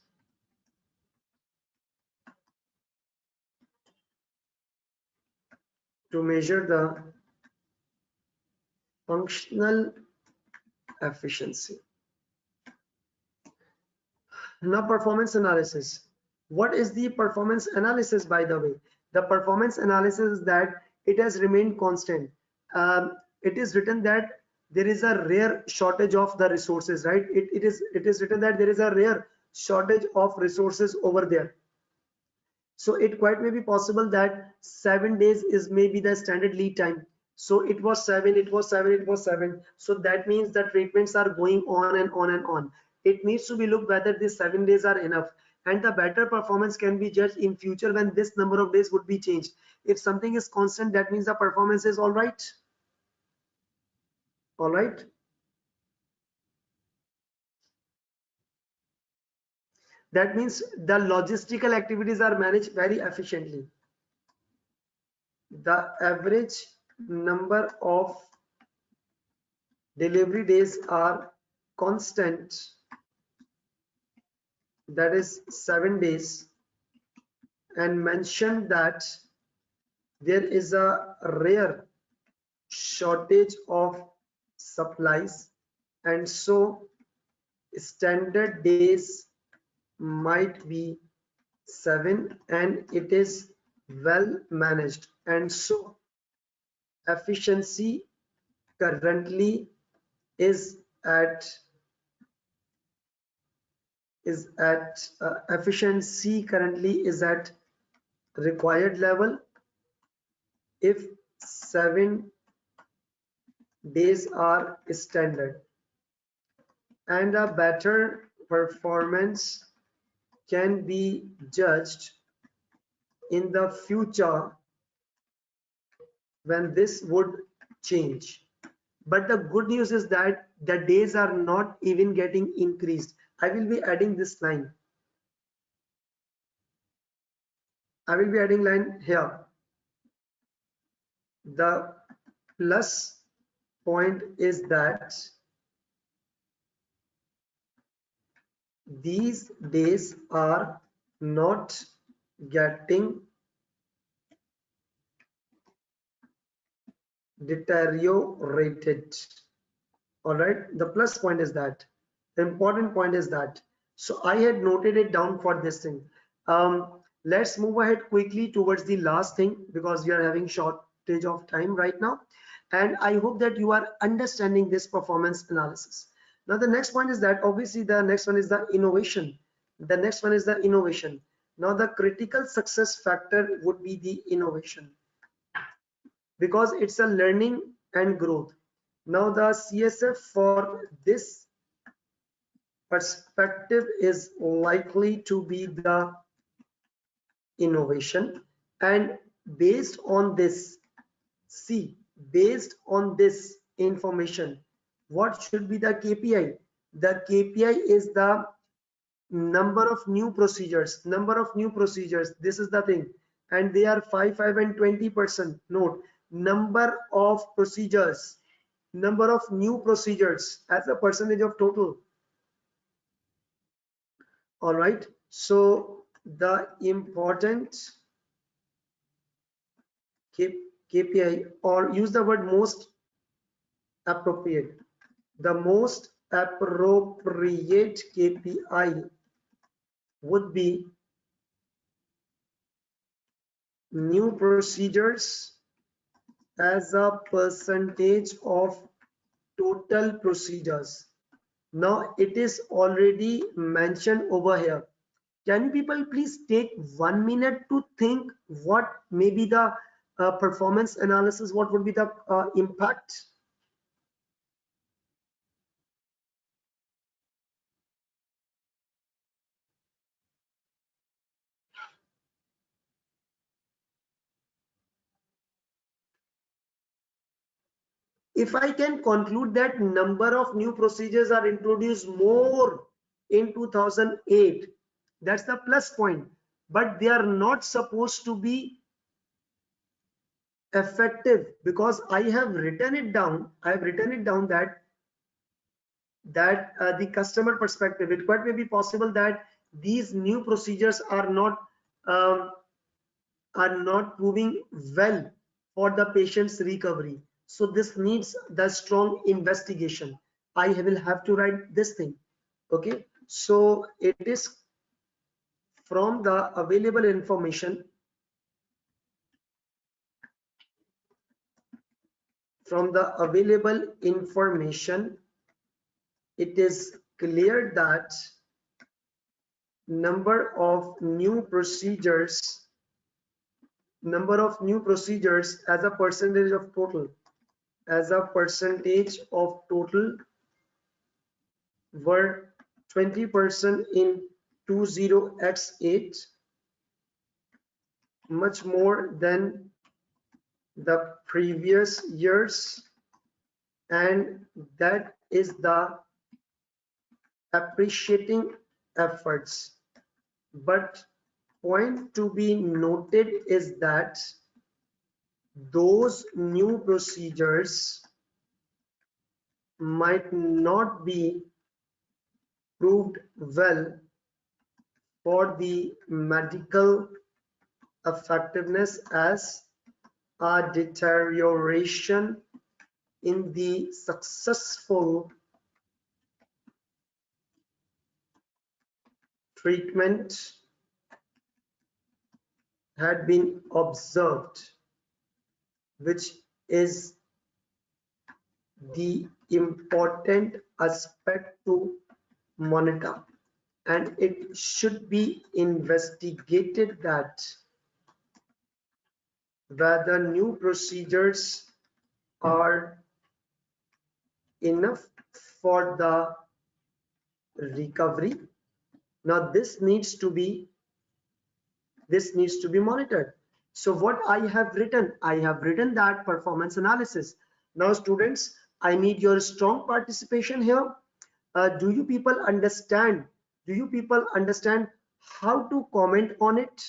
to measure the functional efficiency. Now, performance analysis. What is the performance analysis, by the way? The performance analysis is that it has remained constant. It is written that there is a rare shortage of the resources, right? It is written that there is a rare shortage of resources over there. So it quite may be possible that 7 days is maybe the standard lead time. So it was 7. So that means the treatments are going on and on and on. It needs to be looked whether these 7 days are enough, and the better performance can be judged in future when this number of days would be changed. If something is constant, that means the performance is all right. That means the logistical activities are managed very efficiently. The average number of delivery days are constant, that is 7 days, and mentioned that there is a rare shortage of supplies, and so standard days might be 7 and it is well managed, and so efficiency currently is at efficiency currently is at required level if 7 days are standard, and a better performance can be judged in the future when this would change. But the good news is that the days are not even getting increased. I will be adding this line. I will be adding line here. The plus point is that these days are not getting deteriorated. All right, the plus point is that, the important point is that. So I had noted it down for this thing. Let's move ahead quickly towards the last thing because we are having shortage of time right now, and I hope that you are understanding this performance analysis. Now the next point is that, obviously the next one is the innovation. The next one is the innovation. Now the critical success factor would be the innovation, because it's a learning and growth. Now the CSF for this perspective is likely to be the innovation, and based on this, based on this information, what should be the KPI? The KPI is the number of new procedures. This is the thing, and they are 5, and 20%. Note, number of procedures, number of new procedures as a percentage of total. All right, so the important KPI, or use the word most appropriate, the most appropriate KPI would be new procedures as a percentage of total procedures. Now it is already mentioned over here. Can you people please take 1 minute to think what may be the performance analysis, what would be the impact? If I can conclude that number of new procedures are introduced more in 2008, that's the plus point, but they are not supposed to be effective, because I have written it down. That the customer perspective, it quite may be possible that these new procedures are not proving well for the patient's recovery. So this needs the strong investigation. I will have to write this thing. Okay, so it is from the available information, it is clear that number of new procedures as a percentage of total, were 20% in 20x8, much more than the previous years, and that is the appreciating efforts. But point to be noted is that those new procedures might not be proved well for the medical effectiveness as a deterioration in the successful treatment had been observed, which is the important aspect to monitor, and it should be investigated that whether new procedures are enough for the recovery. Now this needs to be monitored. So what I have written that performance analysis. Now students, I need your strong participation here. Do you people understand how to comment on it?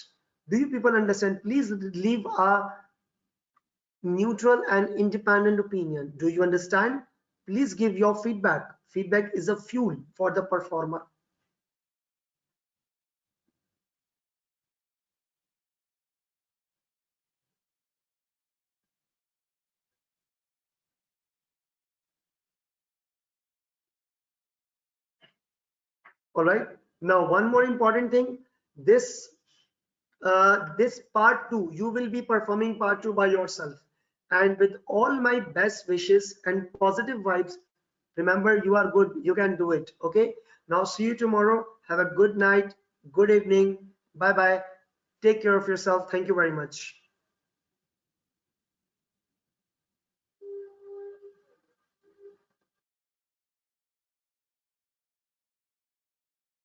Do you people understand? Please leave a neutral and independent opinion. Do you understand? Please give your feedback. Feedback is a fuel for the performer. All right. Now, one more important thing. This part 2, you will be performing part 2 by yourself. And with all my best wishes and positive vibes, remember, you are good. You can do it. Okay. Now, see you tomorrow. Have a good night. Good evening. Bye bye. Take care of yourself. Thank you very much.